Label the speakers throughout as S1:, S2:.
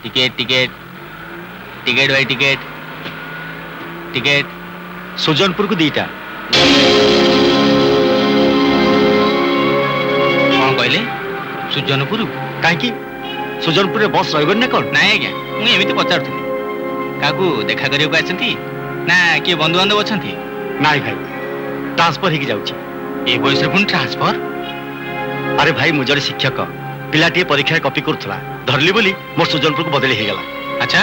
S1: Ticket ticket ticket भाई ticket ticket
S2: सुजनपुर को दीटा
S1: कौन कहले सुजनपुर
S2: कहीं सुजनपुर बस रही ना कौन
S1: ना आज्ञा मुझे एमती पचारूली क्या देखा करने आसती ना किए बंधु बांधव अच्छा
S2: नाई भाई ट्रांसफर हो जाऊँ
S1: ए बयस पुणी ट्रांसफर
S2: अरे भाई मुझे शिक्षक पिलाटी परीक्षा कॉपी करुला धरली बोली मोर सुजनपुर को बदली हो गला
S1: अच्छा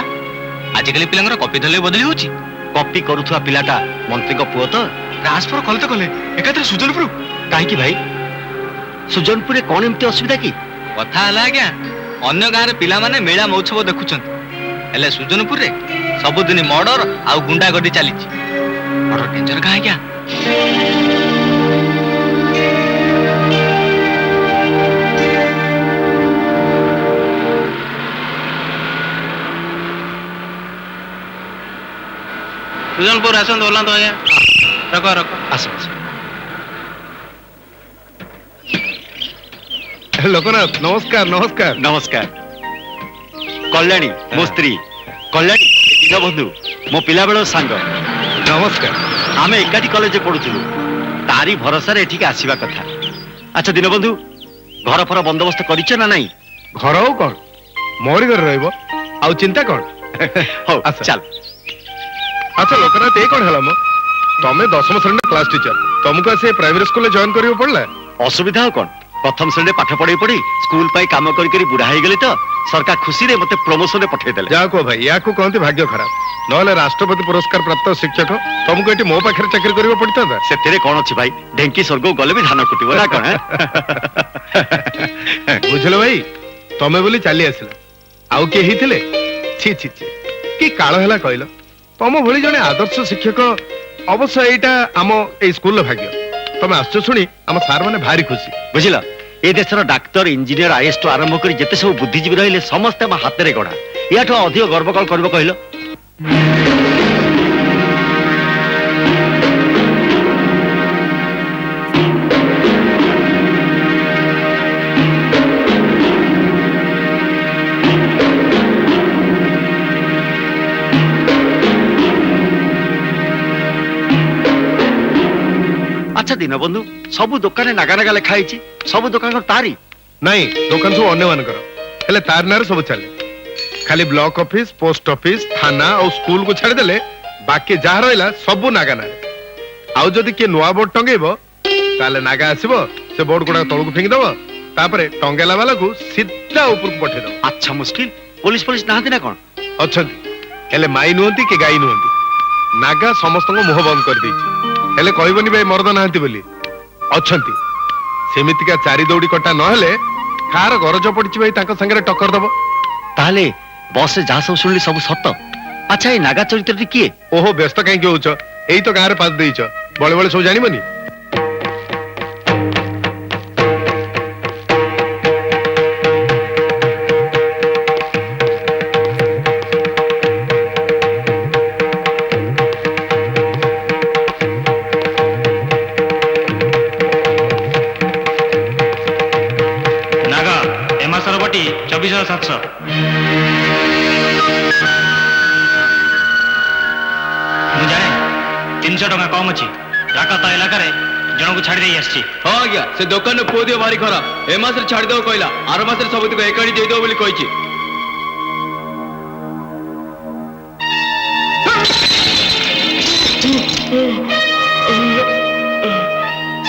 S1: आजिकल पिला कॉपी धरले बदली होची
S2: कॉपी करुवा पिलाटा मंत्री पुओ तो
S1: ट्रांसफर कले तो कले एकाथरे सुजनपुर
S2: कहीं भाई सुजनपुर कौन एमती असुविधा कि
S1: कथा है आज्ञा अन्य गाँव पिला माने मेला महोत्सव देखुं सुजनपुर रे सबुदिन मर्डर आउ गुंडा गड्डी चली मर्डर डेंजर कहाँ क्या सुजनपुर आसत ओला तो आज्ञा रख रख
S2: आस
S3: लोकनाथ नमस्कार नमस्कार
S2: नमस्कार कल्याणी मो स्त्री कल्याणी दीन बंधु मो पिला बेल सांग
S3: नमस्कार
S2: आम एकाठी कॉलेज पढ़ुलु तारी भरोसा एठिक आसवा कथा अच्छा दीन बंधु घर फर बंदोबस्त करिछ ना नहीं
S3: घर हो कौन मोरी घर रहिबो आउ चिंता कौन
S2: हो
S3: अच्छा।
S2: चल
S3: अच्छा लोकनाथ ये कौन हला मो तमे 10वीं श्रेणी क्लास टीचर तुमको से प्राइमरी स्कूल जॉइन करियो पड़ला
S2: असुविधा हो कौन प्रथम श्रेणी पाठ पढ़ी पढ़ी स्कूल पाई काम करी बुढ़ा हो गली तो सरकार खुशी रे मते प्रमोशन रे पठे देले
S3: जा को भाई या को कहते भाग्य खराब नहले राष्ट्रपति पुरस्कार प्राप्त शिक्षक तुमको एटी मो पाखरे चाकरी करियो पड़ता
S2: सेतेरे कौन अछि भाई ढेंकी स्वर्ग गले भी धान कुटिबो ना कौन
S3: बुझलो भाई तमे बोली चली आसिला आउ के हिथिले छी छी छी की काळ हैला कहलो तम भली जने आदर्श शिक्षक अवश्य एटा आम ए स्कूल भाग्य तमे आश्चर्य सुनी आम सार माने भारी खुशी
S2: बुझिल ए देशर डाक्तर इंजीनियर आईएएस तो आरंभ कर जेते सब बुद्धिजीवी रहिले समस्त हम हाथ रे गढ़ा याठो अधिक गर्व कौन करबो कहलो अच्छा दीन बंधु सबु दुकान नागा नागा लिखाई सबु दुकान तारी
S3: नहीं दुकान सब अन्य मानकर हेले तार नारे सब चले खाली ब्लॉक ऑफिस पोस्ट ऑफिस थाना और स्कूल को छाड़ी देले बाकी जहाँ रहा सबू नागा नारे आउ जदि किए नुआ बोर्ड टंगेब ताले नागा आसीबो से बोर्ड गुड़ा तलू फिंगी दब तापरे टंगेला वाला को सीधा ऊपर को पठे दब
S2: अच्छा मुश्किल पुलिस पुलिस नहांती ना कौन
S3: अच्छी हेले माई नुहंती कि गाई नुहंती नागा समस्त मुह बंद कर देछि हेले कहबनी भाई मर्द नहांती बोली अच्छी सेमितिका चारि दौड़ी कटा नहेले कार गरज पड़ी भाई तांको संगे टक्कर दब
S2: ताले बस से जहाँ सब सुनली सब सत अच्छा ये नागा चरित्र किए
S3: ओहो व्यस्त कहीं होच यही तो गाँव पास देच बड़े बड़े सब जानबनी
S1: नागा एमासर बटी 24,700 ମୁଁ ଜାଣେ 300 ଟଙ୍କା କମ ଅଛି ରାକତ ଇଲାକାରେ ଜଣକୁ ଛାଡ଼ି ଦେଇ ଆସିଛି
S4: हाँ आज्ञा से दुकान पुओ दियो भारी खरा ए मास रे छाड़ी दो कहला आर मास रे सबुतक एकाडी दे दो बोली कहिछि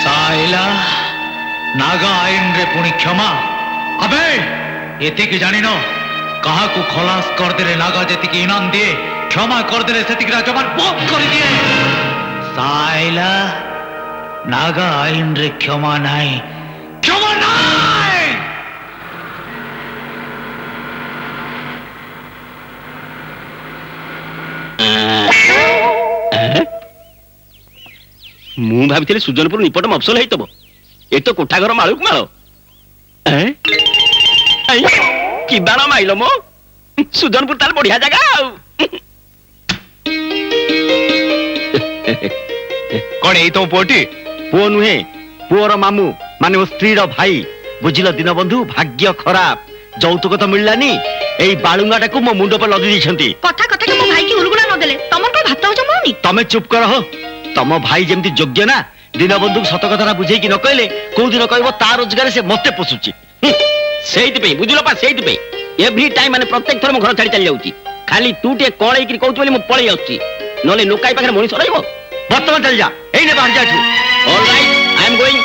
S1: साइला नागा आईन रे पुणी क्षमा अबे एतिकी जानिन कहा को खलास कर देले नागा जेतिकी इनाम दिए क्षमा कर देले सेतिकी जवान पॉप कर दिए साइला नागा आईन रे क्षमा नहीं क्षमा नहीं
S2: ମୁଁ ଭାବିଥିଲି ସୁଜନପୁର ନିପଟ ମଫସଲ ହେଇତବ ଏ ତ କୋଠା ଘର ମାଳକୁ ମାଳ କି ବାଣ ମାଇଲ ମୋ ସୁଜନପୁର ତାହେଲେ ବଢିଆ ଜାଗା ଆଉ
S3: कौन यही तो पुओटी
S2: पुओ नुहे पुओर मामू माने स्त्री भाई बुझिल दीन बंधु भाग्य खराब ଯୌତୁକ ତ ମିଳିଲାନି এই ବାଳୁଙ୍ଗାଟାକୁ ମୋ ମୁଣ୍ଡ ଉପରେ ଲଦି ଦେଇଛନ୍ତି।
S5: କଥା କଥାକେ ମୋ ଭାଇକି ଉଲୁଗୁଲା ନଦେଲେ ତମର କଣ ଭାତ ହଜମ ହଉନି?
S2: ତମେ ଚୁପ କର ହୋ। ତମ ଭାଇ ଯେମିତି ଯୋଗ୍ୟ ନା, ଦୀନବନ୍ଧୁକୁ ସତ କଥାଟା ବୁଝେଇକି ନ କହିଲେ କୋଉ ଦିନ କହିବ ତା ରୋଜଗାର ସେ ମତେ ପୋଷୁଛି।
S6: ସେଇଥିପାଇଁ ବୁଝିଲ ପା, ସେଇଥିପାଇଁ ଏଭ୍ରି ଟାଇମ୍ ମାନେ ପ୍ରତ୍ୟେକ ଥର ମୁଁ ଘର ଛାଡି ଚାଲି ଯାଉଛି। ଖାଲି ତୁ ଟିକେ କଣ ହେଇକି କହୁଛୁ ବୋଲି ମୁଁ ପଳେଇ ଆସୁଛି, ନହେଲେ ଲୋକାଇ ପାଖରେ ମଣିଷ ରହିବ।
S2: ବର୍ତ୍ତମାନ ଚାଲି ଯା, ଏଇନେ ବାହାରି ଯା ଏଠୁ।
S6: All right, I am going.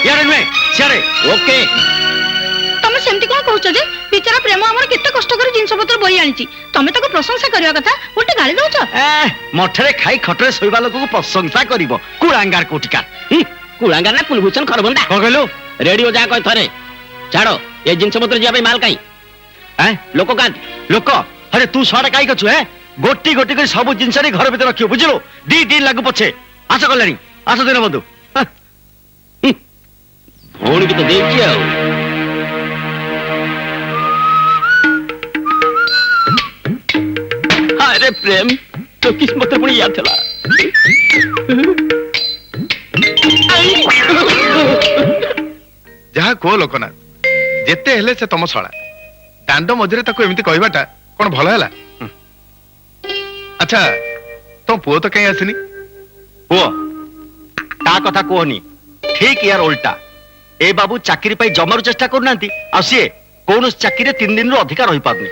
S2: ଇଆଡେ ନୁହେଁ ସିଆଡେ।
S6: ଓକେ।
S5: ତମେ ସେମିତି କଣ କହୁଛ ଯେ? ବିଚାରା ପ୍ରେମ ଆମର କେତେ କଷ୍ଟ କରି ଜିନିଷ ପତ୍ର ବୋହି ଆଣିଛି, ତମେ ତାକୁ ପ୍ରଶଂସା କରିବା କଥା, ଗୋଟେ ଗାଳି ଦଉଛ।
S2: ମଠରେ ଖାଇ ଖଟରେ ଶୋଇବା ଲୋକକୁ ପ୍ରଶଂସା କରିବ କୁଳାଙ୍ଗାର କୋଟିକା।
S6: କୁଳାଙ୍ଗାର ନା କୁଲଭୂଷଣ ଖରବନ୍ଦା?
S2: କଣ କହିଲୁ?
S6: ରେଡିଓ ଯାହା କହ ଥରେ ଛାଡ, ଏ ଜିନିଷ ପତ୍ର ଯିବା ପାଇଁ ମାଲ କାଇଁ? ଲୋକ କାନ୍ତି?
S2: ଲୋକ? ଆରେ ତୁ ଶହଟା କାଇଁ କରୁଛୁ? ଗୋଟି ଗୋଟି କରି ସବୁ ଜିନିଷ ଘର ଭିତରେ ରଖିବ, ବୁଝିଲୁ? 2 ଦିନ ଲାଗୁ ପଛେ। ଆସ କଲେଣି, ଆସ ଦୀନବନ୍ଧୁ।
S6: ଭଉଣୀକି ତ ଦେଇଛି ଆଉ। ଆରେ ପ୍ରେମ ତ କିସ୍ମତରେ ପୁଣି ୟା ଥିଲା।
S3: ଯାହା କୁହ ଲୋକନାଥ, ଯେତେ ହେଲେ ସେ ତମ ଶଳା। ଦାଣ୍ଡ ମଝିରେ ତାକୁ ଏମିତି କହିବାଟା କଣ ଭଲ ହେଲା? ଆଚ୍ଛା, ତମ ପୁଅ ତ କାହିଁ ଆସିନି?
S2: ପୁଅ ତା କଥା କୁହନି, ଠିକ ୟାର ଓଲଟା। ଏ ବାବୁ ଚାକିରି ପାଇଁ ଜମାରୁ ଚେଷ୍ଟା କରୁନାହାନ୍ତି, ଆଉ ସିଏ କୌଣସି ଚାକିରିରେ 3 ଦିନରୁ ଅଧିକା ରହିପାରୁନି।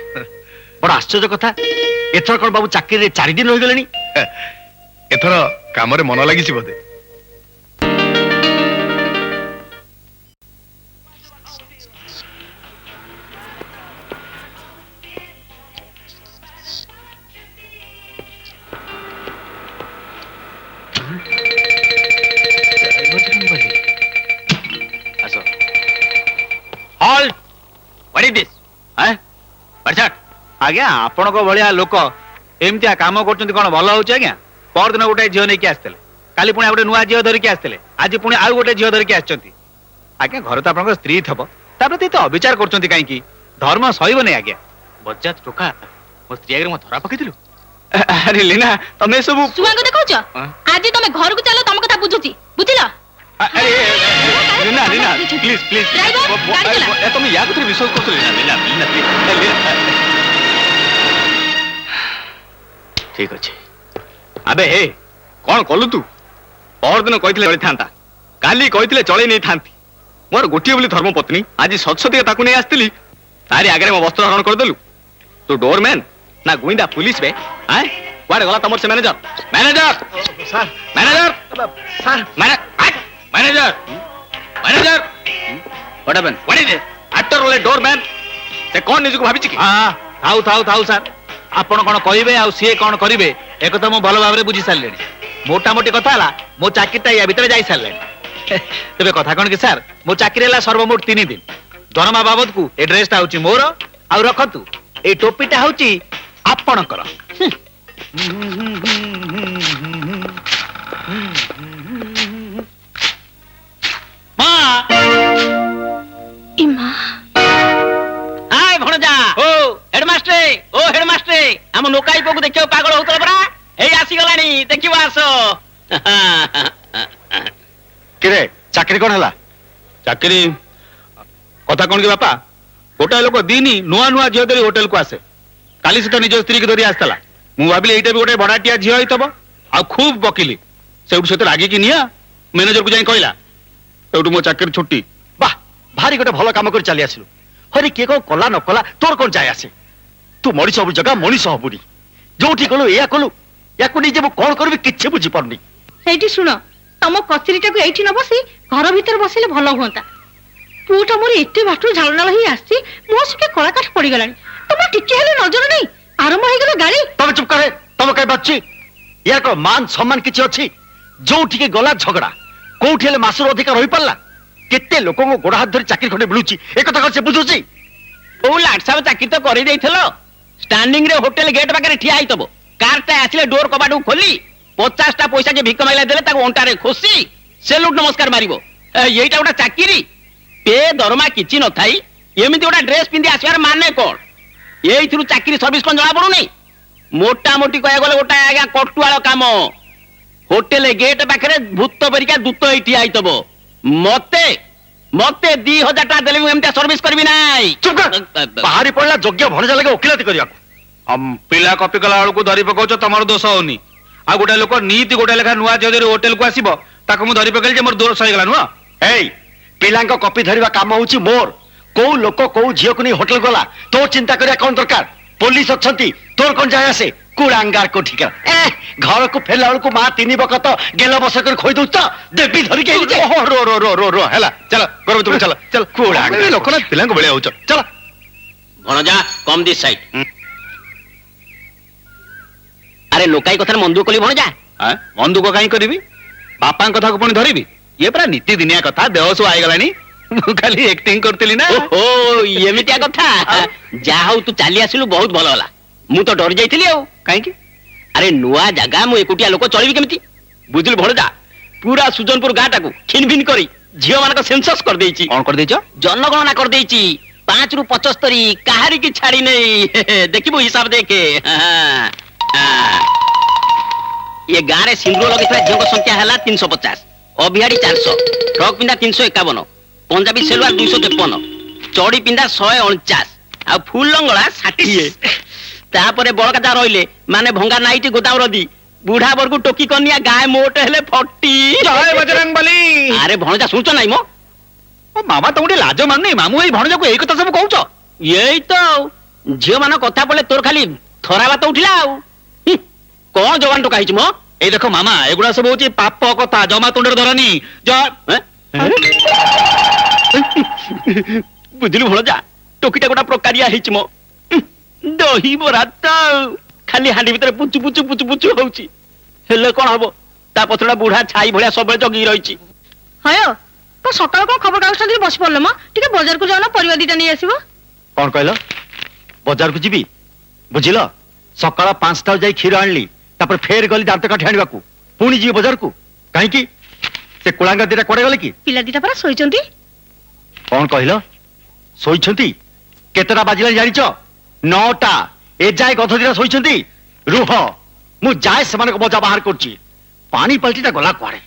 S2: ବଡ ଆଶ୍ଚର୍ଯ୍ୟ କଥା, ଏଥର କଣ ବାବୁ ଚାକିରିରେ 4 ଦିନ ରହିଗଲେଣି?
S3: ଏଥର କାମରେ ମନ ଲାଗିଛି ବୋଧେ।
S4: ହଲ୍ଟ! What is this? ଆଜ୍ଞା, ଆପଣଙ୍କ ଭଳିଆ ଲୋକ ଏମିତିଆ କାମ କରୁଛନ୍ତି କଣ ଭଲ ହଉଛି? ଆଜ୍ଞା, ପରଦିନ ଗୋଟେ ଝିଅ ନେଇକି ଆସିଥିଲେ, କାଲି ପୁଣି ଆଉ ଗୋଟେ ନୂଆ ଝିଅ ଧରିକି ଆସିଥିଲେ, ଆଜି ପୁଣି ଆଉ ଗୋଟେ ଝିଅ ଧରିକି ଆସିଛନ୍ତି। ଆଜ୍ଞା, ଘରେ ତ ଆପଣଙ୍କ ସ୍ତ୍ରୀ ଥବ, ତା ପ୍ରତି ଏତେ ଅବିଚାର କରୁଛନ୍ତି କାହିଁକି? ଧର୍ମ ସହିବନି ଆଜ୍ଞା। ବଜାତ ଟୋକା, ମୋ ସ୍ତ୍ରୀ ଆଗରେ ମୋ ଧରା ପକେଇଥିଲୁ? ଆରେ ଲିନା, ତମେ ସବୁ
S5: ଛୁଆଙ୍କୁ ଦେଖଉଛ? ଆଜି ତମେ ଘରକୁ ଚାଲ, ତମ କଥା ବୁଝୁଛି, ବୁଝିଲ?
S4: ଲିନା, ଲିନା, ପ୍ଲିଜ ପ୍ଲିଜ, ତମେ ୟା କଥାରେ ବିଶ୍ୱାସ କରୁଛ? ଲିନା, ଲିନା, ଲିନା, ଠିକ ଅଛି। ଆବେ ହେ, କଣ କଲୁ ତୁ? ପରଦିନ କହିଥିଲେ ଚଳିଥାନ୍ତା, କାଲି କହିଥିଲେ ଚଳେଇ ନେଇଥାନ୍ତି। ମୋର ଗୋଟିଏ ବୋଲି ଧର୍ମପତ୍ନୀ, ଆଜି ସଚ୍ଛତିକା ତାକୁ ନେଇ ଆସିଥିଲି, ତାରି ଆଗରେ ମୋ ବସ୍ତ୍ର ହରଣ କରିଦେଲୁ। ତୁ ଡୋରମ୍ୟାନ ନା ଗୁଇନ୍ଦା ପୁଲିସ ବେ? କୁଆଡେ ଗଲା ତମର ସେ manager? Manager
S2: sir,
S4: manager
S2: sir,
S4: manager manager What happened? What is it? After all a doorman, ସେ କଣ ନିଜକୁ ଭାବିଛି କି? ଥାଉ ଥାଉ ଥାଉ ସାର୍, ଆପଣ କଣ କହିବେ ଆଉ ସିଏ କଣ କରିବେ ଏକଥା ମୁଁ ଭଲ ଭାବରେ ବୁଝି ସାରିଲିଣି। ମୋଟାମୋଟି କଥା ହେଲା, ମୋ ଚାକିରିଟା ୟା ଭିତରେ ଯାଇ ସାରିଲାଣି। ତେବେ କଥା କଣ କି ସାର୍, ମୋ ଚାକିରି ହେଲା ସର୍ବମୋଟ 3 ଦିନ। ଦରମା ବାବଦକୁ ଏ ଡ୍ରେସଟା ହଉଛି ମୋର, ଆଉ ରଖନ୍ତୁ ଏଇ ଟୋପିଟା ହଉଛି ଆପଣଙ୍କର।
S6: ଭଣଜା, ଓ ହେଡମାଷ୍ଟର, ଓ ହେଡମାଷ୍ଟର, ଆମ ନୋକାଇ ପୁଅକୁ ଦେଖିବାକୁ ପାଗଳ ହଉଥିଲା ପରା, ଏଇ ଆସିଗଲାଣି, ଦେଖିବ ଆସ।
S2: କିରେ ଚାକିରି କଣ ହେଲା?
S4: ଚାକିରି କଥା କଣ କି ବାପା, ଗୋଟାଏ ଲୋକ ଦିନି ନୂଆ ନୂଆ ଝିଅ ଧରି ହୋଟେଲକୁ ଆସେ। କାଲି ସେ ତ ନିଜ ସ୍ତ୍ରୀକି ଧରି ଆସିଥିଲା। ମୁଁ ଭାବିଲି ଏଇଟା ବି ଗୋଟେ ଭଡାଟିଆ ଝିଅ ହେଇଥିବ, ଆଉ ଖୁବ ବକିଲି। ସେଇଠୁ ସେ ତ ରାଗିକି ନିଆ ମ୍ୟାନେଜରକୁ ଯାଇ କହିଲା, ସେଇଠୁ ମୋ ଚାକିରି ଛୁଟି।
S2: ବାଃ, ଭାରି ଗୋଟେ ଭଲ କାମ କରି ଚାଲି ଆସିଲୁ। ହରେ କିଏ କଣ କଲା ନ କଲା ତୋର କଣ ଯାଏ ଆସେ? ତୁ ମଣିଷ ହବୁ ଜଗା, ମଣିଷ ହବୁନି। ଯୋଉଠି କଲୁ ଏଇଆ କଲୁ, ୟାକୁ ନିଜେ ମୁଁ କଣ କରିବି କିଛି ବୁଝିପାରୁନି।
S5: ସେଇଠି ଶୁଣ, ତମ କଚେରୀଟାକୁ ଏଇଠି ନ ବସି ଘର ଭିତରେ ବସିଲେ ଭଲ ହୁଅନ୍ତା। ପୁଅଟା ମୋର ଏତେ ବାଟରୁ ଝାଳନାଳ ହେଇ ଆସିଛି, ମୋ ସୁଖେ କଳାକାଠ ପଡିଗଲାଣି। ତମର ଟିକେ ହେଲେ ନଜର ନାହିଁ, ଆରମ୍ଭ ହେଇଗଲା ଗାଳି।
S2: ତମେ ଚୁପ କରେ, ତମେ କାଇଁ ବାଚି? ୟାର କଣ ମାନ ସମ୍ମାନ କିଛି ଅଛି? ଯୋଉଠିକି ଗଲା ଝଗଡା, କୋଉଠି ହେଲେ ମାସରୁ ଅଧିକା ରହିପାରିଲା? କେତେ ଲୋକଙ୍କୁ ଗୋଡ ହାତ ଧରି ଚାକିରି ଖଣ୍ଡେ ମିଳୁଛି, ଏ କଥା କଣ ସେ ବୁଝୁଛି?
S6: ଓ ଲାଟ ସାହେବ, ଚାକିରି ତ କରିଦେଇଥିଲ, ଷ୍ଟାଣ୍ଡିଂ ରେ ହୋଟେଲ ଗେଟ୍ ପାଖରେ ଠିଆ ହେଇଥିବ। କାରଟା ଆସିଲେ ଡୋର କବାଟକୁ ଖୋଲି 50ଟା ପଇସା ଯେ ଭିକ ମାଇଲା ଦେଲେ ତାକୁ ଅଣ୍ଟାରେ ଖୋସି ସେଲୁଟ ନମସ୍କାର ମାରିବ। ଏଇଟା ଗୋଟେ ଚାକିରି? ପେ ଦରମା କିଛି ନଥାଇ ଏମିତି ଗୋଟେ ଡ୍ରେସ ପିନ୍ଧି ଆସିବାର ମାନେ କଣ? ଏଇଥିରୁ ଚାକିରି ସର୍ଭିସ କଣ ଜଣା ପଡୁନି? ମୋଟାମୋଟି କହିବାକୁ ଗଲେ ଗୋଟାଏ ଆଜ୍ଞା କଟୁଆଳ କାମ। ହୋଟେଲ ଗେଟ୍ ପାଖରେ ଭୂତ ପରିକା ଦୂତ ହେଇ ଠିଆ ହେଇଥିବ। ମତେ ମତେ 2000 ଟଙ୍କା ଦେଲେ ମୁଁ ଏମିତିଆ ସର୍ଭିସ କରିବି ନାଇଁ।
S2: ଚୁପ କର। ବାହାରି ପଡିଲା ଯୋଗ୍ୟ ଭଣଜା ଲାଗେ ଓକିଲାତି କରିବାକୁ।
S4: ପିଲା କପି କଲା ବେଳକୁ ଧରି ପକଉଛ, ତମର ଦୋଷ ହଉନି। ଆଉ ଗୋଟେ ଲୋକ ନିତି ଗୋଟେ ଲେଖା ନୂଆ ଝିଅ ଯଦି ହୋଟେଲକୁ ଆସିବ ତାକୁ ମୁଁ ଧରି ପକେଇଲି ଯେ ମୋର ଦୋଷ ହେଇଗଲା ନୁହଁ।
S2: ଏଇ ପିଲାଙ୍କ କପି ଧରିବା କାମ ହଉଛି ମୋର। କୋଉ ଲୋକ କୋଉ ଝିଅକୁ ନେଇ ହୋଟେଲ ଗଲା ତୋ ଚିନ୍ତା କରିବା କଣ ଦରକାର? ପୋଲିସ ଅଛନ୍ତି, ତୋର କଣ ଯାଏ ଆସେ? କୁଳାଙ୍ଗାର କୋଠିକା ଘରକୁ ଫେରିଲା ବେଳକୁ ମା 3 ବକତ ଗେଲ ବସ କରି ଖୋଇ ଦଉଛ। ଦେବୀ ଧରିକି ଆଇଲି ଯେ।
S3: ଓହୋ, ରୋ ରୋ ରୋ ରୋ ରୋ ହେଲା, ଚାଲ ଗରମ ତୁମେ ଚାଲ ଚାଲ।
S2: କୁଳାଙ୍ଗାର
S3: ଲୋକ ନା ପିଲାଙ୍କ ଭଳିଆ ହଉଛ, ଚାଲ।
S6: ଭଣଜା କମ୍ ଦିସ୍ ସାଇଡ୍। ଆରେ ଲୋକାଇ କଥାରେ ମନ ଦୁଃଖ କଲି ଭଣଜା।
S4: ବନ୍ଧୁକ କାହିଁ କରିବି? ବାପାଙ୍କ କଥାକୁ ପୁଣି ଧରିବି? ଇଏ ପୁରା ନୀତି ଦିନିଆ କଥା, ଦେହ ସବୁ ଆଇଗଲାଣି। ମୁଁ ଖାଲି ଆକ୍ଟିଂ କରିଥିଲି ନା।
S6: ଓହୋ ଏମିତିଆ କଥା। ଯାହା ହଉ ତୁ ଚାଲି ଆସିଲୁ, ବହୁତ ଭଲ ହେଲା। ମୁଁ ତ ଡରି ଯାଇଥିଲି ଆଉ।
S4: କାହିଁକି?
S6: ଆରେ ନୂଆ ଜାଗା, ମୁଁ ଏକୁଟିଆ ଲୋକ, ଚଳିବି କେମିତି? ବୁଝିଲୁ ଭଣଜା, ପୁରା ସୁଜନପୁର ଗାଁଟାକୁ ଖିନ ଭିନ କରି ଝିଅ ମାନଙ୍କ ସେନ୍ସସ୍ କରିଦେଇଛି।
S4: କଣ କରିଦେଇଛ?
S6: ଜନଗଣନା କରିଦେଇଛି। 5 ରୁ 75 କାହାରିକି ଛାଡି ନେଇ। ଦେଖିବୁ ହିସାବ ଦେଖେ। ये गाँव में सिंदूर लगे झील संख्या है 350, अभिहाड़ी 400, फ्रक पिंधा 351, पंजाबी सेलवार 253, चौड़ी पिंधा 149 आ फुल लंगड़ा 60। तापरे बड़का जा रहिले माने भंगा नाइटी गोदाम रदी बुढ़ा बरगु टोकी कनिया गाय मोट हेले 40।
S4: जय बजरंगबली।
S6: अरे भणजा सुनछ नाइ मो?
S4: ओ मामा तुमटे लाज माननी, मामू एई भणजा को एई कथा सब कहउछ?
S6: यही तो झियो मान कथा पड़े तोर खाली थरा बात उठिला आउ। कौन जवान टोका हिच मो?
S4: ए देखो मामा, एगुड़ा सब होची पाप कथा, जमा तुंडर धरनी।
S6: बुझिलु भणजा, टोकीटा गोटा प्रकारिया हिच मो। दही बरा तो खाली हांडी भीतर पुचु पुचु पुचु पुचु होउची। हेले कोन हबो? ता पछडा बुढ़ा छाई भलिया सबले जगी रहिची।
S5: हयो को सकाळ को खबर कागज टा बस पड़ल म टिके बाजार को जाना परिवा दिटा नहीं आसीबो।
S2: कौन कहलो? बाजार को जीवी बुझिल? सकाळ 5टा जाई क्षीर आणली, तापर फेर गली दांत काठी आनिबाकू, पुणी जीवी बाजार को। काहे की से कुळांगा दिटा कोडे गले की?
S5: पिला दिटा परा सोइचंती।
S2: कौन कहलो? सोइछंती? केतरा बाजिला जानिचो? 9टा। ए जाय गध दिटा सोइछंती। रुह मु जाय समान को बजा बाहर करची। पानी पलटीटा गला कुआडे?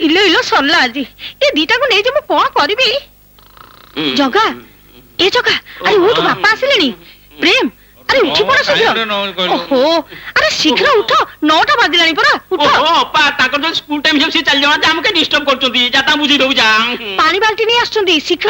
S5: इलो इलो सरला आजी ए दिटा को नै जे मु कोन करबी? जगा ए जगा, अरे वो तो बापा आसिलेनी। प्रेम अरे उठी पड़ा शीघ्र। ओहो अरे शीघ्र उठो, 9टा बाजिलानी परा, उठो।
S6: ओहो पा ताकर जो स्कूल टाइम हिसाब से चल जाना जा, हमके डिस्टर्ब करचोंती, जाता बुझी दउ जा।
S5: पानी बाल्टी नहीं आछंती, शीघ्र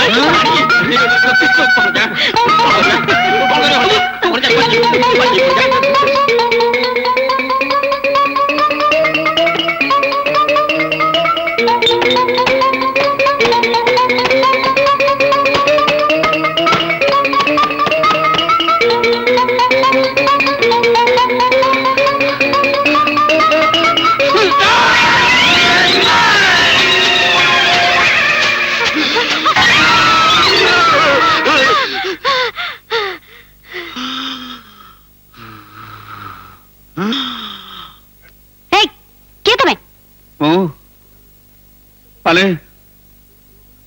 S4: पाले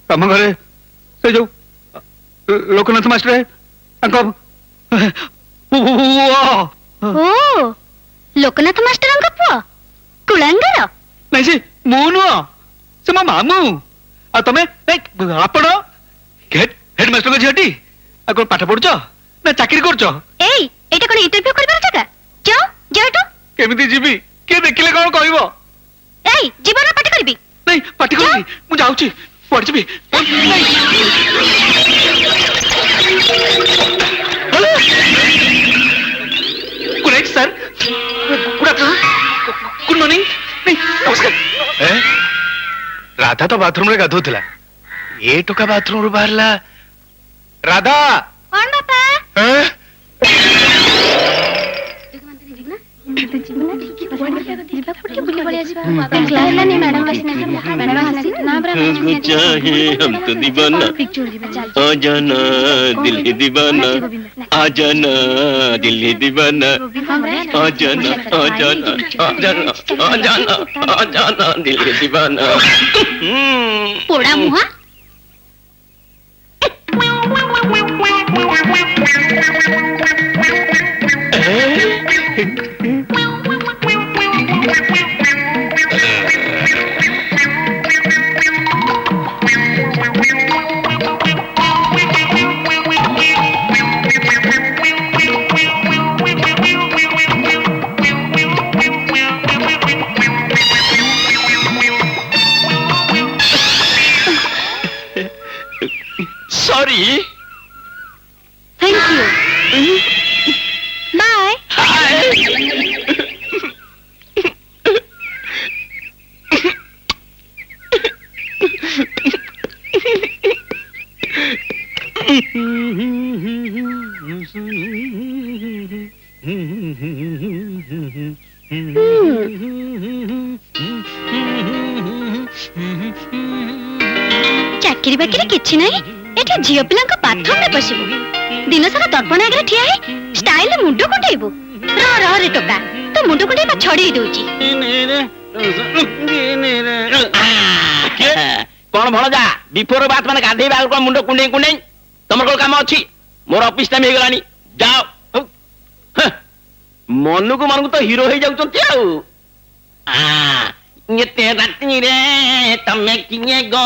S4: तम घरे से जो लोकनाथ मास्टर है
S5: ओ लोकनाथ मास्टर अंक पुआ कुळंगर
S4: नहीं से मु नुह से मो मामू आ तमे आपण हेडमास्टर को झीटी आ कोन पाठ पढुछ ना चाकरी करछ?
S5: एई एटा कोन इंटरव्यू करबार जगह? जाओ जाओ।
S4: केमिति जीवी के देखिले कोन कहइबो?
S5: एई जीवन पाठ करबी
S4: नहीं पार्टी करनी, मु जाउची पड़ जीवी। Good sir, good morning. नहीं नमस्कार।
S3: राधा तो बाथरूम रे गाधोथिला, ए टोका बाथरूम रो बाहरला। राधा
S5: कौन बापा?
S3: हैं?
S6: चाहे हम तो दीवाना आ जाना दिल ही दीवाना, आ जाना दिल ही दीवाना, आ जाना आ जाना आ जाना आ जाना आ जाना दिल ही दीवाना।
S5: पोड़ा मुहा
S6: ସରି
S5: थैंक यू बाय चाकरी बाकरी किछि नहीं एटा झियो पिलांका बाथरूम में पसिबो दिन सारा दर्पण आगे ठिया है स्टाइल मुंडो कुटेइबो र रे टोका तो मुंडो कुटेइबा छड़ी दउची
S6: कौन भणजा बिफोर बात माने गाधेई बाल को मुंडो कुंडे कुंडे तमर को काम अछि मोर ऑफिस टाइम हे गलानी जाओ मनु को तो हीरो हे जाउचंती आउ ये राती रे तमे किए गो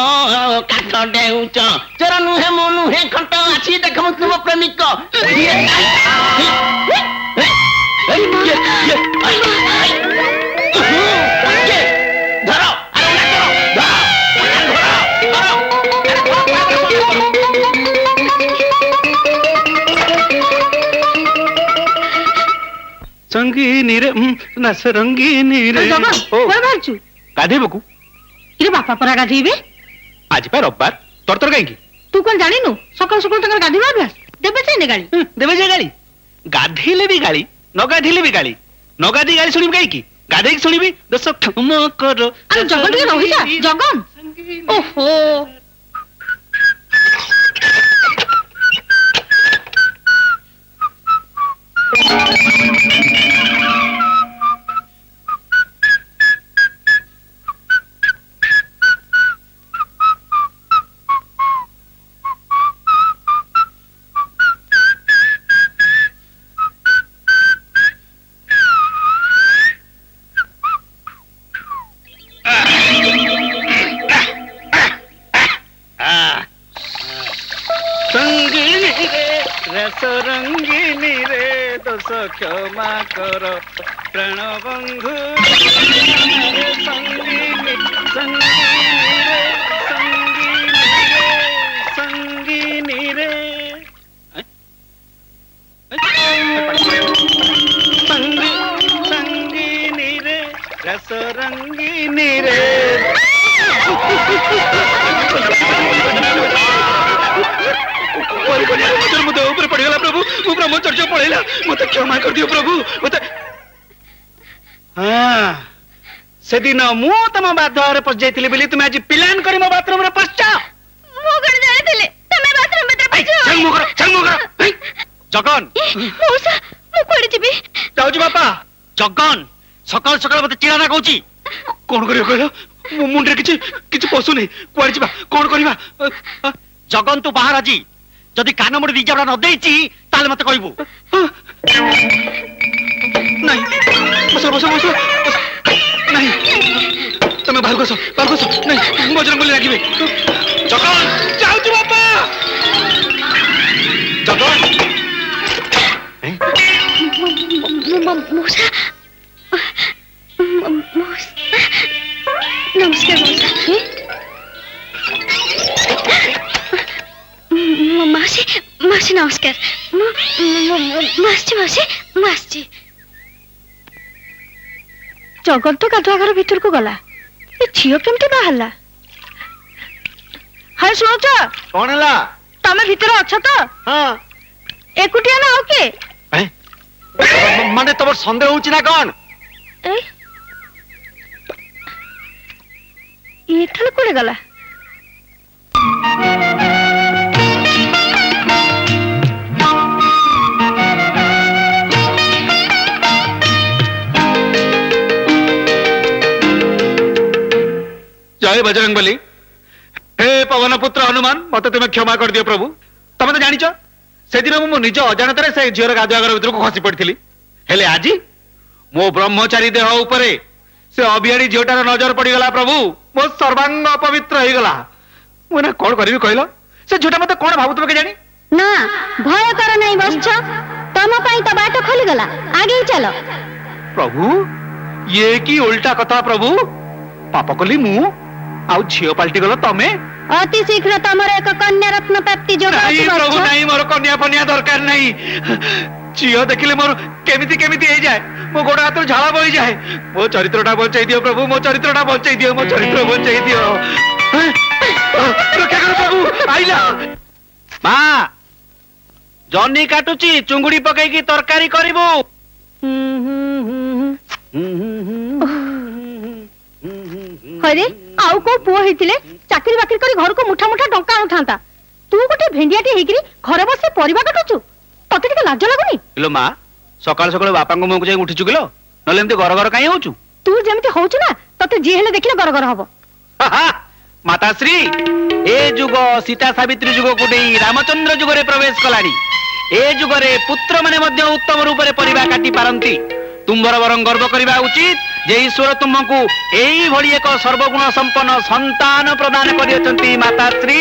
S6: काठ देउच चोर नुहे मनु हे खंट आछि देखम तुम प्रेमिक धरो
S4: संगीनी रे नस रंगीनी रे
S5: कोन बारचू
S4: गाधेबकू
S5: इरे बापा परा गाधीबे
S4: आज पा रविवार तोर काई
S5: तू कोन जानिनु सकाल सकाल तंगर गाधीबा अभ्यास देबे छै ने गाली
S4: देवे जे गाली गाधेले भी गाली न गाधेले भी गाली न गाधी गाली सुनिबी काई की गाधे सुनिबी दस क्षमा करो
S5: अरे जगन के रहि जा जगन ओहो
S4: संगीनी रे रस रंगीनी रे दस क्षमा करो प्राण बंधु संगीनी संगीनी रे संगीनी रे संगीनी रे रस रंगीनी रे ऊपर पड़ेगा प्रभु वो ब्रह्मचर्य पड़ेगा मत क्षमा कर दियो प्रभु मत हाँ से दिन मु तम बाथरूम रे पस जाइथिली बेली तुम आज प्लान करी मो बाथरूम रे पसचा
S5: मो गड़ जाइथिले तमे बाथरूम में पसचो
S4: चल मो कर जगन
S5: मौसा मु कोड़ी जिबी
S4: जाउजी बापा
S2: जगन सकाल सकाल मते चिड़ा ना कहूची
S4: कोन करियो कहलो मो मुंडे किछि पसु नै कोड़ी जिबा कोन करबा
S2: जगन तू बाहर आजी जदि कान मुड़ी रिजर्व न देइची ताले मते कहबू
S4: नहीं बस नहीं तमे बाहर को नहीं बजरंग बली लागिबे जगन जाउची बापा जगन
S5: मौसा नमस्कार मौसा मासी नमस्कार मासी जगन तो गाधुआ घर भीतर को गला ए झियो केमती बाहरला हाय सुनोच
S2: कौन हला
S5: तमे भीतर अछ तो
S2: हां
S5: एकुटिया ना ओके
S2: माने तमर संदेह होउची ना कोन
S5: ए ये थल कोले गला
S4: जय बजरंग बली हे पवन पुत्र हनुमान मत तुम क्षमा कर दियो प्रभु तमे तो जानिଛ सेदिन मु निज अजाणत से झीर गाधुआ घर भीतर को खसी पड़ी हेले आज मो ब्रह्मचारी देह उपरे से अभियारी झीटार नजर पड़गला प्रभु मो सर्वांग अपवित्र हो गला मुना कौन करी कहल से झीटा मत कौन भावुत के जानी
S5: ना भय कर नहीं बसछ तम पई तो बाट खोली गला आगे चलो
S4: प्रभु ये की उल्टा कथा प्रभु पाप कली मु आउ झील पलटि गल तमे
S5: ଅତି ଶୀଘ୍ର ତମର ଏକ କନ୍ୟା ରତ୍ନ ପ୍ରାପ୍ତି ଯୋଗ
S4: ନାଇଁ
S5: ଅଛି
S4: ପ୍ରଭୁ
S5: ବତ୍ସ।
S4: ନାଇଁ, ମୋର କନ୍ୟା ଫନ୍ୟା ଦରକାର ନାହିଁ। ଝିଅ ଦେଖିଲେ ମୋର କେମିତି କେମିତି ହେଇଯାଏ, ମୋ ଗୋଡ ହାତରୁ ଝାଳ ବହିଯାଏ। ମୋ ଚରିତ୍ରଟା ବଞ୍ଚେଇ ଦିଅ ପ୍ରଭୁ, ମୋ ଚରିତ୍ରଟା ବଞ୍ଚେଇ ଦିଅ, ମୋ ଚରିତ୍ର ବଞ୍ଚେଇ ଦିଅ। ରକ୍ଷା କର ପ୍ରଭୁ, ଆଇଲା। ମା ଜହ୍ନି କାଟୁଛି, ଚୁଙ୍ଗୁଡି ପକେଇକି ତରକାରୀ କରିବୁ।
S5: ହଇରେ ଆଉ କୋଉ ପୁଅ ହେଇଥିଲେ ଚାକିରି ବାକିରି କରି ଘରକୁ ମୁଠା ମୁଠା ଟଙ୍କା ଆଣୁଥାନ୍ତା। ତୁ ଗୋଟେ ଭେଣ୍ଡିଆଟି ହେଇକିରି ଘରେ ବସି ପରିବା କାଟୁଛୁ, ତତେ ଟିକେ ଲାଜ ଲାଗୁନି?
S4: ଇଲୋ ମା, ସକାଳୁ ସକାଳୁ ବାପାଙ୍କ ମୁହଁକୁ ଯାଇ ଉଠିଛୁ କିଲୋ? ନହେଲେ ଏମିତି ଗର ଗର କାହିଁ ହଉଛୁ?
S5: ତୁ ଯେମିତି ହଉଛୁ ନା, ତତେ ଯିଏ ହେଲେ ଦେଖିଲେ ଗରଗର ହବ।
S4: ମାତାଶ୍ରୀ, ଏ ଯୁଗ ସୀତା ସାବିତ୍ରୀ ଯୁଗକୁ ନେଇ ରାମଚନ୍ଦ୍ର ଯୁଗରେ ପ୍ରବେଶ କଲାଣି। ଏ ଯୁଗରେ ପୁତ୍ର ମାନେ ମଧ୍ୟ ଉତ୍ତମ ରୂପରେ ପରିବା କାଟି ପାରନ୍ତି। ତୁମ୍ଭର ବରଂ ଗର୍ବ କରିବା ଉଚିତ ଯେ ଈଶ୍ୱର ତୁମକୁ ଏଇଭଳି ଏକ ସର୍ବଗୁଣ ସମ୍ପନ୍ନ ସନ୍ତାନ ପ୍ରଦାନ କରିଅଛନ୍ତି। ମାତାଶ୍ରୀ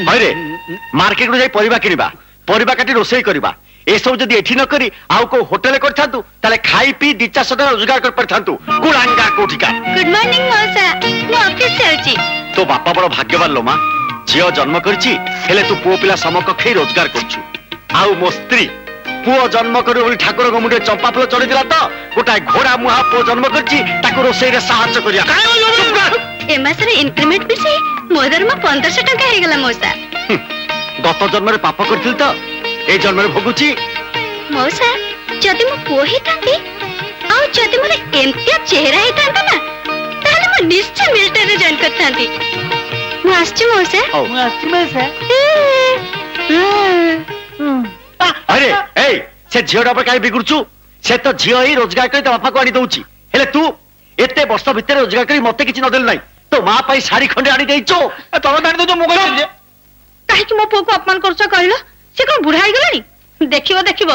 S2: ହଇରେ ମାର୍କେଟକୁ ଯାଇ ପରିବା କିଣିବା, ପରିବା କାଟି ରୋଷେଇ କରିବା, ଏସବୁ ଯଦି ଏଠି ନ କରି ଆଉ କୋଉ ହୋଟେଲ କରିଥାନ୍ତୁ ତାହେଲେ ଖାଇ ପିଇ 2-400 ଟଙ୍କା ରୋଜଗାର କରିପାରିଥାନ୍ତୁ। କୁଳାଙ୍ଗା କୋଠିକା।
S5: ଗୁଡ୍ ମର୍ଣ୍ଣିଂ ମଉସା, ମୁଁ ଅଫିସ ଯାଉଛି।
S2: ତୋ ବାପା ବଡ ଭାଗ୍ୟବାନ ଲୋ ମା, ଝିଅ ଜନ୍ମ କରିଛି, ହେଲେ ତୁ ପୁଅ ପିଲା ସମକକ୍ଷେ ରୋଜଗାର କରୁଛୁ। ଆଉ ମୋ ସ୍ତ୍ରୀ ପୁଅ ଜନ୍ମ କରିବ ବୋଲି ଠାକୁରଙ୍କ ମୁଣ୍ଡରେ ଚମ୍ପା ଫୁଲ ଚଢିଥିଲା ତ ଗୋଟାଏ ଘୋଡା ମୁହା ପୁଅ ଜନ୍ମ କରିଛି, ତାକୁ ରୋଷେଇରେ ସାହାଯ୍ୟ କରିବା।
S5: ଏ ମାସରେ ଇନକ୍ରିମେଣ୍ଟ ମିଶି ମୋ ଦରମା 1500 ଟଙ୍କା ହେଇଗଲା ମଉସା।
S2: ଗତ ଜନ୍ମରେ ପାପ କରିଥିଲି ତ ଏଇ ଜନ୍ମରେ ଭୋଗୁଛି।
S5: ମଉସା, ଯଦି ମୁଁ ପୁଅ ହେଇଥାନ୍ତି ଆଉ ଯଦି ମୋର ଏମିତିଆ ଚେହେରା ହେଇଥାନ୍ତା ନା, ତାହେଲେ ମୁଁ ନିଶ୍ଚୟ ମିଲିଟାରୀରେ ଜଏନ୍ କରିଥାନ୍ତି। ମୁଁ ଆସିଛି ମଉସା।
S2: ହଉ।
S5: ମୁଁ ଆସିଛି ମଉସା।
S2: ଆରେ ଏଇ ସେ ଝିଅଟା ଉପରେ କାହିଁ ବିଗୁଡୁଛୁ? ସେ ତ ଝିଅ ହେଇ ରୋଜଗାର କରି ତା ବାପାକୁ ଆଣି ଦଉଛି, ହେଲେ ତୁ ଏତେ ବର୍ଷ ଭିତରେ ରୋଜଗାର କରି ମତେ କିଛି ନଦେଲୁ ନାହିଁ। ତୋ ମା ପାଇଁ ଶାଢୀ ଖଣ୍ଡେ ଆଣି ଦେଇଛୁ,
S4: ତମେ ଜାଣି ଦଉଛ ମୁଁ କହିଲି ଯେ
S5: କାହିଁକି ମୋ ପୁଅକୁ ଅପମାନ କରୁଛ କହିଲ? ସେ କଣ ବୁଢା ହେଇଗଲାଣି? ଦେଖିବ ଦେଖିବ,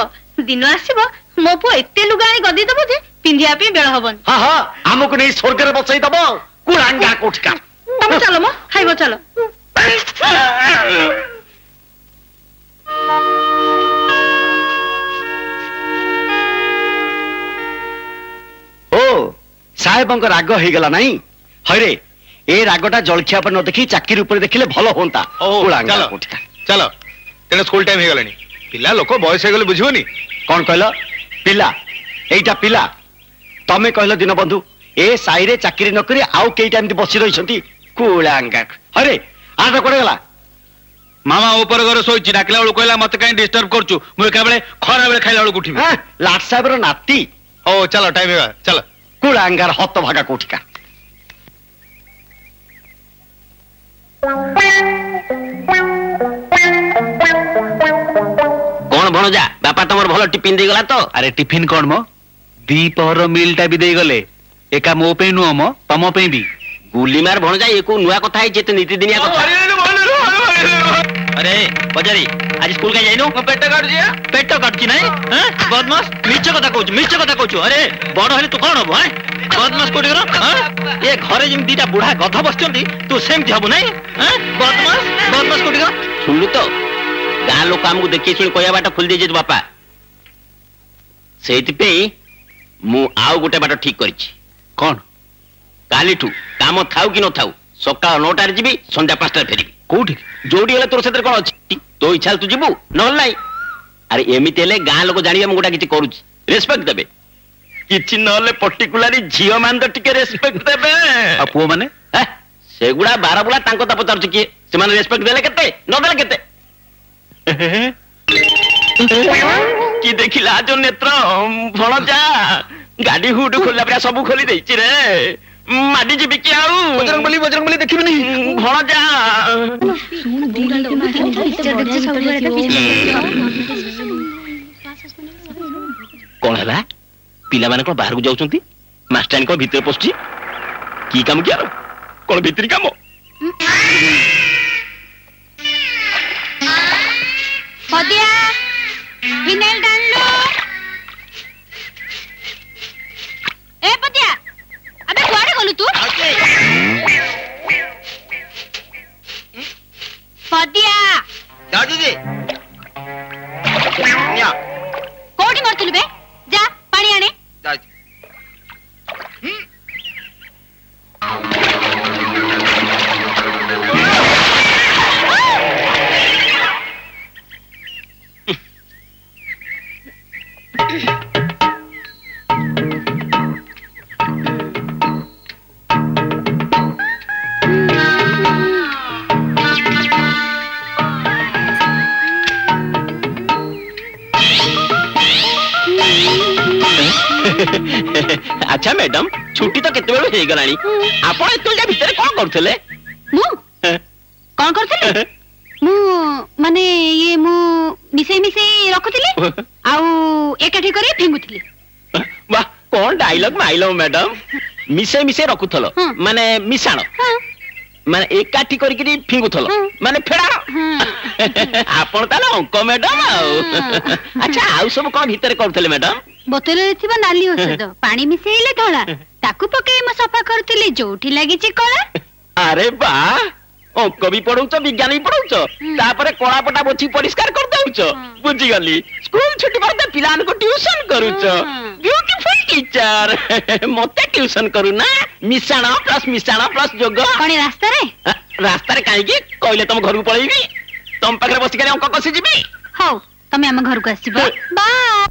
S5: ଦିନ ଆସିବ ମୋ ପୁଅ ଏତେ ଲୁଗା ଆଣି ଗଦି ଦବ ଯେ ପିନ୍ଧିବା ପାଇଁ ବେଳ ହବନି।
S2: ହଁ ହଁ, ଆମକୁ ନେଇ ସ୍ୱର୍ଗରେ ବସେଇ ଦବ। କୁଳାଙ୍ଗା କୋଠିକା।
S5: ତମେ ଚାଲ ମ, ଖାଇବ ଚାଲ।
S2: ଓ ସାହେବଙ୍କ ରାଗ ହେଇଗଲା ନାଇଁ? ହଇରେ ଏ ରାଗଟା ଜଳଖିଆ ଉପରେ ନ ଦେଖି ଚାକିରି ଉପରେ ଦେଖିଲେ ଭଲ ହୁଅନ୍ତା। କୁଳାଙ୍ଗା
S3: ଚାଲ
S2: କୋଠିକା।
S3: ଚାଲ, ତେଣୁ ସ୍କୁଲ ଟାଇମ ହେଇଗଲାଣି। ପିଲା ଲୋକ ବୟସ ହେଇଗଲେ ବୁଝିବନି।
S2: କଣ କହିଲ? ପିଲା? ଏଇଟା ପିଲା? ତମେ କହିଲ ଦୀନବନ୍ଧୁ, ଏ ସାହିରେ ଚାକିରି ନ କରି ଆଉ କେଇଟା ଏମିତି ବସି ରହିଛନ୍ତି। କୁଳାଙ୍ଗା। ହରେ ଆଠ କୁଆଡେ ଗଲା?
S4: ମାମା ଉପରେ ଘରେ ଶୋଇଛି, ଡାକିଲା ବେଳକୁ କହିଲା ମତେ କାହିଁ ଡିଷ୍ଟର୍ବ କରୁଛୁ। ମୁଁ ଏକାବେଳେ ଖରା ବେଳେ ଖାଇଲା ବେଳକୁ ଉଠିବି।
S2: ଲାଟ ସାହେବର ନାତି।
S3: ହଉ ଚାଲ, ଟାଇମ ହେଇଗଲା, ଚାଲ।
S2: କୁଳାଙ୍ଗାର ହତଭାଗା କୋଠିକା।
S6: କଣ ଭଣଜା, ବାପା ତମର ଭଲ ଟିଫିନ ଦେଇଗଲା ତ?
S4: ଆରେ ଟିଫିନ କଣ ମ, ଦିପହର ମିଲ୍ ଟା ବି ଦେଇଗଲେ। ଏକା ମୋ ପାଇଁ ନୁହଁ ମ, ତମ ପାଇଁ ବି।
S6: ଗୁଲିମାର ଭଣଜା, ଏ କୋଉ ନୂଆ କଥା ହେଇଛି? ଏତେ ନୀତିଦିନିଆ କଥା। ଆରେ ବଜାରୀ, ଆଜି ସ୍କୁଲ କାହିଁ ଯାଇନୁ?
S4: ପେଟ କାଟୁଛି।
S6: ପେଟ କାଟୁଛି ନାଇଁ? ବଦମାସ, ମିଛ କଥା କହୁଛୁ, ମିଛ କଥା କହୁଛୁ। ଆରେ ବଡ ହେଲେ ତୁ କଣ ହବୁ? ବଦମାସ କୋଉଠି କର? ଏ ଘରେ ଯେମିତି ଦିଟା ବୁଢା ଗଧ ବସିଛନ୍ତି, ତୁ ସେମିତି ହବୁ ନାଇଁ? ବଦମାସ, ବଦମାସ କୋଉଠି କର? ଶୁଣିଲୁ ତ, ଗାଁ ଲୋକ ଆମକୁ ଦେଖି ଶୁଣି କହିବା ବାଟ ଖୋଲି ଦେଇଛି ବାପା। ସେଇଥିପାଇଁ ମୁଁ ଆଉ ଗୋଟେ ବାଟ ଠିକ କରିଛି।
S4: କଣ?
S6: କାଲିଠୁ କାମ ଥାଉ କି ନଥାଉ, ସକାଳ 9ଟାରେ ଯିବି, ସନ୍ଧ୍ୟା 5ଟାରେ ଫେରିବି।
S4: କୋଉଠି?
S6: ଯୋଉଠି ହେଲେ ତୋର ସେଥିରେ କଣ ଅଛି? ତୋ ଇଚ୍ଛା ତୁ ଯିବୁ, ନହେଲେ ନାଇଁ। ଆରେ ଏମିତି ହେଲେ ଗାଁ ଲୋକ ଜାଣିବେ ମୁଁ ଗୋଟା କିଛି କରୁଛି, ରେସପେକ୍ଟ ଦେବେ। କିଛି ନହେଲେ ପର୍ଟିକୁଲାରି ଝିଅ ମାନେ ତ ଟିକେ ରେସପେକ୍ଟ ଦେବେ।
S4: ଆଉ ପୁଅ ମାନେ?
S6: ସେଗୁଡା ବାରବୁଲା ତାଙ୍କ କଥା ପଚାରୁଛି କିଏ? ସେମାନେ ରେସପେକ୍ଟ ଦେଲେ କେତେ, ନଦେଲେ କେତେ? କି ଦେଖିଲା ଯୋ ନେତ୍ର ଭଣଜା, ଗାଡି ହୁଡ ଖୋଲିଲା ପରା ସବୁ ଖୋଲି ଦେଇଛି ରେ। ମାଡି ଯିବି କି ଆଉ?
S3: ବଜରଙ୍ଗବଲି ଦେଖିବିନି।
S6: ଭଣଜା କଣ ହେଲା? ପିଲାମାନେ କଣ ବାହାରକୁ ଯାଉଛନ୍ତି? ମାଷ୍ଟାଣୀ କଣ ଭିତରେ ପଶୁଛି? କି କାମ କି ଆଉ? କଣ ଭିତରି କାମ?
S5: ପଦିଆ, ଫିନାଇଲ ଢାଣିଲୁ। ଏ ପଦିଆ, ଆବେ କୁଆଡେ ଗଲୁ ତୁ? ପଦିଆ, କୋଉଠି ମାରୁଥିଲୁ ବେ? ଯା ପାଣି ଆଣେ।
S6: ମ୍ୟାଡାମ ଛୁଟି ତ କେତେବେଳୁ ହେଇଗଲାଣି ଆପଣ ଏତେବେଳେ ଭିତରେ କଣ କରୁଥିଲେ
S5: ମୁଁ କଣ କରୁଥିଲି ମୁଁ ମାନେ ଇଏ ମୁଁ ମିଶେଇ ରଖୁଥିଲି ଆଉ ଏକାଠି କରି ଫିଙ୍ଗୁଥିଲି।
S6: ବାଃ କଣ ଡାଇଲଗ ମାଇଲ ମ୍ୟାଡାମ ମିଶେଇ ରଖୁଥଲ
S5: ହଁ।
S6: ମାନେ ମିଶାଣ
S5: ହଁ
S6: ମାନେ ଏକାଠି କରିକି ଫିଙ୍ଗୁଥଲ
S5: ହଁ।
S6: ମାନେ ଫେଡାଣ
S5: ହଁ
S6: ଆପଣ ତାହେଲେ ଅଙ୍କ ମ୍ୟାଡାମ ଆଉ ଆଚ୍ଛା ଆଉ ସବୁ କଣ ଭିତରେ କରୁଥିଲେ ମ୍ୟାଡାମ
S5: ବୋତଲରେ ଥିବା ନାଲି ଔଷଧ ପାଣି ମିଶେଇଲେ ଧଳା ତାକୁ ପକେଇ ମୁଁ ସଫା କରୁଥିଲି ଯୋଉଠି ଲାଗିଛି କଳା।
S6: ଆରେ ବା ଅଙ୍କ ବି ପଢଉଛ ବିଜ୍ଞାନ ବି ପଢଉଛ ତାପରେ କଳାପଟା ବୋଛି ପରିଷ୍କାର କରିଦଉଛ ବୁଝିଗଲି ସ୍କୁଲ ଛୁଟି ପରେ ପିଲାମାନଙ୍କୁ ଟ୍ୟୁସନ କରୁଛ ବ୍ୟୁଟିଫୁଲ ଟିଚର ମତେ ଟ୍ୟୁସନ କରୁନା ମିଶାଣ ପ୍ଲସ୍ ଯୋଗ
S5: କଣ ଏ ରାସ୍ତାରେ
S6: ରାସ୍ତାରେ କାହିଁକି କହିଲେ ତମ ଘରକୁ ପଳେଇବି ତମ ପାଖରେ ବସିକାରେ ଅଙ୍କ କଷିଯିବି
S5: ହଉ ତମେ ଆମ ଘରକୁ ଆସିବ ବାଏ।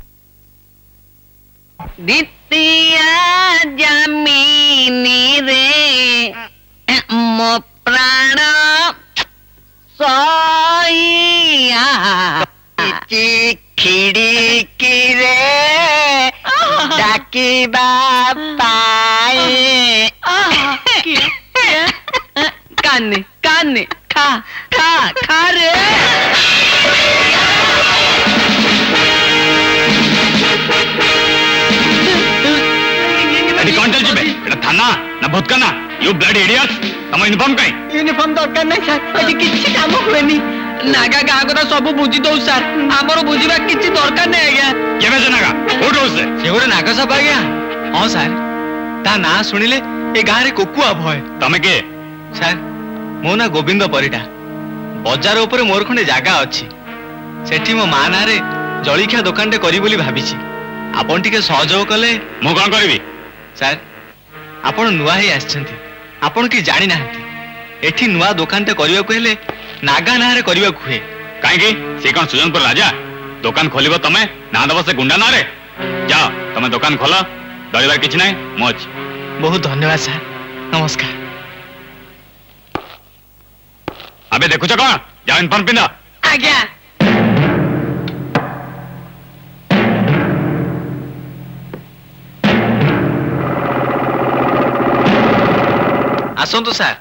S7: ଦ୍ୱିତୀୟ ଜମିନିରେ ମୋ ପ୍ରାଣ ସଇଆ ଖିଡ଼ିକିରେ ଡାକିବା ପାଇଁ କାନେ କାନେ ଖା ଖା ଖା ରେ
S4: ଏଠି କଣ ଚାଲିଛି ବେ ଏଟା ଥାନା ନା ଭୋତକାନା ୟୁ ବ୍ଲଡି ଇଡିୟଟ୍ସ ତମ ୟୁନିଫର୍ମ କାଇଁ
S7: ୟୁନିଫର୍ମ ଦରକାର ନାହିଁ ସାର୍ ଏଠି କିଛି କାମ ହୁଏନି ନାଗା ଗାଁ କଥା ସବୁ ବୁଝି ଦଉ ସାର୍ ଆମର ବୁଝିବା କିଛି ଦରକାର ନାହିଁ ଆଜ୍ଞା
S4: କେବେ ସେ ନାଗା କୋଉଠି ରହୁଛି
S1: ସେ ଗୋଟେ ନାଗସାପ ଆଜ୍ଞା ହଁ ସାର୍ ତା ନାଁ ଶୁଣିଲେ ଏ ଗାଁରେ କୋକୁଆ ଭୟ।
S4: ତମେ କିଏ
S1: ସାର୍ ମୋ ନାଁ ଗୋବିନ୍ଦ ପରିଡ଼ା ବଜାର ଉପରେ ମୋର ଖଣ୍ଡେ ଜାଗା ଅଛି ସେଠି ମୋ ମା ନାଁରେ ଜଳଖିଆ ଦୋକାନଟେ କରିବି ବୋଲି ଭାବିଛି ଆପଣ ଟିକେ ସହଯୋଗ କଲେ।
S4: ମୁଁ କଣ କରିବି
S1: ସାର୍ ଆପଣ ନୂଆ ହେଇ ଆସିଛନ୍ତି ଆପଣ କି ଜାଣିନାହାନ୍ତି ଏଠି ନୂଆ ଦୋକାନଟେ କରିବାକୁ ହେଲେ ନାଗା ନାଁରେ କରିବାକୁ ହୁଏ।
S4: କାହିଁକି ସେ କଣ ସୁଜନପୁର ରାଜା ଦୋକାନ ଖୋଲିବ ତମେ ନା ଦବ ସେ ଗୁଣ୍ଡା ନାଁରେ ଯାଅ ତମେ ଦୋକାନ ଖୋଲ ଡରିବାର କିଛି ନାହିଁ ମୁଁ ଅଛି
S1: ବହୁତ ଧନ୍ୟବାଦ ସାର୍ ନମସ୍କାର।
S4: ଆବେ ଦେଖୁଛ କଣ ଯାଅ ୟୁନିଫର୍ମ ପିନ୍ଧ
S7: ଆଜ୍ଞା
S1: ଆସନ୍ତୁ ସାର୍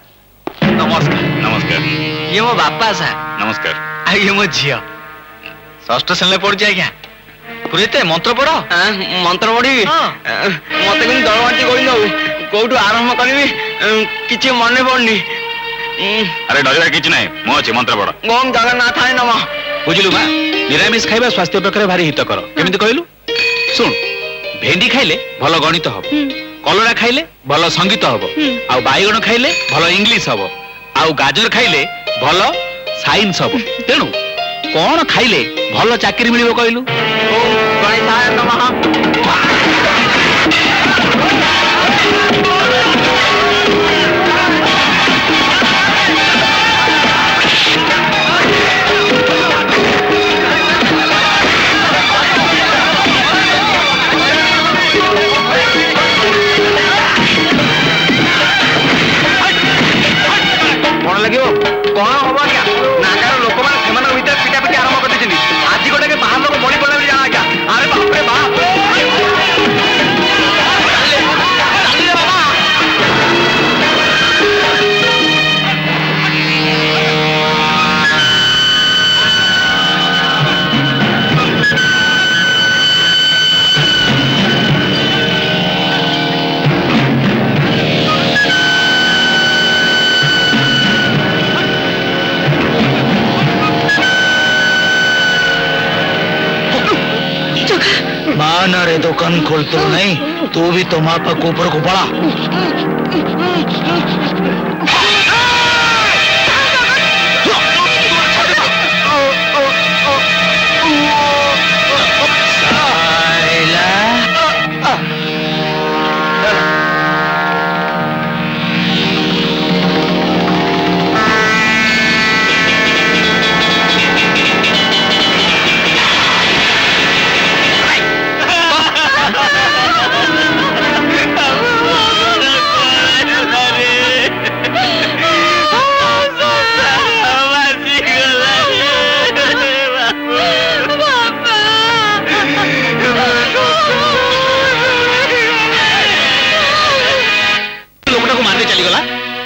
S1: ନମସ୍କାର।
S4: ନମସ୍କାର
S1: ଇଏ ମୋ ବାପା ସାର୍
S4: ନମସ୍କାର
S1: ଆଉ ଇଏ ମୋ ଝିଅ ଷଷ୍ଠ ଶ୍ରେଣୀରେ ପଢୁଛି ଆଜ୍ଞା ପୁରେତେ ମନ୍ତ୍ର ପଢ
S6: ମନ୍ତ୍ର ପଢିବି
S1: ହଁ।
S6: ମତେ କିନ୍ତୁ ଦଳ ବାଣ୍ଟି କହି ନଉ କୋଉଠୁ ଆରମ୍ଭ କରିବି କିଛି ମନେ ପଡୁନି
S4: ଆରେ ଡରିବାର କିଛି ନାହିଁ ମୁଁ ଅଛି ମନ୍ତ୍ର ପଢ
S6: ଓಂ ଜଗନ୍ନାଥାୟ ନମଃ
S1: ବୁଝିଲୁ ମା ନିରାମିଷ ଖାଇବା ସ୍ୱାସ୍ଥ୍ୟ ପକ୍ଷରେ ଭାରି ହିତକର କେମିତି କହିଲୁ ଶୁଣ ଭେଣ୍ଡି ଖାଇଲେ ଭଲ ଗଣିତ ହବ କଲରା ଖାଇଲେ ଭଲ ସଙ୍ଗୀତ ହବ ଆଉ ବାଇଗଣ ଖାଇଲେ ଭଲ ଇଂଲିଶ ହବ ଆଉ ଗାଜର ଖାଇଲେ ଭଲ ସାଇନ୍ସ ହବ ତେଣୁ କଣ ଖାଇଲେ ଭଲ ଚାକିରି ମିଳିବ କହିଲୁ
S6: ଓಂ ଗଣେଶାୟ ନମଃ କଣ ଲାଗିବ କଣ ହବ ଆଜ୍ଞା ନାଗାର ଲୋକମାନେ ସେମାନଙ୍କ ଭିତରେ ପିଟାପିଟି ଆରମ୍ଭ କରିଦେଇଛନ୍ତି ଆଜି ଗୋଟେ ବାହାର ଲୋକ ବଳି ପଡିଲା ବୋଲି ଜାଣା ଆଜ୍ଞା ଆରେ ବାପରେ ବାପ ଚାଲିଲେ ବାବା
S1: ମା ନାଁରେ ଦୋକାନ ଖୋଲତେ ନାହିଁ ତୁ ବି ତୋ ମା ପାଖ ଉପରକୁ ପଳା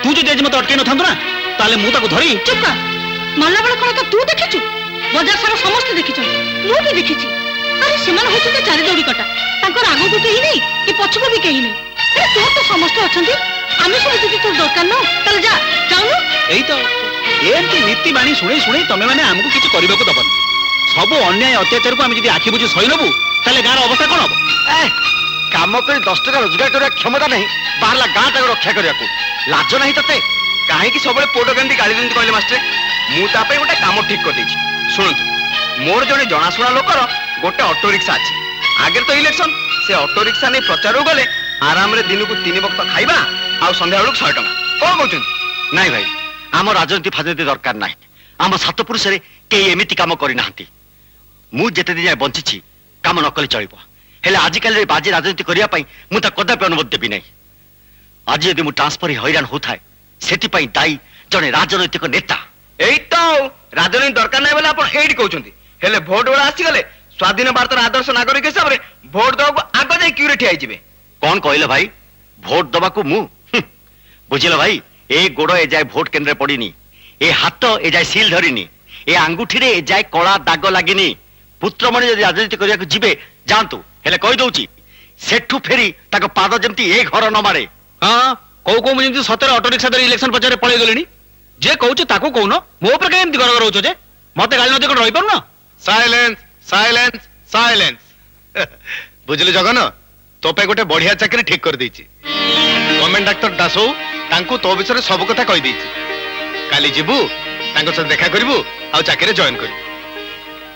S6: ତୁ ଯଦି ଆଜି ମତେ ଅଟକେଇ ନଥାନ୍ତୁ ନା ତାହେଲେ ମୁଁ ତାକୁ ଧରି
S5: ଚୁପ କର ମଲା ବେଳେ କଣ ତ ତୁ ଦେଖିଛୁ ବଜାର ସାରା ସମସ୍ତେ ଦେଖିଛନ୍ତି ମୁଁ ବି ଦେଖିଛି ଆରେ ସେମାନେ ହଉଛନ୍ତି ଚାରି ଦୌଡ଼ି କଟା ତାଙ୍କର ଆଗକୁ କେହି ନେଇ କି ପଛକୁ ବି କେହି ନେଇ ଆରେ ତୋର ତ ସମସ୍ତେ ଅଛନ୍ତି ଆମେ ସବୁ ଯଦି ତୋର ଦରକାର ନ ତାହେଲେ ଯା ଯାଉନୁ
S6: ଏଇ ତ ଏମିତି ନୀତି ବାଣୀ ଶୁଣେଇ ଶୁଣେଇ ତମେ ମାନେ ଆମକୁ କିଛି କରିବାକୁ ଦବନି ସବୁ ଅନ୍ୟାୟ ଅତ୍ୟାଚାରକୁ ଆମେ ଯଦି ଆଖି ବୁଝି ସହି ନବୁ ତାହେଲେ ଗାଁର ଅବସ୍ଥା କଣ ହବ
S2: କାମ କରି 10 ଟଙ୍କା ରୋଜଗାର କରିବା କ୍ଷମତା ନାହିଁ ବାହାରିଲା ଗାଁ ଟାକୁ ରକ୍ଷା କରିବାକୁ ଲାଜ ନାହିଁ ତତେ
S4: କାହିଁକି ସବୁବେଳେ ପୋଡ ଗାନ୍ଧୀ ଗାଳି ଦିଅନ୍ତି କହିଲେ ମାଷ୍ଟ୍ରେ ମୁଁ ତା ପାଇଁ ଗୋଟେ କାମ ଠିକ କରିଦେଇଛି ଶୁଣନ୍ତୁ ମୋର ଜଣେ ଜଣାଶୁଣା ଲୋକର ଗୋଟେ ଅଟୋ ରିକ୍ସା ଅଛି ଆଗରେ ତ ଇଲେକ୍ସନ ସେ ଅଟୋ ରିକ୍ସା ନେଇ ପ୍ରଚାରକୁ ଗଲେ ଆରାମରେ ଦିନକୁ 3 ବକ୍ତ ଖାଇବା ଆଉ ସନ୍ଧ୍ୟା ବେଳକୁ 100 ଟଙ୍କା କଣ କହୁଛନ୍ତି
S2: ନାଇଁ ଭାଇ ଆମ ରାଜନୀତି ଫାଜନୀତି ଦରକାର ନାହିଁ ଆମ ସାତ ପୁରୁଷରେ କେହି ଏମିତି କାମ କରିନାହାନ୍ତି ମୁଁ ଯେତେ ଦିନ ଯାଏ ବଞ୍ଚିଛି କାମ ନ କଲେ ଚଳିବ ହେଲେ ଆଜିକାଲି ବାଜି ରାଜନୀତି କରିବା ପାଇଁ ମୁଁ ତା କଦାପି ଅନୁମତି ଦେବି ନାହିଁ ଆଜି ଯଦି ମୁଁ ଟ୍ରାନ୍ସଫର ହଇରାଣ ହଉଥାଏ ସେଥିପାଇଁ ଦାୟୀ ଜଣେ ରାଜନୈତିକ ନେତା
S4: ଏଇ ତ ରାଜନୀତି ଦରକାର ନାହିଁ ବୋଲି ଆପଣ ଏଇଠି କହୁଛନ୍ତି ହେଲେ ଭୋଟ ବେଳ ଆସିଗଲେ ସ୍ୱାଧୀନ ଭାରତର ଆଦର୍ଶ ନାଗରିକ ହିସାବରେ ଭୋଟ ଦେବାକୁ ଆଗ ଯାଇ କ୍ୟୁରେ ଠିଆ ହେଇଯିବେ
S2: କଣ କହିଲ ଭାଇ ଭୋଟ ଦବାକୁ ମୁଁ ବୁଝିଲ ଭାଇ ଏ ଗୋଡ ଏ ଯାଏ ଭୋଟ କେନ୍ଦ୍ରରେ ପଡିନି ଏ ହାତ ଏ ଯାଏ ସିଲ୍ ଧରିନି ଏ ଆଙ୍ଗୁଠିରେ ଏ ଯାଏ କଳା ଦାଗ ଲାଗିନି ପୁତ୍ରମଣି ଯଦି ରାଜନୀତି କରିବାକୁ ଯିବେ ଯାଆନ୍ତୁ ହେଲେ କହିଦଉଛି ସେଠୁ ଫେରି ତାଙ୍କ ପାଦ ଯେମିତି ଏ ଘର ନ ମାରେ
S6: ହଁ କୋଉ କୋଉ ଯେମିତି ସତରେ ଅଟୋ ରିକ୍ସା ଧରି ଇଲେକ୍ସନ ପଚାରେ ପଳେଇ ଗଲେଣି ଯେ କହୁଛୁ ତାକୁ କହୁନ ମୋ ଉପରେ କାହିଁ ଏମିତି ଗରଗ ରହୁଛ ଯେ ମତେ ଗାଳି ନଦୀ କଣ ରହିପାରୁନ
S3: ସାଇଲେନ୍ସ ସାଇଲେନ୍ସ ସାଇଲେନ୍ସ ବୁଝିଲୁ ଜଗନ ତୋ ପାଇଁ ଗୋଟେ ବଢିଆ ଚାକିରି ଠିକ କରିଦେଇଛି ଗଭର୍ଣ୍ଣମେଣ୍ଟ ଡାକ୍ତର ଦାସଉ ତାଙ୍କୁ ତୋ ବିଷୟରେ ସବୁ କଥା କହିଦେଇଛି କାଲି ଯିବୁ ତାଙ୍କ ସହିତ ଦେଖା କରିବୁ ଆଉ ଚାକିରି ଜଏନ କରିବୁ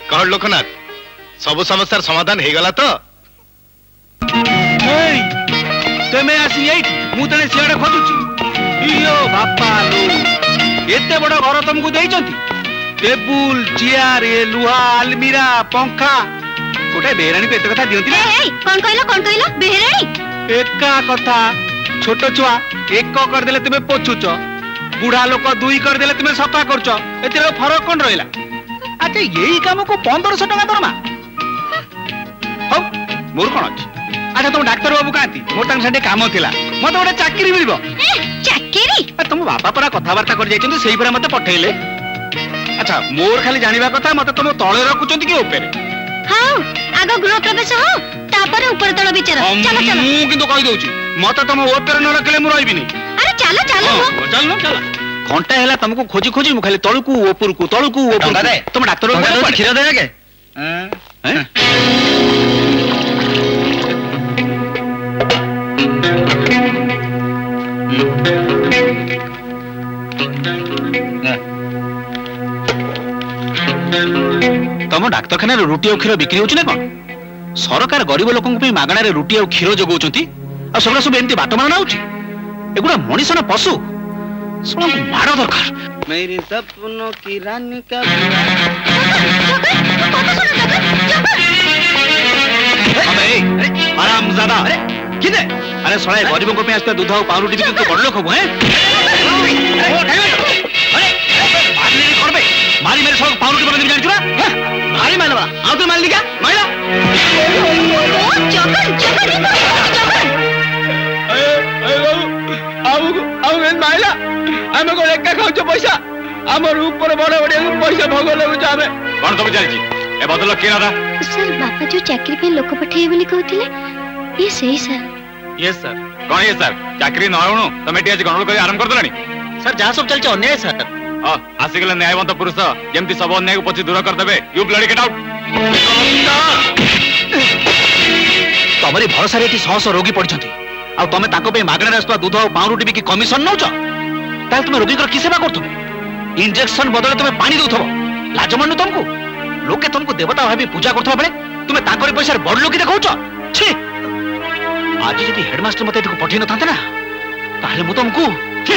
S3: କହ ଲୋକନାଥ ସବୁ ସମସ୍ୟାର ସମାଧାନ ହେଇଗଲା ତ
S6: ତେମେ ଆସି ଏଇଠି ମୁଁ ତେଣେ ସିଆଡେ ଖୋଜୁଛି ଇୟୋ ବାପା ଲୋ ଏତେ ବଡ ଘର ତମକୁ ଦେଇଛନ୍ତି ଟେବୁଲ ଚେୟାର ଏ ଲୁହା ଆଲମିରା ପଙ୍ଖା ଗୋଟେ ବେହେରାଣୀକୁ ଏତେ କଥା ଦିଅନ୍ତି ନା
S5: କଣ କହିଲ ବେହେରାଣୀ
S6: ଏକା କଥା ଛୋଟ ଛୁଆ ଏକ କରିଦେଲେ ତୁମେ ପୋଛୁଛ ବୁଢା ଲୋକ 2 କରିଦେଲେ ତୁମେ ସଫା କରୁଛ ଏଥିରେ ଫରକ କଣ ରହିଲା ଆଚ୍ଛା ଏଇ କାମକୁ 1500 ଟଙ୍କା ଦରମା ହଉ ମୋର କଣ ଅଛି ଆଚ୍ଛା ତମ ଡାକ୍ତର ବାବୁ କାହାନ୍ତି ମୋର ତାଙ୍କ ସାଙ୍ଗେ କାମ ଥିଲା ମତେ ଗୋଟେ ଚାକିରି ମିଳିବ
S5: ଚାକିରି
S6: ତମ ବାପା ପରା କଥାବାର୍ତ୍ତା କରି ଯାଇଛନ୍ତି ସେଇ ପରା ମତେ ପଠେଇଲେ ଆଚ୍ଛା ମୋର ଖାଲି ଜାଣିବା କଥା ମତେ ତମ ତଳେ ରଖୁଛନ୍ତି କି ଉପରେ
S5: ହଉ ଆଗ ଗୃହ ପ୍ରବେଶ ହଉ ତାପରେ ଉପର ତଳ ବିଚାର ଚାଲ ଚାଲ
S6: ମୁଁ କିନ୍ତୁ କହିଦଉଛି ମତେ ତମ ଉପରେ ନ ରଖିଲେ ମୁଁ ରହିବିନି
S5: ଆରେ ଚାଲ ଚାଲ
S6: ଚାଲ ଚାଲ ଘଣ୍ଟା ହେଲା ତମକୁ ଖୋଜି ଖୋଜି ମୁଁ ଖାଲି ତଳକୁ ଉପରକୁ ତମ ଡାକ୍ତର
S2: କ୍ଷୀର ଦେବେ କେ
S6: ତମ ଡାକ୍ତରଖାନାରେ ରୁଟି ଆଉ କ୍ଷୀର ବିକ୍ରି ହଉଛି ନା କଣ ସରକାର ଗରିବ ଲୋକଙ୍କ ପାଇଁ ମାଗଣାରେ ରୁଟି ଆଉ କ୍ଷୀର ଯୋଗାଉଛନ୍ତି ଆଉ ସେଗୁଡା ସବୁ ଏମିତି ବାଟ ମାରଣା ହଉଛି ଏଗୁଡା ମଣିଷ ନା ପଶୁ ସେମାନଙ୍କୁ ମାଡ଼ ଦରକାର
S7: मेरी सपनों की रानी का
S6: आराम ज्यादा अरे सड़े गरीबों को आसता दूध और पाउरुटी भी तो बड़ लोग हबो हैं मारी मेरे सब पाउरुटी बना देबी जानछु ना मारी मारला आ तो मारली क्या मारला मारला आमे को लेका खाउछ पैसा हमर ऊपर बड़ बड़ पैसा भोग लगुछ आमे कोन सब चलछि ए बदल के ना
S8: सर बापा जो चाकरी पे लोक पठेई बोली कहथिले ये सही सर
S6: यस सर कोन ये सर चाकरी न होणु तमे टी आज गणल कर आरंभ कर दलानी सर जा सब चलछि अन्याय सर आसी गेले न्यायवंत पुरुष जेमति सब अन्याय को पछि दूर कर देबे यू ब्लडी गेट आउट तमरी भरोसा रे 100 रोगी पड़छथि आ तमे ताको पे मागणे रास्ता दूध और पाउरुटी भी की कमिशन नउछ ताल तुम रोगी की सेवा करथु इंजेक्शन बदले तुम पानी दउथबो लाज मानु तुमको लोके तुमको देवता भाबी पूजा करथबा बेले तुमे ताकरी पैसा बड़ लोकी देखौछ छी आज यदि हेडमास्टर मते एतको पठै न थांते ना ताले मु तुमको छी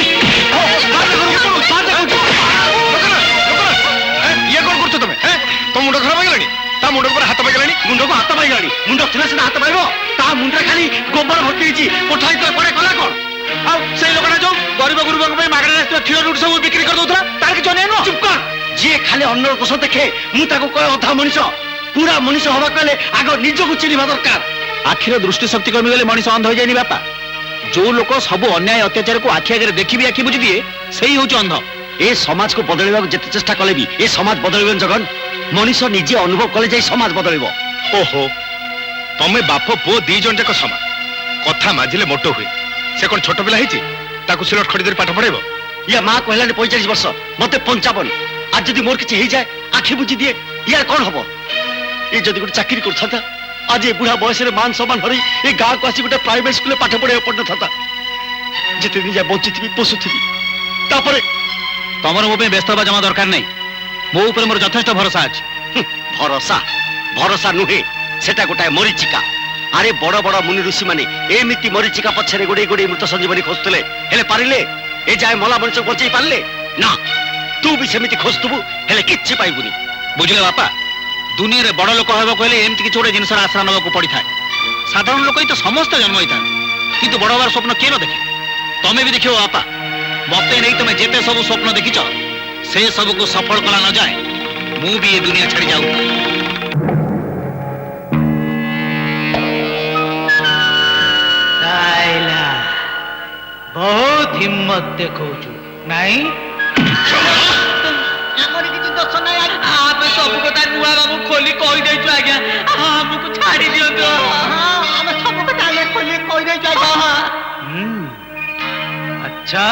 S6: ये कोन करछ तुमे हैं तो मुंड खराब गेलानी ता मुंड पर हाथ पाइगलानी मुंड को हाथ पाइगलानी मुंड थिना से हाथ पाइबो ता मुंड खाली गोबर भर्ती छि पठाई तो पड़े कला कोन आ से लोकना जो गरीब गुरुबा को मागणे रास्ता खीर रूट सब बिक्री कर दउथरा तार कि जने न चुप कर जे खाली अन्नर कोस देखे मु ताको कय अधा मनुष्य पूरा मनुष्य हवा कहले आगो निज को चिनिबा दरकार आखिर दृष्टि शक्ति कमी गले मनुष्य अंध हो जायनी बापा जो लोक सब अन्याय अत्याचार को आखि आगे देखी आखि बुझी दिए से हूँ अंध।
S2: ए समाज को बदलवा जिते चेष्टा कले भी ए समाज बदल जगन मनीष निजे अनुभव कले जाई समाज बदल।
S3: ओहो तमे बाप पुओ दी जन जाक समान कथा माजिले मोटो हुए से कौन छोट पिला ହେଇଛି ताकू सिलट खड़ी धरी पाठ पढ़ेबो।
S2: या माँ कहला 45 वर्ष मते 55 आज जदि मोर किछि जाए आखि बुझी दिए यार कौन हबो। ए जदि गोटे चाकरी करथाता आज ए बुढ़ा बयस रे मान सम्मान हरि ए गाँ को आसी गोटे प्राइवेट स्कूल पाठ पढ़े पड़न था जिते दिन जा बंचिथिबी पोसुथिबी तापरे
S6: तमर मो पे व्यस्त हवा जमा दरकार नहीं। मो ऊपर मोर यथेष्ट भरोसा अछि।
S2: भरोसा भरोसा नुहे सेटा गोटाए मरीचिका। अरे बड़ बड़ मुनि ऋषि माने एमिति मरीचिका पछरे गोडे गोडे मृत संजीवनी खोजतले हेले पारिले ए जाय मला मनुष्य बचई पारले ना। तू भी सेमिति खोजतबु हेले किछि पाइबुनी।
S6: बुझले बापा दुनिया रे बड़ लोक हेबो कहले एमति किछ गोटे जिनसर आश्रा नबाकू पड़ी थाए। साधारण लोक ही तो समस्त जन्म होता किंतु बड़ हबार स्वप्न किए न देखे। तमे भी देखियो बापा मते नहीं तुम जेते सब स्वप्न देखिच से सब को सफल कला न जाए मु भी ये दुनिया छाड़ी जाऊ।
S1: साइला बहुत हिम्मत देखौछु नहीं।
S7: ଆମର କିଛି ଦୋଷ ନାହିଁ ଆମେ ସବୁ କଥା ନୂଆ ବାବୁ ଖୋଲି କହି ଦେଇଛୁ ଆଜ୍ଞା ଆମକୁ ଛାଡ଼ି ଦିଅନ୍ତୁ। ଆମେ ସବୁ କଥା ଆଜ୍ଞା ଖୋଲି କହି ଦେଇଛୁ ଆଜ୍ଞା।
S1: अच्छा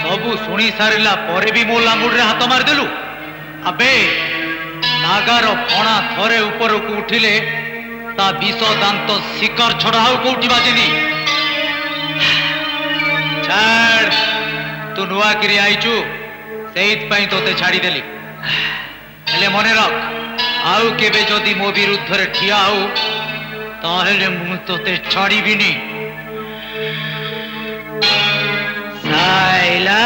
S1: सबू शुणी सारा पर भी मो लांगुड़े हाथ मारिदेलु। अबे नागार फणा थरे ऊपर को उठिले ता विष दांत शिकार छड़ा हाउ कोठी बाजिनी। छाड़ तू नुआ किरी आईचु सेइत पई तोते छाड़ी देली। हेले मने रख आउ केबे जदी मो विरुद्ध रे ठिया हो ताहेले मु तोते छाड़ीबिनी। साइला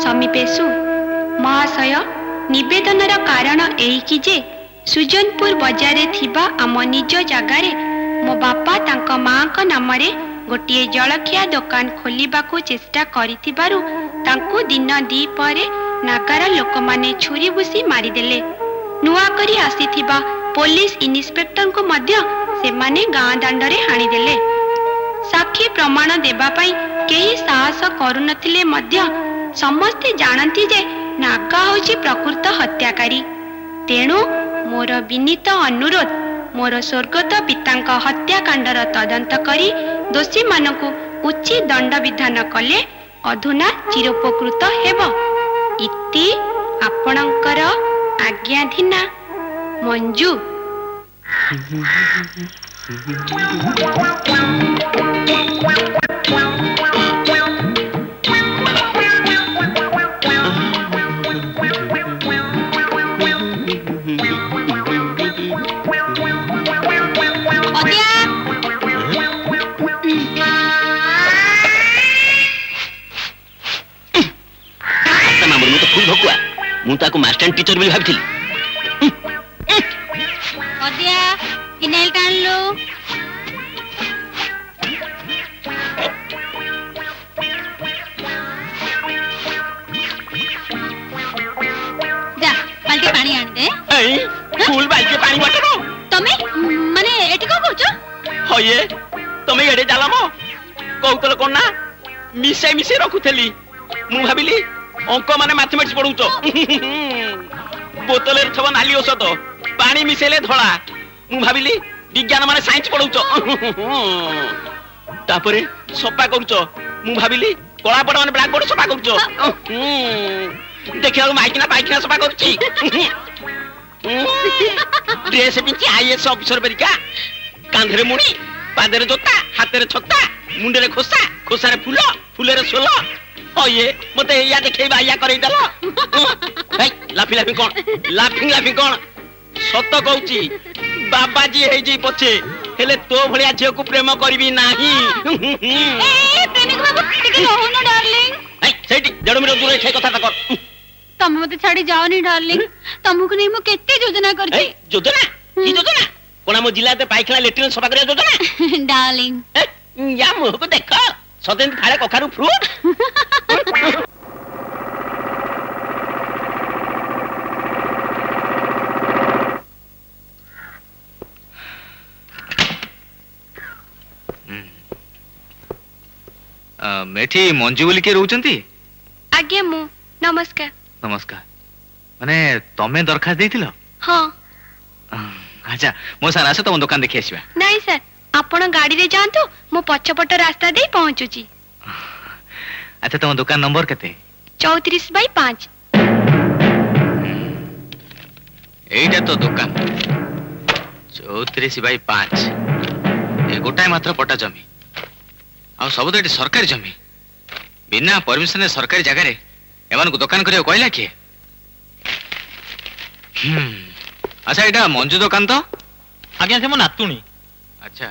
S8: समीपेशु महाशय निवेदनर कारण एही जे सुजनपुर बजारे थिबा आम निज जगार मो बापा तांको माँ को नाम रे गोटे जलखिया दुकान खोलिबाकू चेष्टा करिथिबारु तांको दिन दी परे नागार लोक माने छुरी बुसी मारिदेले। नुआ करी आसीथिबा पुलिस इन्स्पेक्टर को मध्य से माने गाँ दांडरे हाणीदेले। साक्षी प्रमाण देबा पई केही साहस करुनथिले मध्य समस्ते जानती जे नागा होची प्रकृत हत्याकारी। तेणु मोर विनीत अनुरोध मोर स्वर्गत पितांक हत्याकांडर तदंत करी दोषी मानकु ଉଚିତ ଦଣ୍ଡ ବିଧାନ କଲେ ଅଧୁନା ଚିରୋପକୃତ ହେବ। ଇତି ଆପଣଙ୍କର ଆଜ୍ଞାଧୀନା ମଞ୍ଜୁ।
S6: ମୁଁ ତ ଫୁଲ ଭକୁଆ, ମୁଁ ତାକୁ ମାଷ୍ଟର ଟିଚର ବୋଲି ଭାବିଥିଲି।
S5: ଅଦିଆ ଫିନାଇଲ ଟାଣିଲୁ। ଯା ବାଲ୍ଟି ପାଣି ଆଣିଦେ।
S6: ফুল বালতি পানি বটল
S5: ତମେ ମାନେ ଏଠି କଣ କରୁଛ?
S6: হয়ে তুমি এড়ে জালাম কৌতল কোন না মিশাই মিশাই রখুলি। মু ভাবিলি অঙ্ক মানে ম্যাথমেটিক্স পড়ুছ। বোতলের থব নালি ঔষধ, পানি মিশাইলে ধলা। মু ভাবিলি বিজ্ঞান মানে সাইন্স পড়ুছ। তারপরে সফা করুছ, মু ভাবিলি কলা পড়া মানে ব্ল্যাক বোর্ড সফা করুছ। ଦେଖିବାକୁ ମାଇକିନା ପାଇକିନା ସଫା କରୁଛି। ଡ୍ରେସ ପିନ୍ଧି ଆଇଏସ୍ ଅଫିସର ପରିକା, କାନ୍ଧରେ ମୁଣି, ପାଦରେ ଜୋତା, ହାତରେ ଛତା, ମୁଣ୍ଡରେ ଖୋସା, ଖୋସାରେ ଫୁଲ, ଫୁଲରେ ସୋଲ। ଇଏ ମତେ ଏଇଆ ଦେଖେଇବା ଏଇଆ କରେଇଦେଲ। ଲାଫି ଲାଫି କଣ, ଲାଫିଂ ଲାଫିଂ କଣ? ସତ କହୁଛି ବାବାଜୀ ହେଇଛି ପଛେ, ହେଲେ ତୋ ଭଳିଆ ଝିଅକୁ ପ୍ରେମ କରିବି ନାହିଁ। ସେଇଠି 1.5 ମିନିଟ ଦୂରରେ ସେ କଥାଟା କର।
S5: ତମେ ମତେ ଛାଡି ଯାଅନି ଡାର୍ଲିଂ। ତମକୁ ନେଇ ମୁଁ କେତେ ଯୋଜନା କରିଛି।
S6: ଯୋଜନା? କି ଯୋଜନା? କଣ ଆମ ଜିଲ୍ଲାରେ ପାଇଖାନା ଲେଟ୍ରିନ ସଫା କରିବା ଯୋଜନା?
S5: ଡାର୍ଲିଂ
S6: ୟା ମୁହଁକୁ ଦେଖ, ସତେଜ ଫାଳେ କଖାରୁ ଫ୍ରୁଟ।
S4: ଏଠି ମଞ୍ଜୁ ବୋଲି କିଏ ରହୁଛନ୍ତି?
S8: ଆଜ୍ଞା ମୁଁ। ନମସ୍କାର।
S4: ନମସ୍କାର। ମାନେ ତମେ ଦରଖାସ୍ତ ଦେଇଥିଲ?
S8: ହଁ।
S4: ଆଚ୍ଛା, ମୋ ସାର୍ ଆସ ତମ ଦୋକାନ ଦେଖି ଆସିବା।
S8: ନାଇଁ ସାର୍, ଆପଣ ଗାଡିରେ ଯାଆନ୍ତୁ, ମୁଁ ପଛପଟ ରାସ୍ତା ଦେଇ ପହଞ୍ଚୁଛି।
S4: ଆଚ୍ଛା, ତମ ଦୋକାନ ନମ୍ବର କେତେ?
S8: 34/5।
S4: ଏଇଟା ତ ଦୋକାନ 34/5। ଏ ଗୋଟାଏ ମାତ୍ର ପଟା ଜମି, ଆଉ ସବୁ ତ ଏଠି ସରକାରୀ ଜମି। ବିନା ପରମିଶନରେ ସରକାରୀ ଜାଗାରେ ଏମାନଙ୍କୁ ଦୋକାନ କରିବାକୁ କହିଲା କିଏ? ଆଚ୍ଛା, ଏଇଟା ମଞ୍ଜୁ ଦୋକାନ ତ?
S1: ଆଜ୍ଞା ସେ ମୋ ନାତୁଣୀ।
S4: ଆଚ୍ଛା,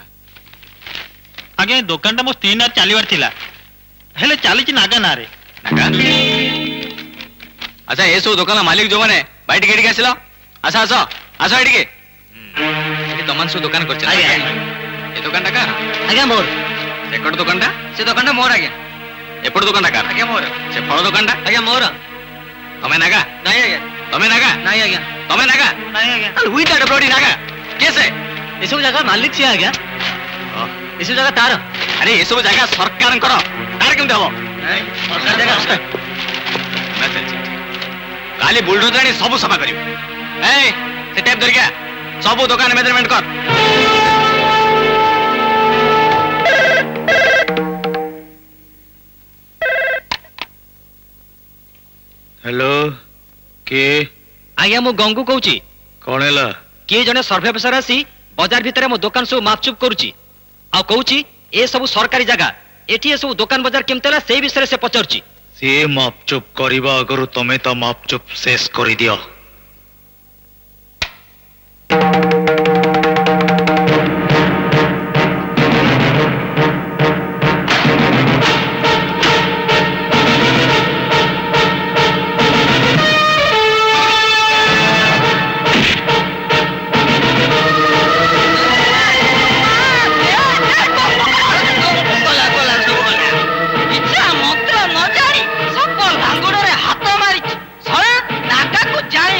S1: ଆଜ୍ଞା ଏ ଦୋକାନଟା ମୋ ସ୍ତ୍ରୀ ନାଁରେ ଚାଲିବାର ଥିଲା, ହେଲେ ଚାଲିଛି ନାଗା ନାଁରେ।
S4: ନାଗା? ଆଚ୍ଛା, ଏସବୁ ଦୋକାନ ମାଲିକ ଯୋଉମାନେ ଭାଇ ଟିକେ ଏଠିକି ଆସିଲ। ଆସ ଆସ ଆସ ଏଠିକି। ଏଠି ତମାନ ସବୁ ଦୋକାନ କରିଛ? ଏ ଦୋକାନଟା କାହାର?
S7: ଆଜ୍ଞା ମୋର।
S4: ସେକଟ ଦୋକାନଟା?
S7: ସେ ଦୋକାନଟା ମୋର ଆଜ୍ଞା।
S4: ଏପଟ ଦୋକାନଟା କାହାର?
S7: ଆଜ୍ଞା ମୋର।
S4: ସେ ଫଳ ଦୋକାନଟା?
S7: ଆଜ୍ଞା ମୋର।
S4: ତମେ ନାଗା?
S7: ନାଇଁ ଆଜ୍ଞା।
S4: ତମେ ନାଗା?
S7: ନାଇଁ ଆଜ୍ଞା।
S4: ତମେ ନାଗା?
S7: ନାଇଁ ଆଜ୍ଞା।
S4: ହୁଇଟା ଡବ୍ଲଡି ନାଗା? କିଏ ସେ?
S7: ଏସବୁ ଜାଗା ମାଲିକ ସିଏ ଆଜ୍ଞା। ଏସବୁ ଜାଗା ତାର।
S4: ଆରେ ଏସବୁ ଜାଗା ସରକାରଙ୍କର, ତାର କେମିତି ହବ?
S7: ସରକାର ଜାଗା।
S4: କାଲି ବୁଲଡୋଜର ଆଣି ସବୁ ସଫା କରିବୁ। ଏଇ ସେ ଟେପ୍ ଧରିକା ସବୁ ଦୋକାନ ମେଜରମେଣ୍ଟ କର। ହ୍ୟାଲୋ, କିଏ?
S7: ଆଜ୍ଞା ମୁଁ ଗଙ୍ଗୁ କହୁଛି।
S4: କଣ ହେଲା?
S7: କିଏ ଜଣେ ସର୍ଭେ ଅଫିସର ଆସି ବଜାର ଭିତରେ ମୋ ଦୋକାନ ସବୁ ମାପଚୁପ କରୁଛି, ଆଉ କହୁଛି ଏ ସବୁ ସରକାରୀ ଜାଗା, ଏଠି ଏ ସବୁ ଦୋକାନ ବଜାର କେମିତି ହେଲା ସେଇ ବିଷୟରେ ସେ ପଚାରୁଛି।
S1: ସିଏ ମାପଚୁପ କରିବା ଆଗରୁ ତମେ ତ ମାପଚୁପ ଶେଷ କରିଦିଅ।
S7: ମନ୍ତ୍ର ନ ଜାଣି ସବ ଲାଙ୍ଗୁଡରେ ହାତ ମାରିଛି। ଶଳା ନାଗାକୁ ଜାଣି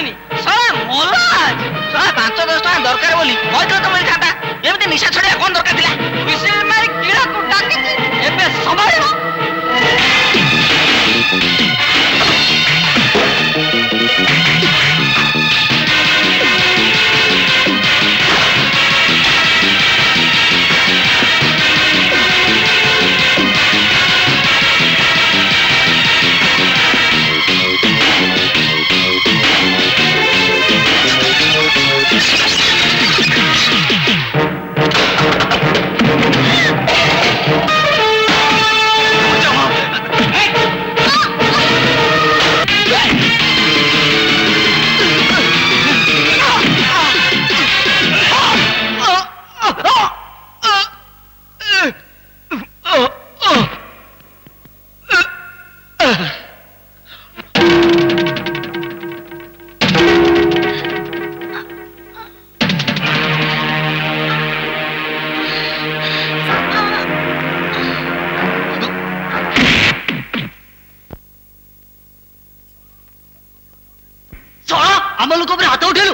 S7: ଆମ ଲୋକ ଉପରେ ହାତ ଉଠେଇଲୁ?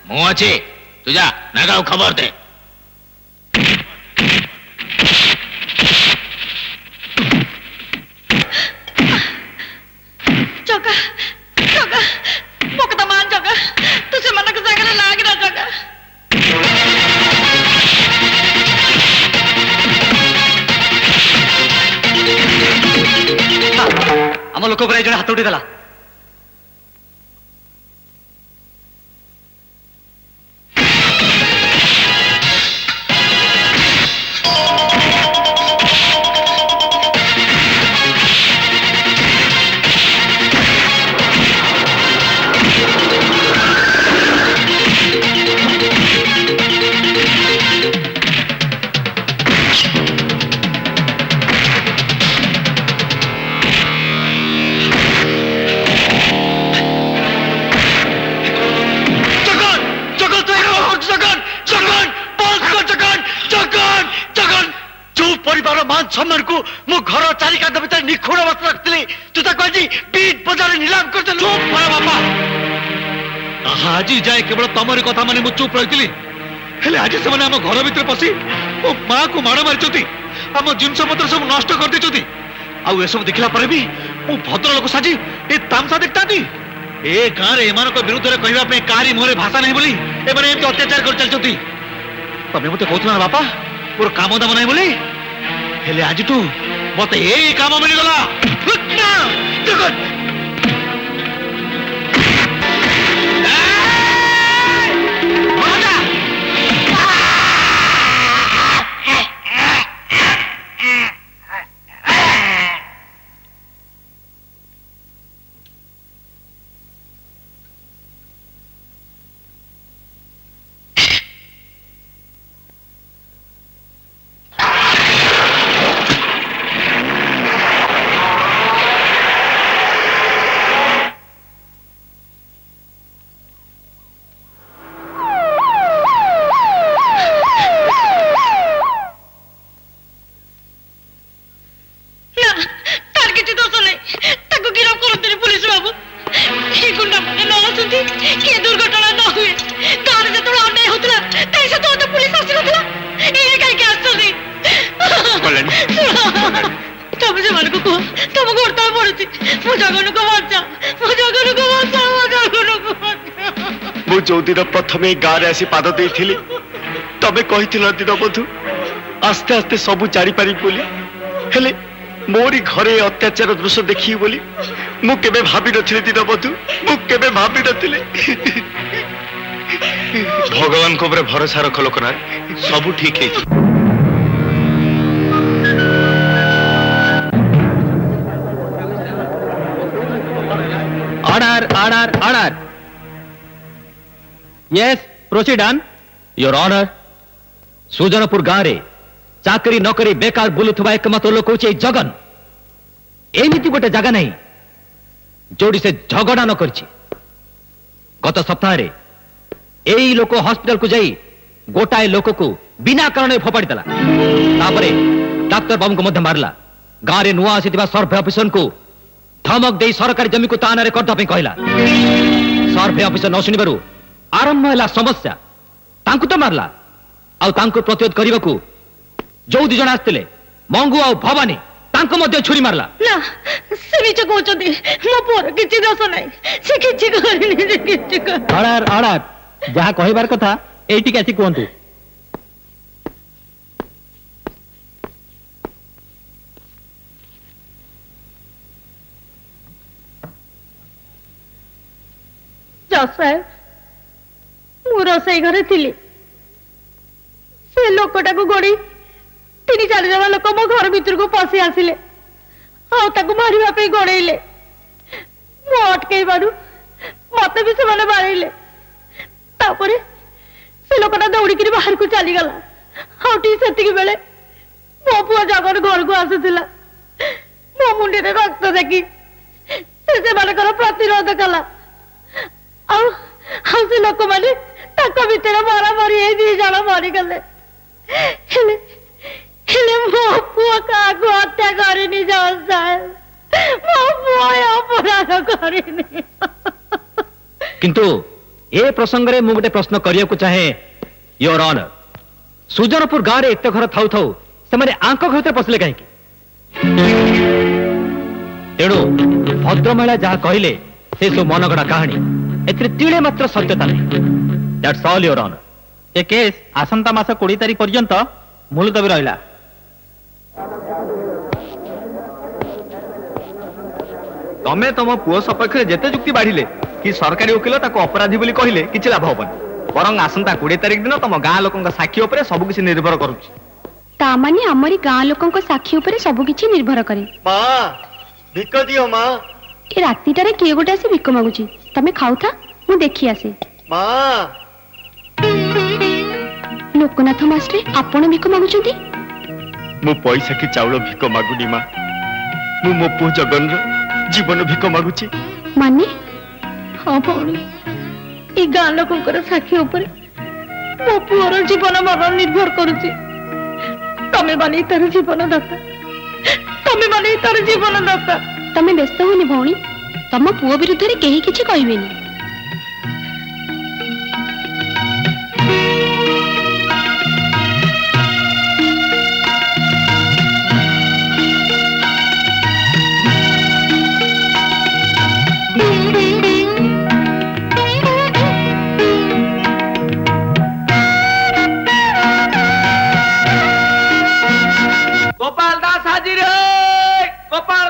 S4: ମୁଁ ଅଛି, ତୁ ଯା ନାଗାକୁ ଖବର ଦେ।
S5: ଜଗା ଜଗା ମୋ କଥା ମାନ ଜଗା, ତୁ ସେମାନଙ୍କ ସାଙ୍ଗରେ ଲାଗିନା ଜଗା।
S7: ଆମ ଲୋକ ଉପରେ ଜଣେ ହାତ ଉଠେଇଦେଲା।
S2: मान सम्मान को मु घर चारिकांत भीतर निखुण अवस्था रखी तू कही बीट बजार नीलाम कर
S1: बापा आज जाए केवल तमरी कथा माने मु चुप रही आज से आम घर भीतर पशि मो माँ को माड़ मारी आम जिनस पत्र सब नष्ट कर आउ सब देखला पर भी मु भद्र लोक साजी ए तामसा देखता ए गाँव में एम विरुद्ध में कहवाई काहारी मुहर भाषा नहीं बोली एम अत्याचार कर चलती तमें मत कहूला बापा मोर काम दाम नहीं बोली हेले आज तू मत ए काम मिलगला जो दिन प्रथम गाँव आसी पाद दे तमें कही दिन बधु आस्ते आस्ते सबू जारी पारि बोली हेले मोरी घरे अत्याचार दृश्य देखी बोली मु केबे भाबी नथिले दिन बधु मु केबे भाबी नथिले भगवान को भरोसा रख लोकनाथ सबू ठीक है
S6: order order order yes proceed on your honour Sujanpur गाँव रे चाकरी नौकरी बेकार बुलुवा एकमात्र लोक हूँ जगन एमती गोटे जगह नहीं जोड़ी से झगड़ा न कर गत सप्ताह यही लोक हॉस्पिटल को जाई गोटाए लोक को बिना कारण फोपाड़ी देला डाक्तर बाबू को मारला गाँव में नुआ आसी सर्भे ऑफिसर को धमक दे सरकारी जमी को ताना करदे कहला सर्भे ऑफिसर न शुणु आरंभ है समस्या तांकु तो मारला आउ तांकु प्रतिरोध करने को जो दी जन आसते मंगू आ भवानी तांकु मध्य छुरी मारला
S5: ना से नीचे कहउचंदी मो पर किछि दोष नै से किछि करनी से किछि कर
S6: अड़ार अड़ार जहा कहिबार कथा एठी कैसी कोंतु
S5: जसाय मु रोसई घरे थिली से लोकटा को गोड़ी 3-4 जण लोक मो घर भीतर को पसी आसिले आ ताको मारिबा पे गोड़ेइले मो अटकेई बाडू मते भी से माने मारिले तापरे से लोकटा दौड़ी के बाहर को चली गला हाउटी सेति के बेले मो पुआ जगर घर को आसीथिला मो मुंडी रे रक्त देखी से माने कर प्रतिरोध कला आ से लोक माने ताको भीतर मारा मारी ए दी जण मारी गले हेले हेले मो पुआ का को हत्या करिनी जाय मो पुआ अपराध करिनी
S6: किंतु
S9: ए प्रसंग में गोटे प्रश्न करने को चाहे योर ऑनर सुजनपुर गाँव में एत घर थाऊ थाऊ से आंक घर पशिले कहीं तेणु भद्र महिला जहाँ कहले से सब मनगढ़ा कहानी एतिले मात्र सत्यता नहीं दैट्स ऑल योर ऑनर
S6: ए केस आसंता मास 20 तारीख पर्यंत मुलतवी रहिला
S4: तमे तुम पुओ सपक्ष जेते जुक्ति बाढ़िले कि सरकारी वकिल ताको अपराधी बोली कहले किछि लाभ होबन बरंग आसंता 20 तारीख दिन तुम गाँ लोकंक साक्षी उपरे सब किछि निर्भर करूछि
S8: तामाने हमरी गाँ लोकंक साक्षी उपरे सब किछि निर्भर करे
S2: माँ भिक दियो माँ
S8: ए रातिटारे किए गोटे आसी भिक मागुची तमे खाऊ था मु देखी आसे
S2: माँ
S8: लोकनाथ मास्टर आपण भिक मागुचंती
S2: मु पैसा की चाउल भिक मागुनी माँ मु मो पुओ जगन जीवन भिक मागुची
S8: माने
S5: हाँ भौणी ए गाँ लोकंकर साक्षी उपरे मो पुअर जीवन मरण निर्भर करुची तमे माने तार जीवन दाता तमे माने तार जीवन दाता
S8: तमे व्यस्त होनी भौणी तम पुओ विरुद्ध रे केही किछि कहबेनी
S7: गोपाल दास हाजिर है गोपाल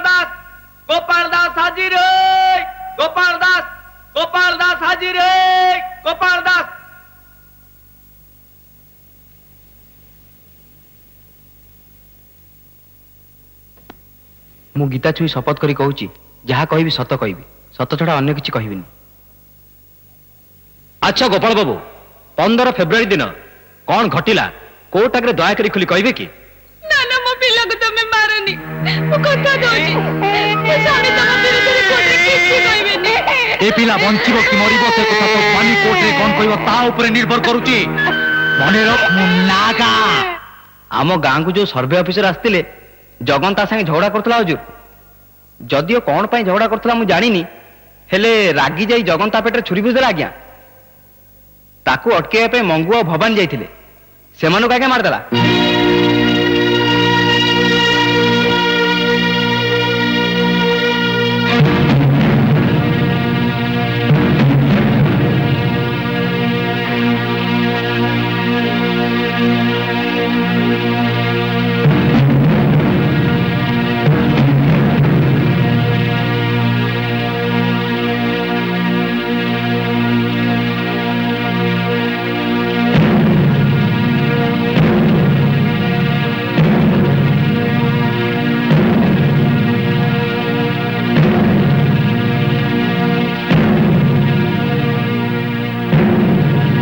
S7: दास हाजिर है गोपाल दास हाजिर है गोपाल दास
S9: मु गीता छुई शपथ करी कहूची जहाँ कहिबी सत कहबी सत छड़ा अन्य किछि कहबिनी अच्छा गोपाल बाबू 15 फेब्रुआरी दिन कौन घटिला कोर्ट आगे दया करी खुली कहबे कि
S5: ना ना मो पिला को तमे मारनी मो कथा दोची मो स्वामी तम विरुद्ध रे कोर्ट रे किछि कहबेनी
S1: ए पिला बंचिबो कि मरिबो से कथा तो पानी कोर्ट रे कोन कहबो ता ऊपर निर्भर करूची मने रख मुन्नागा
S9: आम गाँ को जो सर्वे ऑफिसर आसते जगन ता संगे झगड़ा करथला हुजूर जदियो कौन पाई झगड़ा करथला मु जानिनी हेले रागी जाई जगन ता पेटरे छुरी बुझदेला आज्ञा ताकू अटकेया पे मंगू और भवानी जाइथिले सेमानु काके मारदेला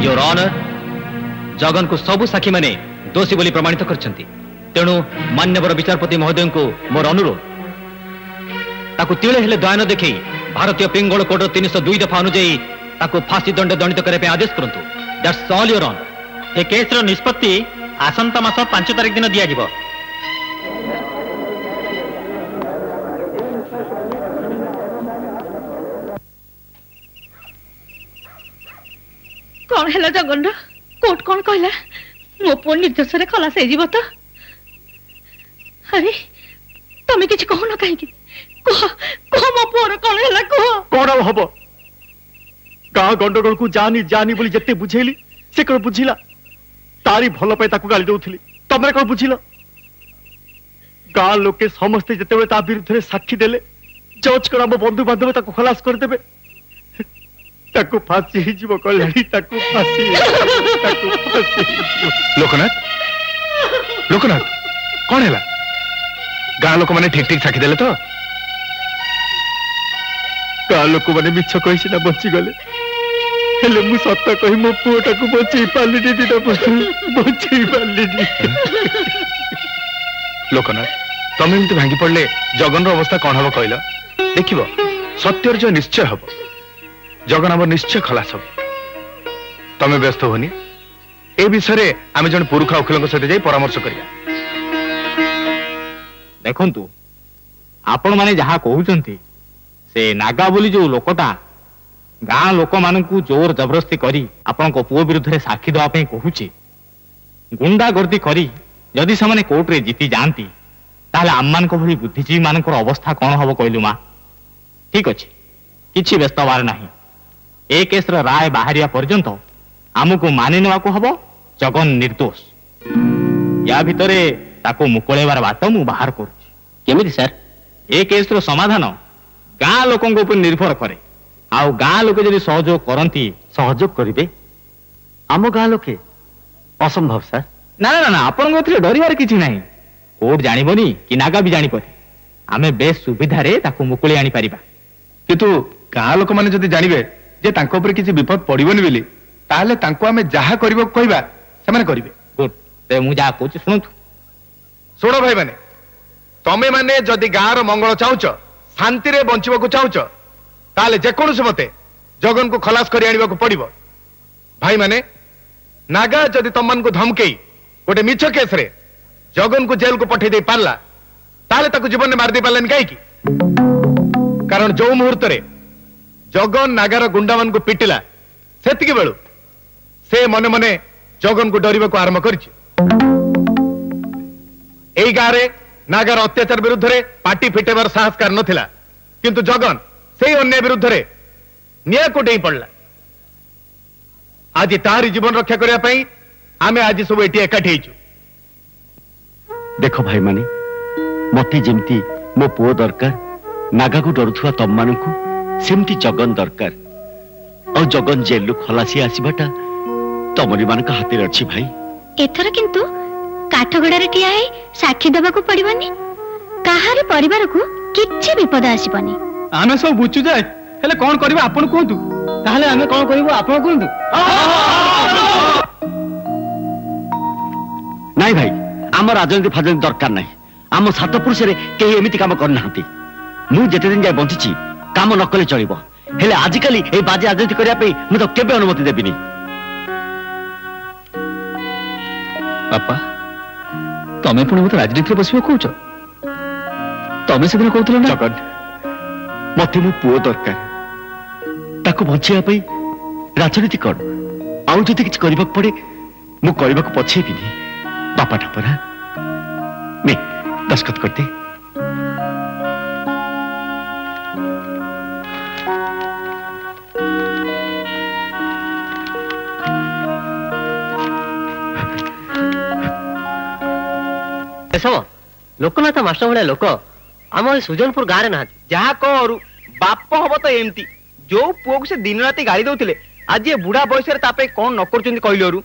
S9: योर ऑनर जगन को सबु साक्षी माने दोषी बोली प्रमाणित करछंती तेणु मान्यवर विचारपति महोदय को मोर अनुरोध ताकू तिले हेले दया न देखी भारतीय पिंगल कोड 302 दफा अनुଯାयी ताकू फांसी दंड दंडित करने पे आदेश करंतु दैट्स ऑल योर ऑनर
S6: ए केस रो निष्पत्ति आसंता मास 5 तारीख दिन दिया जिवो
S5: कौन है जगन कोर्ट कौन कहला मो पुओ निर्दोष रे खलास हो जीव तो अरे तमे किछ कहो ना कहीं कह कह मो पुओर कौन है कह
S2: कौन हम गाँ गंडगोल को जानी जानी बोली जिते बुझेली से कौन बुझिला तारी भल पे ताकू गाली दउथली तमरे कौन बुझिल गाँ लोके समस्ते जिते ता विरुद्ध रे साक्षी देले जज कर हम बंधु बांधव ताकू खलास कर देबे ताकू फांसी ही जीव कल्याणी ताकू फांसी
S3: लोकनाथ लोकनाथ कौन है गाँ लोक मैंने ठीक ठीक साखी देले तो
S2: गाँ लोक मैंने मिछ कही सीना बची गले हेले मु सत कही मो पुओटा को बचई पालिनी दिदा बचई पालिनी
S3: लोकनाथ तमे एमती भांगी पड़ले जगन रो अवस्था कौन हम कहल देखिबो सत्यर जो निश्चय हम जगन आम निश्चय खलास हम तमे व्यस्त होनी ए विषय आम जन पुरुखा वकिल सहित जाई परामर्श करिया
S6: देखंतु आपण माने जहा कहउचंती से नागा बोली जो लोकटा
S10: ଗାଁ ଲୋକମାନଙ୍କୁ ଜୋର ଜବରଦସ୍ତି କରି ଆପଣଙ୍କ ପୁଅ ବିରୁଦ୍ଧରେ ସାକ୍ଷୀ ଦେବା ପାଇଁ କହୁଛି। ଗୁଣ୍ଡାଗର୍ଦ୍ଦି କରି ଯଦି ସେମାନେ କୋର୍ଟରେ ଜିତି ଯାଆନ୍ତି ତାହେଲେ ଆମମାନଙ୍କ ଭଳି ବୁଦ୍ଧିଜୀବୀ ମାନଙ୍କର ଅବସ୍ଥା କଣ ହବ କହିଲୁ ମା? ଠିକ ଅଛି, କିଛି ବ୍ୟସ୍ତ ହବାର ନାହିଁ। ଏ କେସର ରାୟ ବାହାରିବା ପର୍ଯ୍ୟନ୍ତ ଆମକୁ ମାନି ନେବାକୁ ହବ ଜଗନ ନିର୍ଦ୍ଦୋଷ। ୟା ଭିତରେ ତାକୁ ମୁକୁଳେଇବାର ବାଟ ମୁଁ ବାହାର କରୁଛି।
S6: କେମିତି ସାର୍?
S10: ଏ କେସର ସମାଧାନ ଗାଁ ଲୋକଙ୍କ ଉପରେ ନିର୍ଭର କରେ। ଆଉ ଗାଁ ଲୋକେ ଯଦି ସହଯୋଗ କରନ୍ତି।
S2: ସହଯୋଗ କରିବେ? ଆମ ଗାଁ ଲୋକେ? ଅସମ୍ଭବ ସାର୍।
S10: ନା ନା ନା, ଆପଣଙ୍କ ଏଥିରେ ଡରିବାର କିଛି ନାହିଁ। କୋର୍ଟ ଜାଣିବନି କି ନାଗା ବି ଜାଣିବନି। ଆମେ ବେଶ ସୁବିଧାରେ ତାକୁ ମୁକୁଳି ଆଣିପାରିବା।
S3: କିନ୍ତୁ ଗାଁ ଲୋକମାନେ ଯଦି ଜାଣିବେ ଯେ ତାଙ୍କ ଉପରେ କିଛି ବିପଦ ପଡିବନି ବୋଲି, ତାହେଲେ ତାଙ୍କୁ ଆମେ ଯାହା କରିବାକୁ କହିବା ସେମାନେ କରିବେ।
S10: ଗୁଡ୍, ତେବେ ମୁଁ ଯାହା କହୁଛି ଶୁଣନ୍ତୁ।
S3: ଶୁଣ ଭାଇମାନେ, ତମେ ମାନେ ଯଦି ଗାଁର ମଙ୍ଗଳ ଚାହୁଁଛ, ଶାନ୍ତିରେ ବଞ୍ଚିବାକୁ ଚାହୁଁଛ, ତାହେଲେ ଯେକୌଣସି ମତେ ଜଗନକୁ ଖଲାସ କରି ଆଣିବାକୁ ପଡିବ। ଭାଇମାନେ, ନାଗା ଯଦି ତମମାନଙ୍କୁ ଧମକେଇ ଗୋଟେ ମିଛ କେସରେ ଜଗନକୁ ଜେଲକୁ ପଠେଇ ଦେଇ ପାରିଲା, ତାହେଲେ ତାକୁ ଜୀବନରେ ମାରିଦେଇ ପାରିଲାନି କାହିଁକି? କାରଣ ଯୋଉ ମୁହୂର୍ତ୍ତରେ ଜଗନ ନାଗାର ଗୁଣ୍ଡାମାନଙ୍କୁ ପିଟିଲା, ସେତିକି ବେଳୁ ସେ ମନେ ମନେ ଜଗନକୁ ଡରିବାକୁ ଆରମ୍ଭ କରିଛି। ଏଇ ଗାଁରେ ନାଗାର ଅତ୍ୟାଚାର ବିରୁଦ୍ଧରେ ପାଟି ଫିଟେଇବାର ସାହସ କାର ନଥିଲା, କିନ୍ତୁ ଜଗନ ସେଇ ଅନ୍ୟାୟ ବିରୁଦ୍ଧରେ ନିଆଁକୁ ଡେଇଁ ପଡିଲା। ଆଜି ତାହାରି ଜୀବନ ରକ୍ଷା କରିବା ପାଇଁ ଆମେ ଆଜି ସବୁ ଏଠି ଏକାଠି ହେଇଛୁ।
S2: ଦେଖ ଭାଇମାନେ, ମତେ ଯେମିତି ମୋ ପୁଅ ଦରକାର, ନାଗାକୁ ଡରୁଥିବା ତମମାନଙ୍କୁ ସେମିତି ଜଗନ ଦରକାର। ଆଉ ଜଗନ ଜେଲରୁ ଖଲାସି ଆସିବାଟା ତମରି ମାନଙ୍କ ହାତରେ ଅଛି ଭାଇ।
S8: ଏଥର କିନ୍ତୁ କାଠଗଡାରେ ଠିଆ ହେଇ ସାକ୍ଷୀ ଦେବାକୁ ପଡିବନି। କାହାରି ପରିବାରକୁ କିଛି ବିପଦ ଆସିବନି।
S10: ଆମେ ସବୁ ବୁଝୁ ଯାଏ, ହେଲେ କଣ କରିବା ଆପଣ କୁହନ୍ତୁ। ତାହେଲେ ଆମେ କଣ କରିବୁ ଆପଣ କୁହନ୍ତୁ।
S2: ନାଇଁ ଭାଇ, ଆମ ରାଜନୀତି ଫାଜନୀତି ଦରକାର ନାହିଁ। ଆମ ସାତ ପୁରୁଷରେ କେହି ଏମିତି କାମ କରିନାହାନ୍ତି। ମୁଁ ଯେତେଦିନ ଯାଏ ବଞ୍ଚିଛି କାମ ନ କଲେ ଚଳିବ, ହେଲେ ଆଜିକାଲି ଏଇ ବାଜେ ରାଜନୀତି କରିବା ପାଇଁ ମୁଁ ତ କେବେ ଅନୁମତି ଦେବିନି।
S10: ବାପା, ତମେ ପୁଣି ମତେ ରାଜନୀତିରେ ବସିବାକୁ କହୁଛ? ତମେ ସେଦିନ କହୁଥିଲ ନା
S2: ଜଗନ, ମତେ ମୋ ପୁଅ ଦରକାର। ତାକୁ ବଞ୍ଚେଇବା ପାଇଁ ରାଜନୀତି କଣ? ଆଉ ଯଦି କିଛି କରିବାକୁ ପଡେ ମୁଁ କରିବାକୁ ପଛେଇବିନି। ବାପାଟା ପରା। ନେ ଦସ୍ତଖତ କରିଦେ।
S6: ଏସବ ଲୋକନାଥ ମାଷ୍ଟର ଭଳିଆ ଲୋକ ଆମ ଏଇ ସୁଜନପୁର ଗାଁରେ ନାହାନ୍ତି।
S7: ଯାହା କରୁ ବାପ ହବ ତ ଏମିତି। ଯୋଉ ପୁଅକୁ ସେ ଦିନ ରାତି ଗାଳି ଦଉଥିଲେ, ଆଜି ଏ ବୁଢା ବୟସରେ ତା ପାଇଁ କଣ ନ କରୁଛନ୍ତି କହିଲରୁ।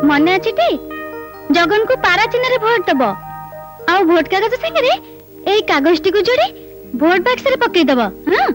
S8: ମନେ ଅଛି ଟି? ଜଗନକୁ ପାରା ଚିହ୍ନରେ ଭୋଟ ଦବ। ଆଉ ଭୋଟ କାଗଜ ସାଙ୍ଗରେ ଏଇ କାଗଜଟିକୁ ଯୋଡି ଭୋଟ ବାକ୍ସରେ ପକେଇଦବ। ହଁ,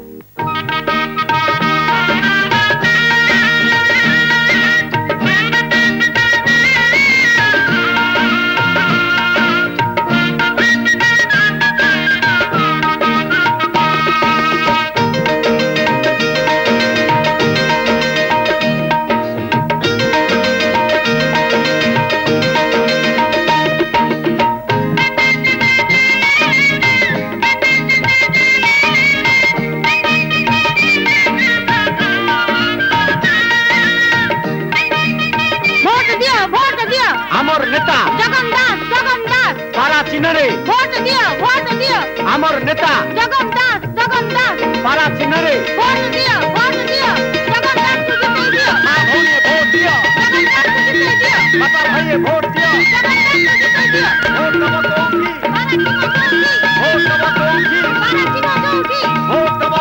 S2: আমার নেতা
S5: জগন দাস, জগন দাস,
S2: পাড়া চিহ্ନରେ,
S5: ভোট দিও, ভোট দিও।
S2: আমার নেতা
S5: জগন দাস, জগন দাস,
S2: পাড়া চিহ্ନରେ,
S5: ভোট দিও, ভোট দিও। জগন দাসকে জিতাই দিও।
S2: মা ভৌণী ভোট দিও,
S5: জগন দাসকে জিতাই দিও।
S2: বাপা ভাইয়ে ভোট দিও,
S5: জগন দাসকে জিতাই দিও।
S2: ভোট দেব কৌঠি,
S5: পারা চিনো জৌটি,
S2: ভোট দেব কৌঠি,
S5: পারা চিনো জৌটি,
S2: ভোট দেব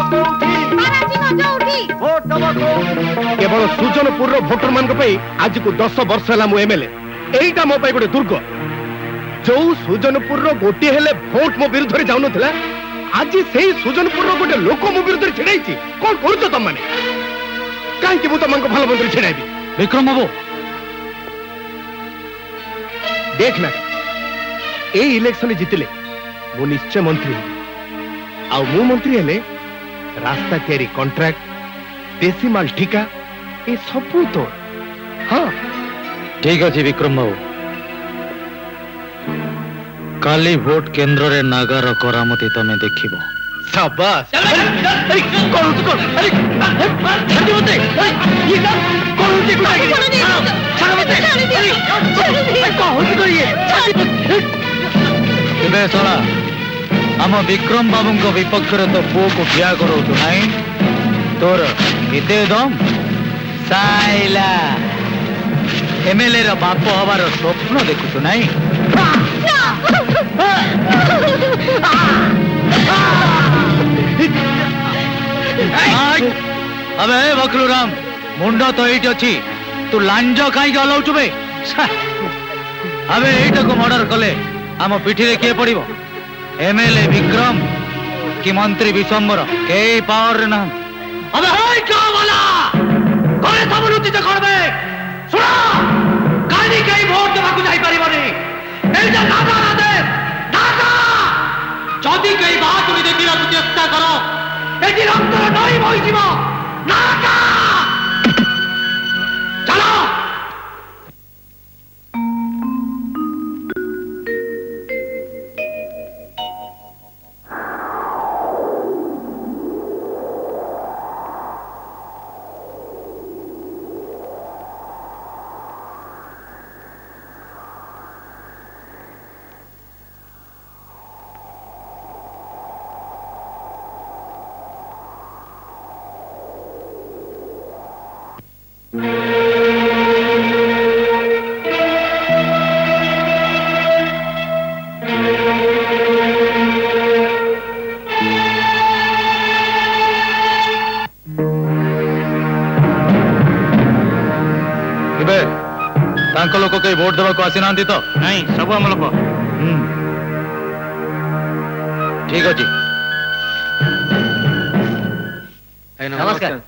S5: পারা চিনো জৌটি।
S2: কৌঠি, ভোট দেব কৌঠি।
S3: କେବଳ ସୁଜନପୁରର ଭୋଟର ମାନଙ୍କ ପାଇଁ ଆଜିକୁ 10 ବର୍ଷ ହେଲା ମୁଁ ଏମଏଲଏ। ଏଇଟା ମୋ ପାଇଁ ଗୋଟେ ଦୁର୍ଗ। ଯୋଉ ସୁଜନପୁରର ଗୋଟିଏ ହେଲେ ଭୋଟ ମୋ ବିରୁଦ୍ଧରେ ଯାଉନଥିଲା, ଆଜି ସେଇ ସୁଜନପୁରର ଗୋଟେ ଲୋକ ମୋ ବିରୁଦ୍ଧରେ ଛିଡାଇଛି। କଣ କରୁଛ ତମମାନେ? କାହିଁକି ମୁଁ ତମମାନଙ୍କୁ ଭଲ ମନ୍ଦିର ଛିଡାଇବି?
S10: ବିକ୍ରମ ବାବୁ,
S3: ଦେଖ ନା, ଏଇ ଇଲେକ୍ସନ ଜିତିଲେ ମୁଁ ନିଶ୍ଚୟ ମନ୍ତ୍ରୀ ହେବି। ଆଉ ମୁଁ ମନ୍ତ୍ରୀ ହେଲେ ରାସ୍ତା ତିଆରି କଣ୍ଟ୍ରାକ୍ଟ, देसी माल ठीका ये सबू तो हाँ
S1: ठीक अच्छे विक्रम बाबू काली भोट केंद्र रे नागार करामती तमें देखिबो
S3: शाबाश
S1: ଏବେ ଶଳା ଆମ ବିକ୍ରମ ବାବୁଙ୍କ ବିପକ୍ଷରେ ତ ପୁଅକୁ ବିଆ କରଉଛୁ ନାହିଁ ତୋର ଏତେ ଦମ ସାଇଲା ଏମଏଲଏ ର ବାପ ହବାର ସ୍ୱପ୍ନ ଦେଖୁଛୁ ନାହିଁ अबे बकलूराम मुंडा तो एट अच्छी तू लांज कहीं हलाउचु बे अबे एटा को मर्डर कले आम पिठी रे किए पड़िबो एमएलए विक्रम कि मंत्री विशंबर के पावर रे ना अबे हाय का वाला करे सब लुटी ते करबे सुना काली कई वोट देबा को जाई परिबनी एटा नागा दे नागा जदी कई बात उनी देखिला तू चेष्टा करो एटी रक्त नहीं बही जीव नागा चलो लोक कई भोट देवा को आसी ना तो
S10: नहीं सब आम लोक
S1: ठीक अच्छे
S9: नमस्कार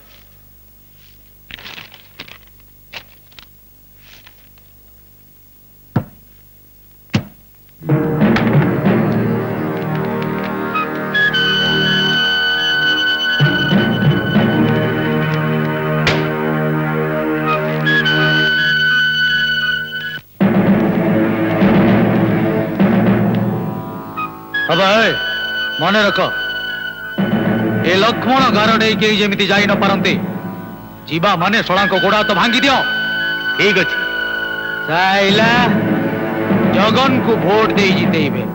S1: अब मन रख ए लक्ष्मण गारडे के जमी जा न पारती जीवा माने शोला गोड़ा तो भांगी दियो
S10: ठीक अच्छे
S1: साइला जगन को भोट दे जीतेबे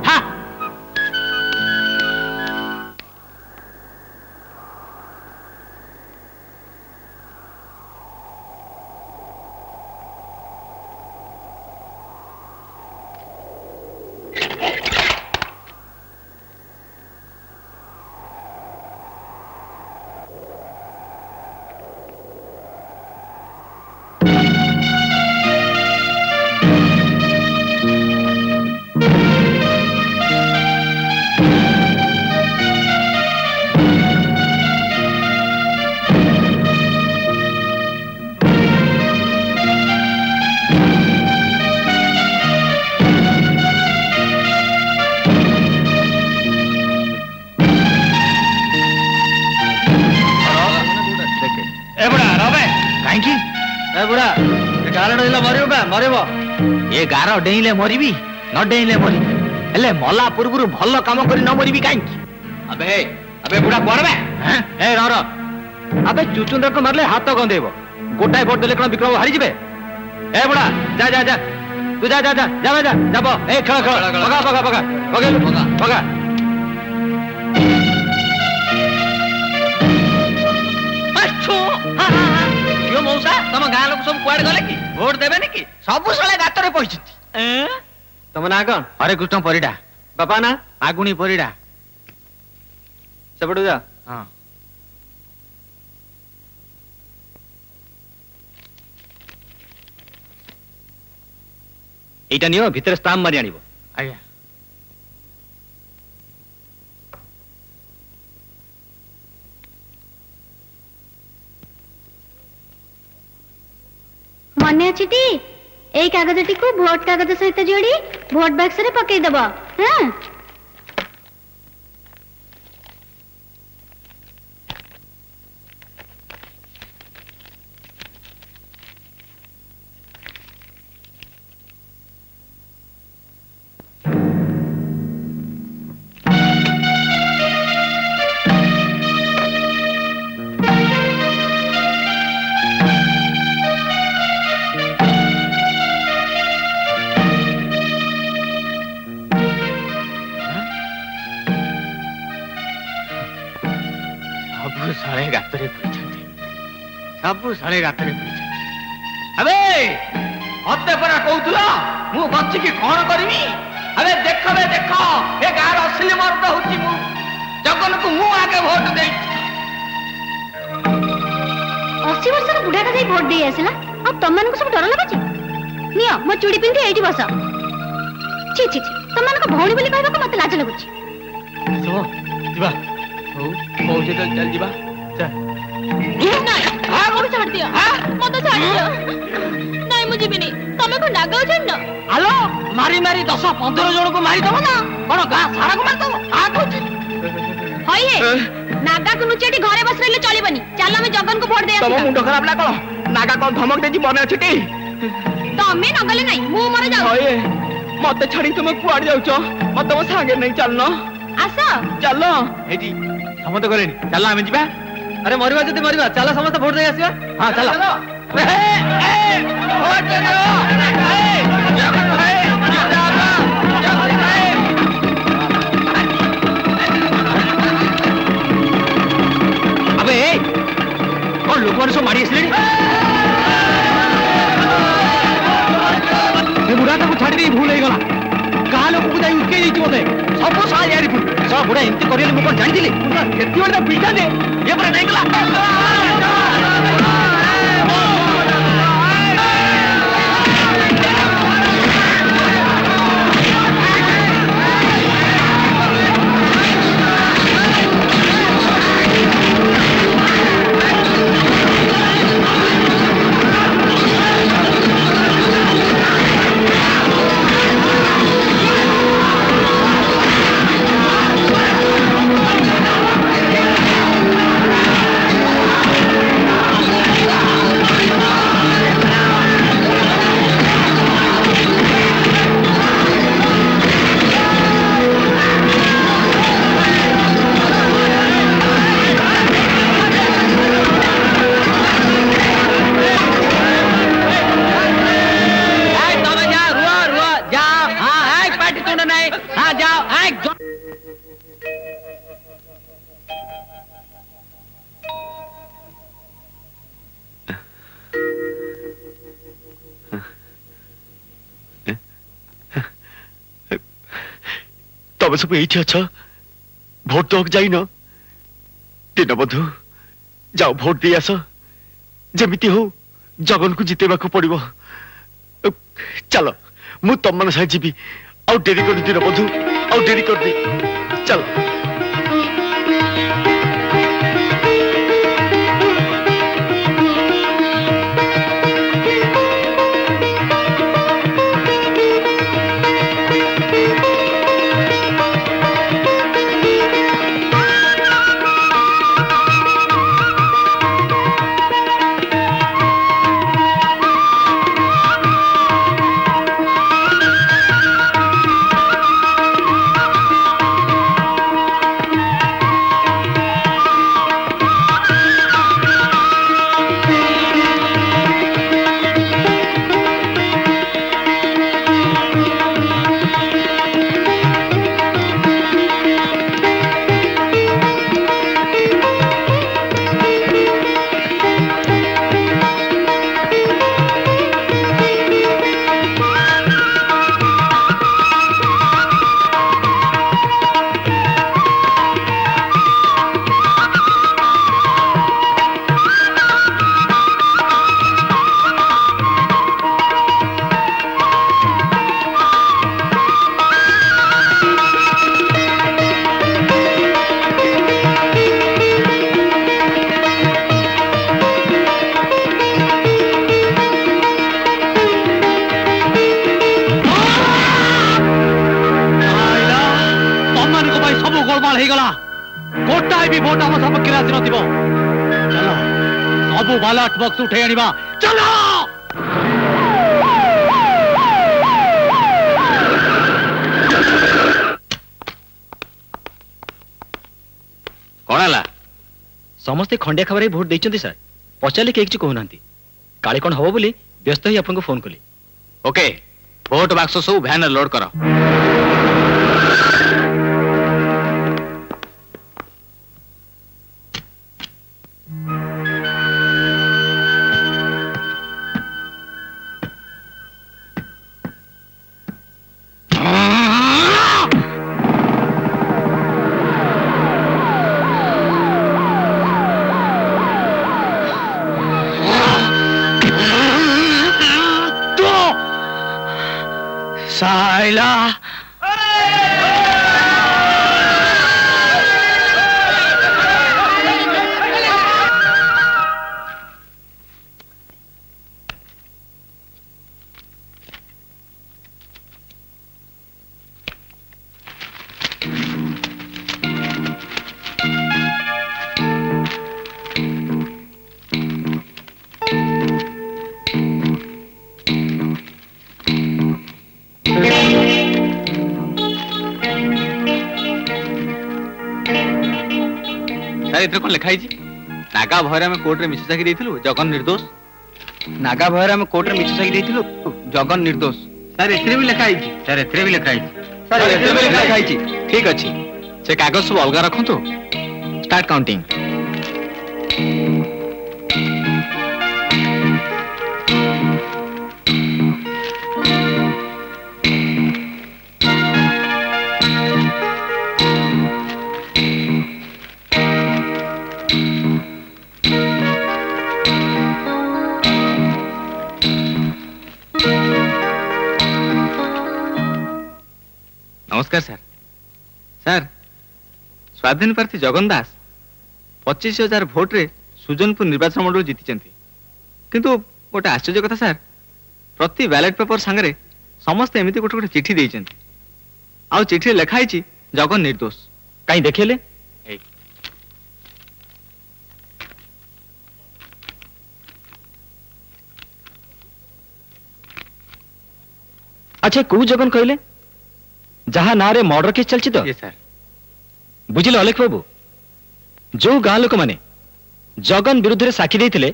S1: बुढ़ा गार डईले मरब ये गार डेईले मरबी न डेईले मरी हेले मला पूर्व भल काम कर न मरबी कहीं अबे अबे बुढ़ा पड़बे ए रह अबे चुचुंदर को मारले हाथ गंधेब गोटाए भोट देले कौन विक्रम हारी जाए ए बुढ़ा जा जा जा तू जा जा जा जा जा जाब ए खेल खेल पका पका पका पका पका मौसा तुम गाँ लोक सब कुआड़े गले कि भोट देवे कि सब साले गातर पहुंची तुम ना कौन हरे कृष्ण परिडा बापा ना आगुणी परिडा सेपटू जा हाँ एटा नियो भितर स्टाम्प मारी आनिबो आज्ञा
S11: मने अच्छी टी ए कागजटी को भोट कागज सहित जोड़ी भोट बक्स रे पकई दबो हां
S6: ସବୁ ଶାଳି ରାତିରେ ଆବେ ମତେ ପରା କହୁଥିଲ ମୁଁ ବଞ୍ଚିକି କଣ କରିବି? ଆରେ ଦେଖ ବେ ଦେଖ, ଏ ଗାଁର ଅସଲି ମର୍ଦ ହଉଛି ମୁଁ। ଜଗନକୁ ମୁଁ ଆଗେ ଭୋଟ ଦେଇଛି।
S11: 80 ବର୍ଷର ବୁଢାଟା ଯାଇ ଭୋଟ ଦେଇ ଆସିଲା, ଆଉ ତମମାନଙ୍କୁ ସବୁ ଡର ଲାଗୁଛି? ନିଅ ମୋ ଚୁଡ଼ି ପିନ୍ଧି ଏଇଠି ବସ। ଛି ଛି ଛି, ତମମାନଙ୍କ ଭଉଣୀ ବୋଲି କହିବାକୁ ମତେ ଲାଜ ଲାଗୁଛି।
S6: ଯିବା ହଉ କହୁଛି ତ ଚାଲ ଯିବା।
S5: ନାଇଁ ମୁଁ ଯିବିନି। ତମେ କଣ ନାଗାଉ ଜାଣିନ?
S6: ଆଲୋ ମାରି ମାରି 10-15 ଜଣକୁ ମାରିଦବ ନା କଣ? ଗାଁ ସାରାକୁ ମାରିଦବ?
S11: ହଇଏ ନାଗାକୁ ନୁଚେଟି ଘରେ ବସି ରହିଲେ ଚଳିବନି। ଚାଲ ଆମେ ଜଗନକୁ ଭୋଟ ଦେଇ
S6: ତମ
S11: ଆସିବା।
S6: ମୁଣ୍ଡ ଖରାପ ନା କଣ? ନାଗା କଣ ଧମକ ଦେଇଛି ମନେ ଅଛି ଟି?
S11: ତମେ ନଗଲେ ନାଇଁ, ମୁଁ ମୋର ଯାଉଛି।
S6: ହଏ ମତେ ଛାଡି ତୁମେ କୁଆଡେ ଯାଉଛ? ମତେ ତମ ସାଙ୍ଗରେ ନେଇ ଚାଲୁନ।
S11: ଆସ।
S6: ଚାଲ।
S9: ଏଇଠି ସମସ୍ତେ ଗଲେଣି, ଚାଲ ଆମେ ଯିବା। ଆରେ ମରିବା ଯଦି ମରିବା, ଚାଲ ସମସ୍ତେ ଭୋଟ ଦେଇ ଆସିବା। ହଁ ଚାଲ। ଆବେ କଣ ଲୋକମାନେ ସବୁ ମାଡି ଆସିଲେଣି? ଏ ବୁଢାଟାକୁ ଛାଡି ଦେଇ ଭୁଲ ହେଇଗଲା। ଗାଁ ଲୋକକୁ ଯାଇ ଉଠେଇ ଦେଇଛି ବୋଧେ। ସବୁ ସାହାଯ୍ୟ ବୁଢା ଏମିତି କରିବେନି ମୁଁ କଣ ଜାଣିଥିଲି? କେତେବେଳେ ପିଠା ଦେ ଏ ପରା ଯାଇଗଲା।
S2: ତମେ ସବୁ ଏଇଠି ଅଛ, ଭୋଟ ଦବାକୁ ଯାଇନ? ଦୀନବନ୍ଧୁ ଯାଅ ଭୋଟ ଦେଇ ଆସ। ଯେମିତି ହଉ ଜଗନକୁ ଜିତେଇବାକୁ ପଡିବ। ଚାଲ ମୁଁ ତମମାନ ସାଙ୍ଗେ ଯିବି। ଆଉ ଡେରି କରିନି ଦୀନବନ୍ଧୁ, ଆଉ ଡେରି କରିନି। ଚାଲ।
S1: ହେଇଗଲା। ଗୋଟାଏ ବି ଭୋଟ ଆମ ସପକ୍ଷରେ ଆସି ନଥିବ। ଚାଲ ସବୁ ବାଲାଟ ବକ୍ସ ଉଠେଇ ଆଣିବା। ଚାଲ।
S9: କଣ ହେଲା? ସମସ୍ତେ ଖଣ୍ଡିଆ ଖବର ଭୋଟ ଦେଇଛନ୍ତି ସାର୍। ପଚାରିଲେ କେହି କିଛି କହୁନାହାନ୍ତି। କାଳେ କଣ ହବ ବୋଲି ବ୍ୟସ୍ତ ହେଇ ଆପଣଙ୍କୁ ଫୋନ କଲି।
S4: ଓକେ, ଭୋଟ ବାକ୍ସ ସବୁ ଭ୍ୟାନରେ ଲୋଡ କର।
S1: साइला
S4: ସାର୍ ଏଥିରେ କଣ ଲେଖା ହେଇଛି? ନାଗା ଭୟରେ ଆମେ କୋର୍ଟରେ ମିଛ ସାକ୍ଷୀ ଦେଇଥିଲୁ, ଜଗନ ନିର୍ଦ୍ଦୋଷ। ନାଗା ଭୟରେ ଆମେ କୋର୍ଟରେ ମିଛ ସାକ୍ଷୀ ଦେଇଥିଲୁ, ଜଗନ ନିର୍ଦ୍ଦୋଷ। ସାର୍ ଏଥିରେ ବି ଲେଖା ହେଇଛି। ସାର୍ ଏଥିରେ ବି ଲେଖା ହେଇଛି। ସାର୍ ଏଥିରେ ବି ଲେଖା ହେଇଛି।
S9: ଠିକ ଅଛି, ସେ କାଗଜ ସବୁ ଅଲଗା ରଖନ୍ତୁ। Start counting.
S4: नमस्कार सर। सर स्वाधीन प्रार्थी जगन दास 25,000 भोट रे सुजनपुर निर्वाचन मंडल जीति किंतु गोटे आश्चर्य कथा सर, प्रति बैलेट पेपर सांगरे समस्त एमती गोटे गोटे चिठी देइछन्ति। आउ चिठी लेखा है जगन निर्दोष।
S9: कहीं देखिए अच्छा कौ जगन कहले जहा ना रे मर्डर केस चलछि तो?
S4: ये सर
S9: बुझिले अलेख बाबू, जो गाँ लोक माने जगन विरुद्ध रे साक्षी देइथिले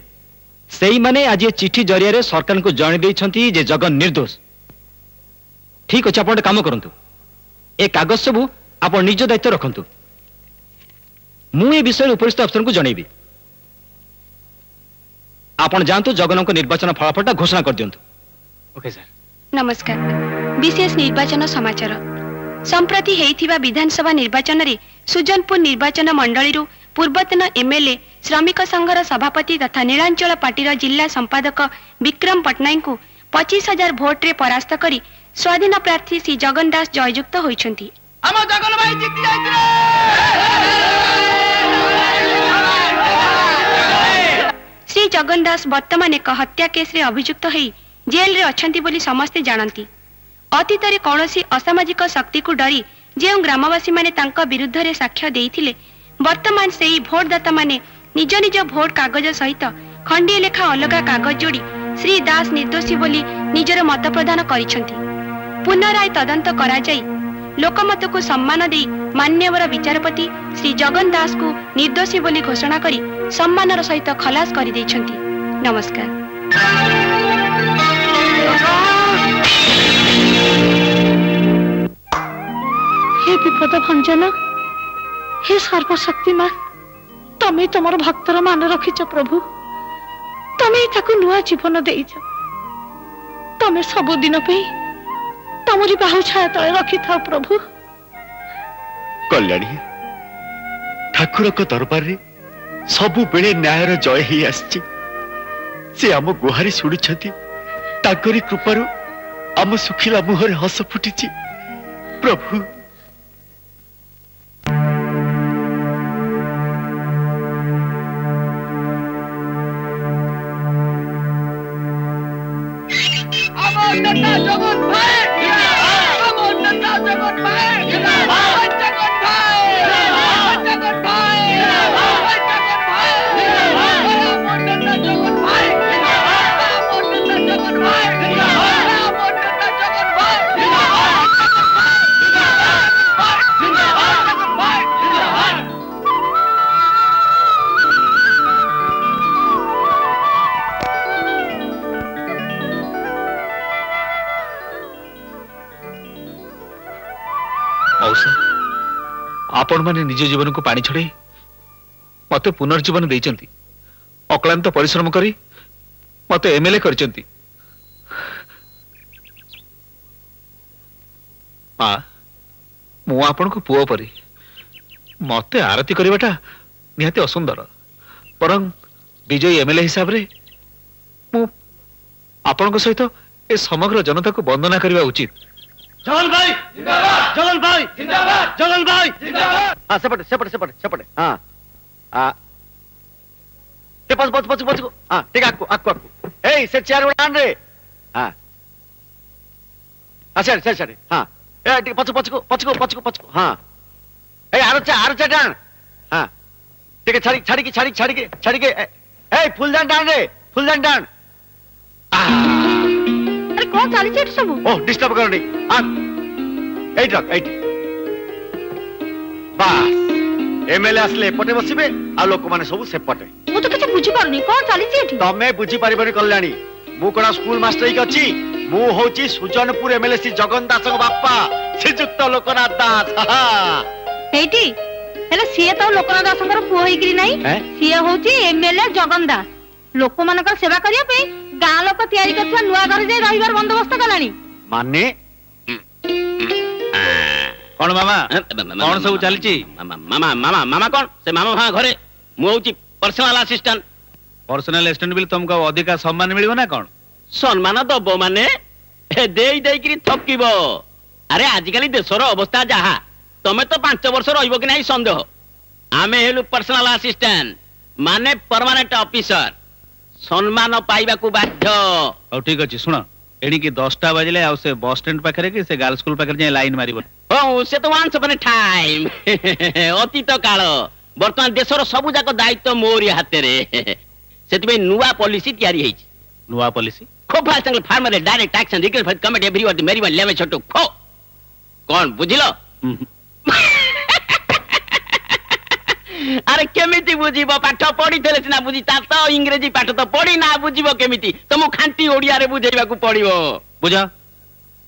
S9: सेई माने आज ये चिठी जरिया रे सरकार को जणे देइछन्ति जे जगन निर्दोष। ठीक अछि, आपण काम करंतु, ए कागज सब आपण निज दायित्व रखंतु। मु ए विषय उपरिस्थ अफसर को जणेबी। आपण जानतु जगन को निर्वाचन फलाफलटा घोषणा कर दियंतु।
S4: Okay sir.
S8: नमस्कार। विशेष निर्वाचन समाचार। संप्रति हेइथिबा विधानसभा निर्वाचन रे सुजनपुर निर्वाचन मंडली पूर्वतन एमएलए श्रमिक संघर सभापति तथा नीलांचल पार्टीर जिला संपादक विक्रम पटनायक को 25,000 भोट रे परास्त करी स्वाधीन प्रार्थी श्री जगन दास जययुक्त होइछन्ति।
S7: ଆମ ଜଗନ ଭାଇ ଜିତି ଯାଇଥିଲେ।
S8: श्री जगन दास वर्तमान एक हत्या केस रे अभियुक्त होई जेल रे अछंती बोली समस्ते जानती। अतीत रे कौनसी असामाजिक शक्ति को डरी जो ग्रामवासी माने तांका विरुद्ध रे साक्ष्य देइथिले, वर्तमान सेही भोटदाता माने निज निज भोट कागज सहित खंडीय लेखा अलगा कागज जोड़ी श्री दास निर्दोषी बोली निजर मत प्रदान करिसंती। पुनराय तदंत करा जाई लोकमत को सम्मान दे मान्यवर विचारपति श्री जगन दास को निर्दोषी बोली घोषणा करी सम्मानर सहित खलास करि दैछंती। नमस्कार।
S5: हे विपद भंजन, हे सर्वशक्तिमान, तमे तुमर भक्तर मान रखिच प्रभु। तमे ताकू नुआ जीवन देइछ। तमे सब दिन पे तमरी बाहु छाया तले रखि थाओ प्रभु।
S2: कल्याणी ठाकुर को दरबार रे सबु बेले न्यायर जय ही आछि। से आम गुहारी शुणुछंती, ताकरी कृपारु आम सुखिला मुहरे हस फुटिछि। प्रभु
S7: নেতা জগৎ ভাই আমার নেতা জগৎ ভাই জগৎ ভাই জগৎ ভাই জগৎ ভাই আমার নেতা জগৎ ভাই আমার নেতা জগৎ ভাই আমার নেতা জগৎ ভাই
S4: मौसा आपण माने निज जीवन को पानी छड़े मते पुनर्जीवन देइचंती। अक्लांत परिश्रम करी मते एमएलए करचंती। मां मु आपण को पुओ परी मते आरती करबाटा निहाती असुंदर, परं विजयी एमएलए हिसाब रे मु आपण को सहित ए समग्र जनता को वंदना करबा उचित।
S2: ଜଗନ ଭାଇ ଜଗନ ଭାଇ ଜଗନ ଭାଇ ହଁ ସେପଟେ ସେପଟେ ସେପଟେ ସେପଟେ ହଁ ପଛ ପଛ ପଛ ପଛକୁ ହଁ ଟିକେ ଆକୁ ଆକୁ ଆକୁ ଏଇ ସେ ଚେୟାର ଗୁଡ଼ା ଆଣରେ ହଁ ସିଆଡ଼େ ସିଆଡ଼େ ସିଆଡ଼େ ହଁ ଏ ଟିକେ ପଛ ପଛକୁ ପଛକୁ ପଛକୁ ପଛକୁ ହଁ ଏଇ ଆର ଚେୟାର ଆଣ ହଁ ଟିକେ ଛାଡ଼ି ଛାଡ଼ିକି ଛାଡ଼ିକି ଛାଡ଼ିକି ଛାଡ଼ିକି ଏଇ ଫୁଲଦାନ ଆଣରେ ଫୁଲଦାନ ଆଣ
S5: ଆରେ କଣ ଚାଲିଛି ଏଠି ସବୁ?
S2: ଓ ଡିଷ୍ଟର୍ବ କରନି এইটি রাখ এইটি বাস এমএলএ আসলে এপটে বসিবে আর লোক মানে সবু সেপটে
S5: ମୁଁ ତ କିଛି ବୁଝିପାରୁନି କଣ চাଲିଛି ଏଠି?
S2: তমে বুঝি পারিবনি কল্যাণী মু কোন স্কুল মাস্টার হইকি অছি মু হউছি সুজনপুর এমএলএ শ্রী জগন দাসଙ୍କ বাপা শ্রীযুক্ত লোকনাথ দাস
S5: এইଠି ହେଲେ ସିଏ ତ ଲୋକନାଥ ଦାସଙ୍କର ପୁଅ ହେଇକିରି ନାହିଁ ସିଏ ହଉଛି ଏମଏଲଏ ଜଗନ ଦାସ ଲୋକମାନଙ୍କର ସେବା କରିବା ପାଇଁ ଗାଁ ଲୋକ ତିଆରି କରିଥିବା ନୂଆ ଘରେ ଯାଇ ରହିବାର ବନ୍ଦୋବସ୍ତ କଲାଣି
S2: মানে
S4: କଣ ମାମା କଣ ସବୁ ଚାଲିଛି?
S6: ମାମା ମାମା ମାମା କଣ ସେ ମାମା ଭାଁ ଘରେ ମୁଁ ହଉଛି ପର୍ସନାଲ ଆସିଷ୍ଟାଣ୍ଟ।
S4: ପର୍ସନାଲ ଆସିଷ୍ଟାଣ୍ଟ ବୋଲି ତମକୁ ଆଉ ଅଧିକା ସମ୍ମାନ ମିଳିବ ନା କଣ?
S6: ସମ୍ମାନ ଦବ ମାନେ ଦେଇ ଦେଇକିରି ଥକିବ। ଆରେ ଆଜିକାଲି ଦେଶର ଅବସ୍ଥା ଯାହା ତମେ ତ 5 ବର୍ଷ ରହିବ କି ନାହିଁ ସନ୍ଦେହ। ଆମେ ହେଲୁ ପର୍ସନାଲ ଆସିଷ୍ଟାଣ୍ଟ ମାନେ ପରମାନେଣ୍ଟ ଅଫିସର ସମ୍ମାନ ପାଇବାକୁ ବାଧ୍ୟ।
S4: ହଉ ଠିକ ଅଛି ଶୁଣ ଏଣିକି 10ଟା ବାଜିଲେ ଆଉ ସେ ବସ୍ ଷ୍ଟାଣ୍ଡ ପାଖରେ କି ସେ ଗାର୍ଲ ସ୍କୁଲ ପାଖରେ ଯାଇ ଲାଇନ ମାରିବ।
S6: ହଉ ସେ ତ ୱାନ୍ସ ଅପନ୍ ଏ ଟାଇମ୍ ଅତୀତ କାଳ। ବର୍ତ୍ତମାନ ଦେଶର ସବୁ ଯାକ ଦାୟିତ୍ୱ ମୋରି ହାତରେ। ସେଥିପାଇଁ ନୂଆ ପଲିସି ତିଆରି ହେଇଛି।
S4: ନୂଆ ପଲିସି?
S6: ଖୁବ୍ ଫାଷ୍ଟ ଫାର୍ମରେ direct tax and recall for committee everyone ମେରିୱନ୍ ଲେମେ ଛୋଟୁ ଖୋ କଣ ବୁଝିଲ? আরে কেমিতি বুঝিব পাঠ পড়িলে সিনা বুঝি তা তো ইংরেজি পাঠ তো পড়ি না বুঝিব কেমিতি তুমি খাঁটি ওড়িয়ারে বুঝাইবাকু পড়িব
S4: বুঝ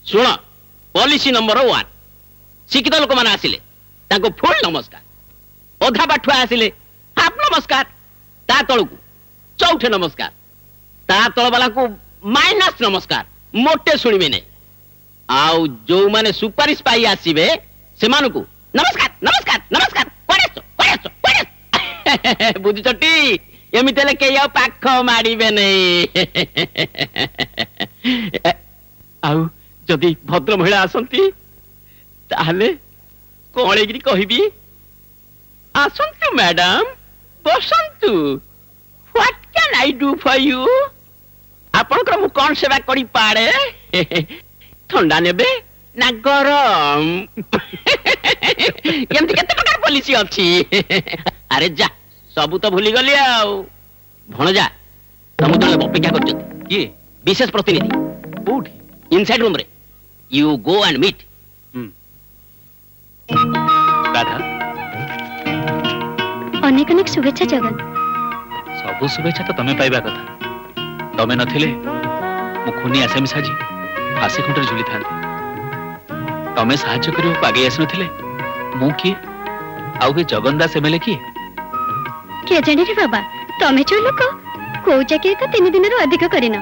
S6: শুণ পলিসি নম্বর 1 শিক্ষিত লোক মানে আসিলে তাকে ফুল নমস্কার অধা পাঠুয়া আসিলে হাফ নমস্কার তা তলকু চৌঠে নমস্কার তা তলবালাকু মাইনাস নমস্কার মোটে শুনিবে নাই আউ যৌ মানে সুপারিশ পাই আসিবে সেমানকু নমস্কার নমস্কার নমস্কার বুঝছটি এমিতি হলে কেই আর পাখ মারিবে নাই। আউ যদি ভদ্র মহিলা আসন্তি তাহলে কলেগিরি কহিবি আসন্তু ম্যাডাম বসন্তু what can I do for you আপনার মু কোন সেবা করি পারে ঠান্ডা নেবে না গরম এমতি কেতে প্রকার পলিসি ଅଛି আরে যা সবু তো ভুলি গলি আও ভণজা তমু জনে অপেক্ষা করছতি
S4: কি
S6: বিশেষ প্রতিনিধি
S4: কোউঠি
S6: ইনসাইড রুম রে you go and meet
S4: Radha
S11: অনেক অনেক শুভেচ্ছা জগন।
S4: সবু শুভেচ্ছা তো তুমি পাইবা কথা তমে নথিলে মু খুনি আসামি সাজি ফাঁসি খুঁটরে ঝুলি থান্তি তমে সাহায্য করিব আগে আସି নথিলে মু কি আউ কে জগন দাস এমএলএ কি
S11: কে জানি রে বাবা তমে চো লোক কোউ চাকরি তো 3 দিনରୁ ଅଧିକ କରିନ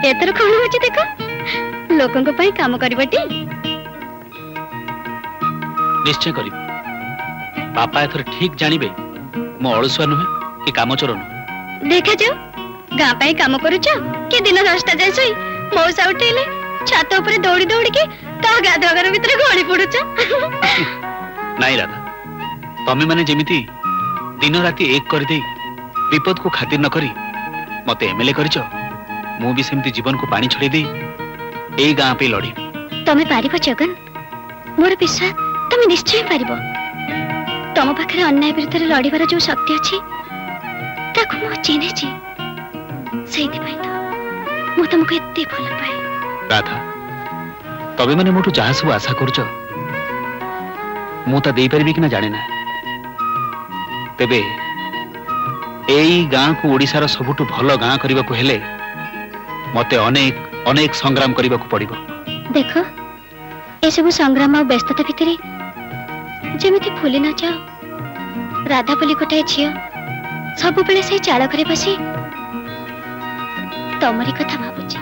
S11: ଏଥର କଣ ହଉଛି ଦେଖ ଲୋକଙ୍କ ପାଇଁ କାମ କରିବଟି
S4: নিশ্চয় করিব বাপা এথর ঠিক জানিবে মো অলসুয়া নুহে কি কামচোর নুহে
S11: ଦେଖାଯାଉ ଗାଁ ପାଇଁ କାମ କରୁଛ କି ଦିନ 10ଟା ଯାଏ ଶୋଇ ମଉସା ଉଠେଇଲେ ଛାତ ଉପରେ ଦୌଡ଼ି ଦୌଡ଼ିକି ତା ଗାଧୁଆ ଘର ଭିତରେ ଗଳି ପଡୁଛ।
S4: ନାଇଁ ରାଧା ତମେ ମାନେ ଯେମିତି ଦିନ ରାତି ଏକ କରିଦେଇ ବିପଦକୁ ଖାତିର ନ କରି ମତେ ଏମଏଲଏ କରିଛ ମୁଁ ବି ସେମିତି ଜୀବନକୁ ପାଣି ଛଡେଇ ଦେଇ ଏଇ ଗାଁ ପାଇଁ ଲଢିବି।
S11: ତମେ ପାରିବ ଜଗନ ମୋର ବିଶ୍ୱାସ ତମେ ନିଶ୍ଚୟ ପାରିବ। ତମ ପାଖରେ ଅନ୍ୟାୟ ବିରୁଦ୍ଧରେ ଲଢିବାର ଯୋଉ ଶକ୍ତି ଅଛି ତାକୁ ମୁଁ ଚିହ୍ନିଛି ସେଇଥିପାଇଁ ତ ମୁଁ ତମକୁ ଏତେ ଭଲ ପାଏ।
S4: ରାଧା ତମେ ମାନେ ମୋଠୁ ଯାହା ସବୁ ଆଶା କରୁଛ ମୁଁ ତା ଦେଇପାରିବି କି ନା ଜାଣେ ନା ତେବେ ଏଇ ଗାଁକୁ ଓଡ଼ିଶାର ସବୁଠୁ ଭଲ ଗାଁ କରିବାକୁ ହେଲେ ମତେ ଅନେକ ଅନେକ ସଂଗ୍ରାମ କରିବାକୁ ପଡିବ।
S11: ଦେଖ ଏସବୁ ସଂଗ୍ରାମ ଆଉ ବ୍ୟସ୍ତତା ଭିତରେ ଯେମିତି ଭୁଲି ନ ଯାଅ ରାଧା ବୋଲି ଗୋଟାଏ ଝିଅ ସବୁବେଳେ ସେଇ ଚାଳ ଘରେ ବସି ତମରି କଥା ଭାବୁଛି।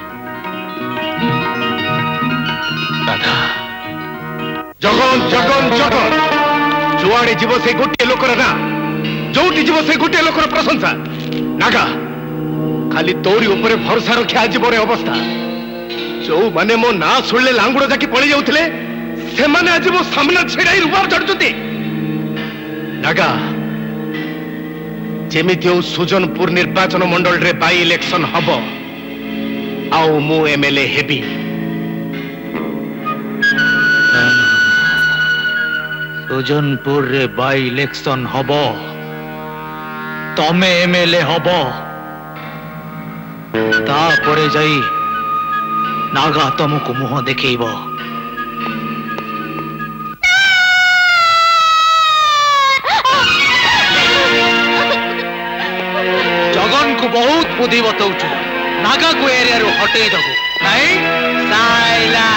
S4: ରାଧା
S3: ଜଗନ ଜଗନ ଜଗନ ଯୁଆଡେ ଯିବ ସେ ଗୋଟିଏ ଲୋକର ନା ଯୋଉଠି ଯିବ ସେ ଗୋଟିଏ ଲୋକର ପ୍ରଶଂସା ନାଗା ଖାଲି ତୋରି ଉପରେ ଭରସା ରଖିଆ ଜୀବନରେ ଅବସ୍ଥା जो माने मो ना शुणिले लांगुड़ जाकी पड़ी जाउथिले से माने आज मो सामने छेड़ाई रुबाब चढ़ुचती नागा जेमिति हो सुजनपुर निर्वाचन मंडल रे बाई इलेक्शन हबो आउ मु एमएलए हेबी
S1: सुजनपुर रे बाई इलेक्शन हबो तमे एमएलए हबो तापरे जाई नागा तुमको मुह देखैबो जगन को बहुत बुद्धि बताऊछु नागा को एरिया रो हटेई दबो नहीं साइला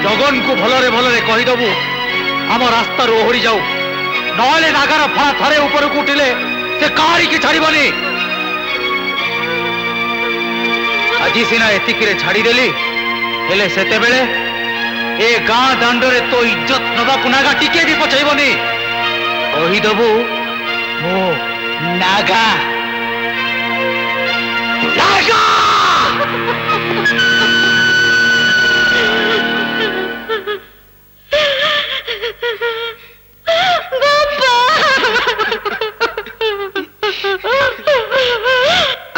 S1: जगन को भलरे भलरे कहीदबू आम रास्ता ओहरी जाऊ नहले नागार फड़ा थरे ऊपर को उठिले से काहारी की छाड़बनी आज सीना एतिक छाड़देली हेले सेते बेले ए गाँ दांडरे तो इज्जत नबाकू नागा टिके भी पछाइबनी कहीदबू मो नागा नागा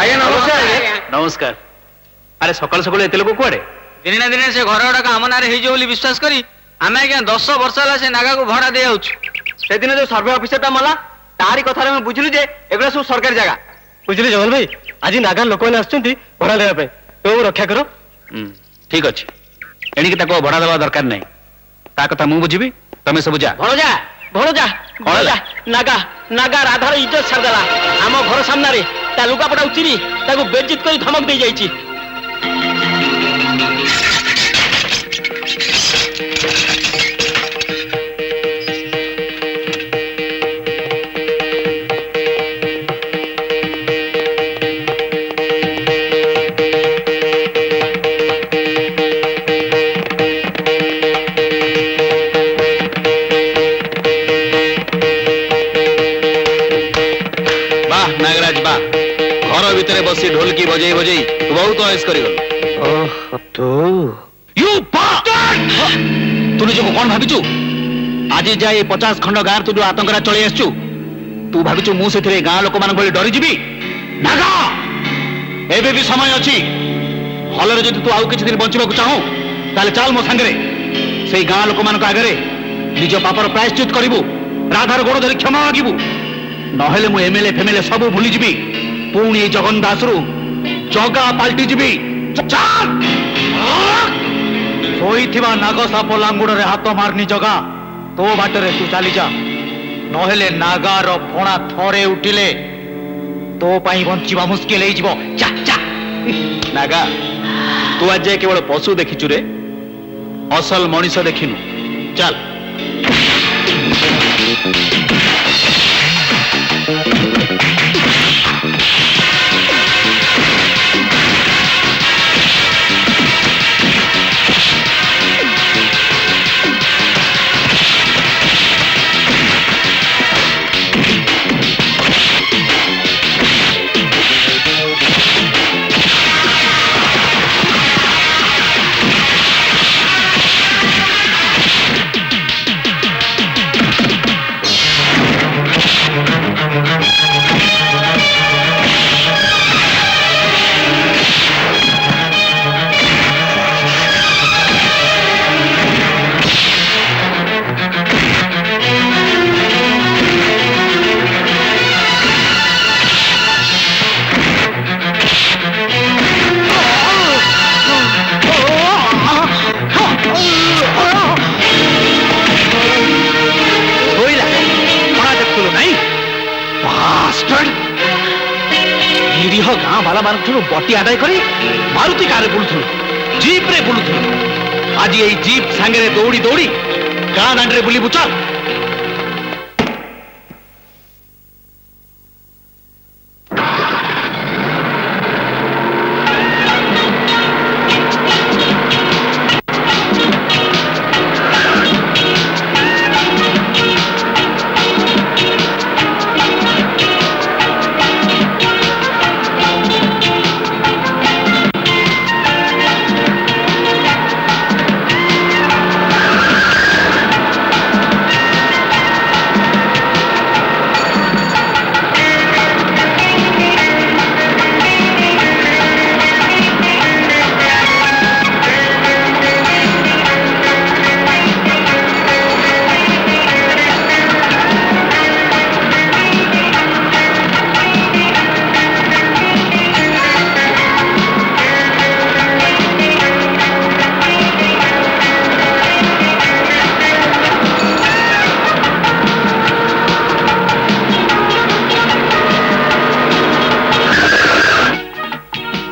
S4: आज्ञा नमस्कार
S6: नमस्कार
S4: अरे सकाल सकाल एते लोक कुआडे
S6: दिने ना दिने से घर गुड़ाक आम नारे हो विश्वास करी आम आज्ञा 10 वर्ष है से नागा को भड़ा दे
S2: से दिन जो सर्वे ऑफिसर मला तारी कथा में बुझिलु जे एगुला सब सरकारी जगह
S9: बुझिले जगन भाई आज नागा लोक मैंने आसुंती भड़ा देवा पे तो रक्षा करो
S4: ठीक अच्छे एणिक ताको भड़ा देवा दरकार नहीं ता कथा मु बुझिबी तमे सब जा
S6: भणजा भणजा भणजा नागा नागा राधार इज्जत छाड़देला आम घर सामने ता लुगापटा चिरी ताको बेइज्जत कर धमक दे जाइछि
S4: नागराज बा घर भितर बसी ढोलकी बजई बजई तू बहुत अयस करिगल
S1: तो
S4: यू बास्टर्ड तू निजको कोन भाबिचु आज जाए 50 खंड गार तू जो आतंकरा चली आसचु तू भाबिचु मु सेथिरे गां लोक मान भली डरी जिबी नागा एबे भी समय अछि हलरे जदि तू आउ किछ दिन बंचिबाकू चाहो ताले चाल मो संगरे सेई गां लोक मान आगरे निज पापर प्रायश्चित करिवु राधार गोड़ धरि क्षमा मागिबु नहेले मु एमएलए फेमएलए सब भूली जिबी पुणी जगन दास रु जगा पाल्टी जिबी चाल
S1: सोईथिबा नाग साप लांगुड़ रे हाथ मारनी जगा तो बाटरे तू चली जा नहेले नागार फणा थरे उठिले तो पाई बंचिबा मुश्किल हो जिवो जा जा
S4: नागा तू आज जाए केवल पशु देखिचु रे असल मनीष देखिनु चल निरीह गाँ बाला मान बटी आदाय कर मारुति कार बुलुथुलु जीप रे बुलुथुलु आज ये जीप सांगे दौड़ी दौड़ी गाँ दांडे बुलू चल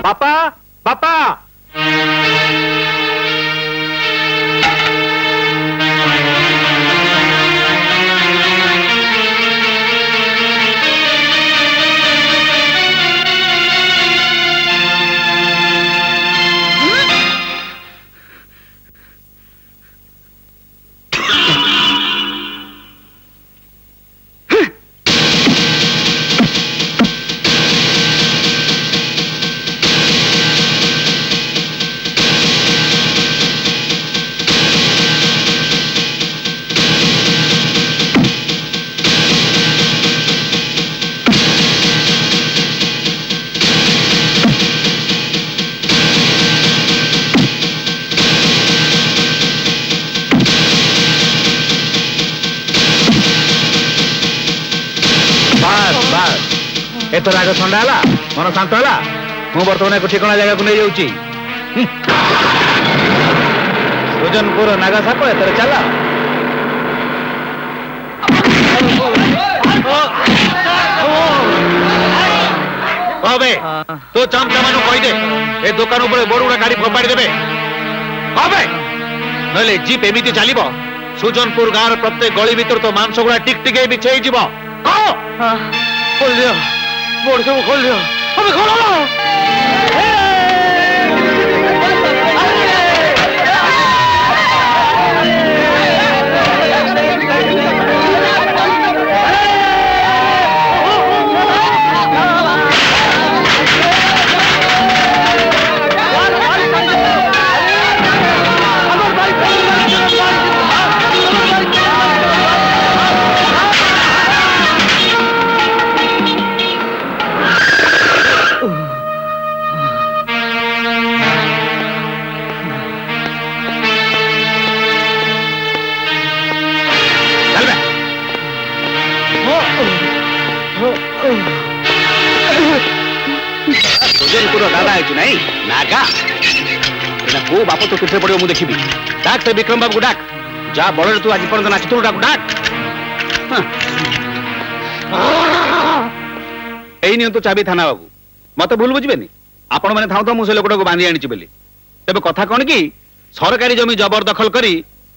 S2: बापा बापा
S4: एत राग ठंडा है मन शांत है मु बर्तमान एक ठिकाना जगह को नहीं जाऊँगी सुजनपुर नागा साप एत चला कहे तो चमचा मान कहीदे ए दुकान उपर बड़ गुड़ा गाड़ी फोपाड़ी देवे कहे नले जीप एमती चलो सुजनपुर गाँव प्रत्येक गली भीतर तो मांस गुड़ा टिक टिके बिछे खोल दियो बोर्ड सब खोल दियो अबे खोलो सुजनपुर दादा है नहीं नागा को बाप तो कितने पड़ो मुझे देखी डाक से विक्रम बाबू को डाक जा बड़ तू आज पर्यटन नाच तू डाक यही तो चाबी थाना बाबू मत भूल बुझे आपण मैंने था मुझे लोक बांधी आनी बोली तेज कथा कौन कि सरकारी जमी जबरदखल कर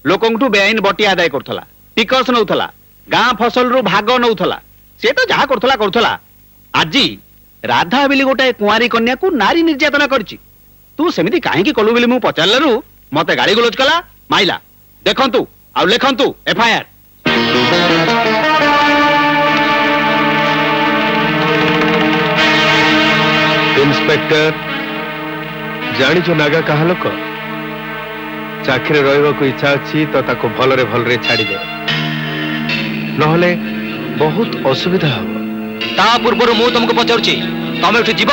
S4: लोक बेआईन बटी आदाय करुला टिकस नौला गाँ फसल रु भाग नौला सी तो जहाँ करुला आज राधा बिली गोटाए कुआरी कन्या को नारी निर्यातना करची तू सेमिति काहेकि कलु बिली मु पचारलरु मते गाड़ी गलोज कला माइला देखंतु आ लेखंतु एफआईआर
S3: इंस्पेक्टर जानी जो नागा कहा लोक चाकरी रहिबा को इच्छा अछि तो ताको भलरे भलरे छाड़ी दे नहले बहुत असुविधा हो
S9: ता पूर्व मु तुमको पचारुची तमे उठी जीव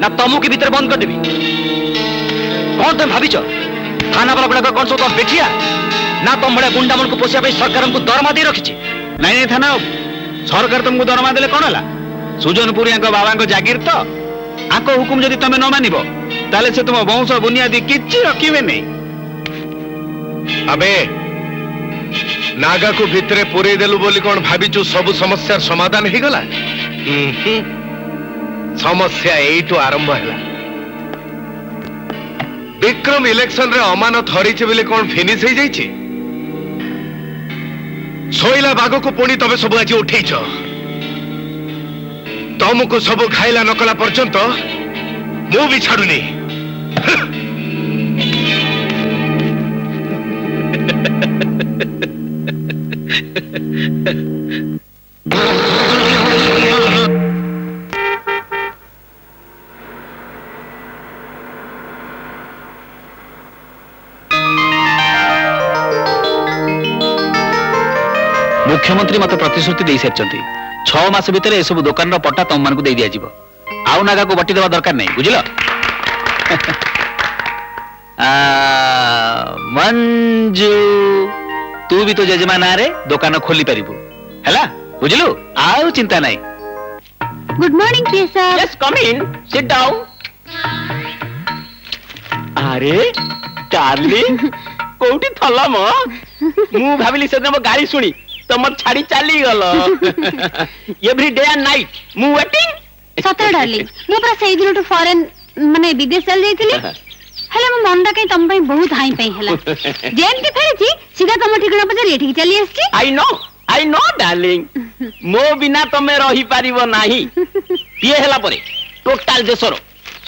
S9: ना तुमको भीतर बंद कर देबी कौन तुम भाविच थाना वाला गुड़ा कौन सब तुम बेठिया ना तुम बड़े गुंडा मन को पोषिया सरकार हमको दरमा दे रखी
S4: नहीं नहीं थाना सरकार तुमको दरमा देले कौन है सुजनपुरी बाबा जागिर तो आको हुकुम जदि तुम न मानिब ताले से तुम वंश बुनियादी किछि रखिबे नहीं
S3: अबे नागा को भितरे पुरे देलु बोली कौन भाविचु सब समस्या समाधान ही गला समस्या एठू आरंभ है विक्रम इलेक्शन रे अमानत हरिचे बोले कौन फिनिश हो जाइए शोला बाघ को पुणी तबे सब आज उठेच तुमको सब खाइला नकला पर्यंत मु भी छाड़ुनी
S4: मुख्यमंत्री मत प्रतिश्रुति दे सारी 6 मास भितर ए सब दुकान पट्टा तुम मान दे दिया आउ नागा को बटी देवा दरकार नहीं बुझल मंजू तू भी तो जेजेमा ना रे दुकान खोली पारिबु हैला बुझलु आउ चिंता नहीं
S11: गुड मॉर्निंग प्रिय सर
S6: यस कम इन सिट डाउन अरे डार्लिंग कोठी थला म मु भाबिली से मो गाड़ी सुनी तमर छाड़ी चली गलो एवरी डे एंड नाइट मु वेटिंग
S11: सतर डार्लिंग मु पूरा सेई दिन टू फॉरेन माने विदेश चल जाइथिली हेले मो मनटा कहीं तम पई बहुत हाई पई हला जेन के फेरिची सीधा तम ठिकना पर एठी चली आछी
S6: आई नो डार्लिंग मो बिना तमे रही पारिबो नाही ये हला परे टोटल देशर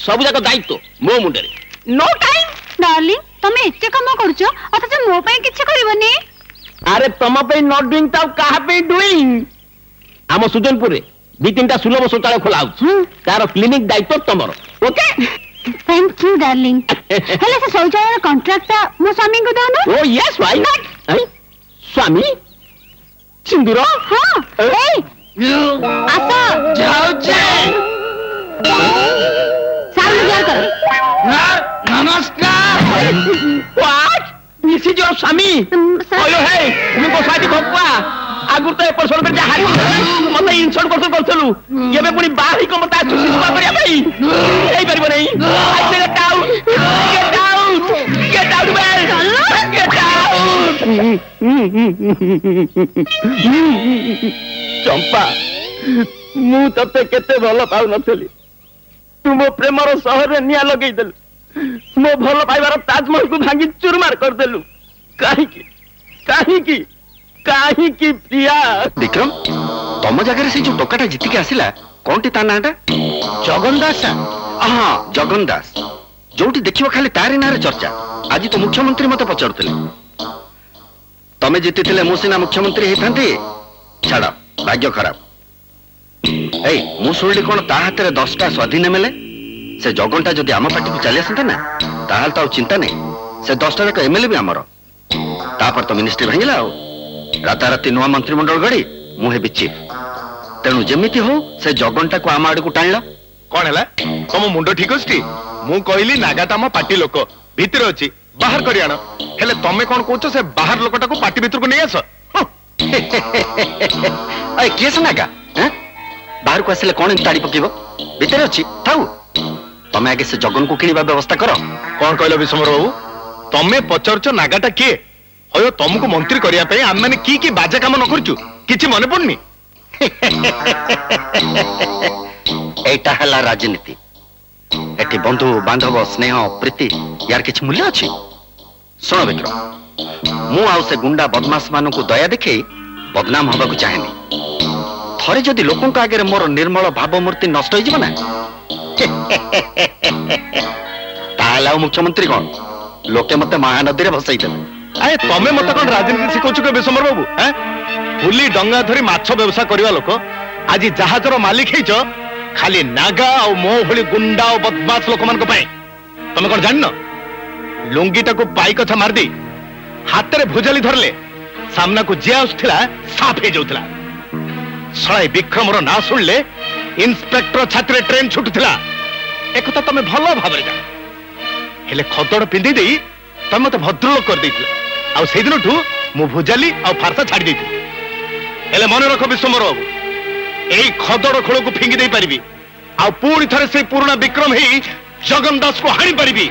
S6: सब जाक दायित्व मो मुंडरे नो टाइम
S11: डार्लिंग तमे एते काम करछो अथच मो पई किछ करबनी
S6: अरे तम पे नॉट डूइंग ताउ कहा पे डूइंग आम सुजनपुर रे 2-3टा सुलभ शौचालय खोला तार क्लिनिक दायित्व तमर ओके
S11: थैंक यू डार्लिंग हेले से शौचालय कॉन्ट्रैक्ट मो स्वामी को दानो
S6: ओ यस व्हाई नॉट स्वामी सिंदूर
S11: हां ए आसा
S6: जाओ जे
S11: सामने जा कर
S6: नमस्कार व्हाट दिस इज योर स्वामी ओयो हे तुमको साथी खपवा आगुर तो एपर सोर जा हारी मते इनसल्ट करथलु एबे पुनी बाही को मता सुसी सुबा करिया भाई एई परबो नहीं I say get out well get out Champa मु तते केते भलो पाउ नथली तू मो प्रेमर शहर रे निया लगई देलु मो भलो पाइबार ताजमहल को भांगी चूरमार कर देलु काहे की प्रिया
S2: विक्रम तम जगह से जो टोकाटा जीत के आसिला कौन टी ता नाटा
S4: जगन दास
S2: हाँ जगन दास जोटी देखियो खाली तारी नारे चर्चा आज तो मुख्यमंत्री मते पचारुतले तमे जीतिथिले मु सिना मुख्यमंत्री हेथांती छाड़ भाग्य खराब ए मु सुरली कोन ता हाथ रे 10टा स्वाधीन मेले से जगनटा जदि आम पार्टी को चली आसंता ना ताहाल तो चिंता नहीं से 10टा जाक एमएलए भी आमर तापर तो मिनिस्ट्री भांगिला राताराती नुआ मंत्रिमंडल गड़ी मुहे बिची तेणु जेमिति हो से जगनटा को आम आड़ को टाणल
S3: कौन है तुम मुंड ठीक अच्छी मु कहली नागाटा आम पार्टी लोक भितर अच्छी बाहर कर आण हेले तमे कौन कहछ से बाहर लोकटा को पार्टी भीतर को नहीं आस
S2: अरे किए से नागा बाहर को आसिले कौन ताड़ी पकेब भितर अच्छी थाऊ तमे आगे से जगन को किनिबा व्यवस्था करो
S3: कौन कहलो विषमर बाबू तमे पचारछ नागाटा किए अयो तुमको मंत्री करिया पे आम माने की बाजा काम न करछु किछि मने पड़नी
S2: एटा हला राजनीति एटी बंधु बांधव स्नेह प्रीति यार किछि मूल्य अछि सुनो विक्रम मु आउ से गुंडा बदमाश मानु को दया देखे बदनाम होबा को चाहेनी थरे जदि लोकन को आगे मोर निर्मल भावमूर्ति नष्ट हो ना ताला मुख्यमंत्री कौन लोके मते महानदी रे भसाई देले
S3: अरे तमे मत कौन राजनीति शिखौछु के विषमर बाबू फुली डंगा धरी माछ व्यवसाय करवा लोक आज जहाजर मालिक हेच खाली नागा और मो भली गुंडा और बदमाश लोक मान तमे कौन जान लुंगीटा को पाई कथा मार दी हाथ रे भुजाली धरले सामना को जे आसुला साफ हो जाउतला सळाई विक्रमर ना सुनले इंस्पेक्टर छात्र ट्रेन छुटुला एक तो तमे भलो भाबरे जा हेले खदड़ पिंदी देई तमे मते भद्रलोक कर देइतला आ सेई दिनठू मु भुजाली आ फारसा छाडी देइतली हेले मन रख विश्वमर बाबू एई खदड़ खोल को फिंगी देई परिबी आ पूरी थरे से पुराना विक्रम ही जगन दास को हाणी परिबी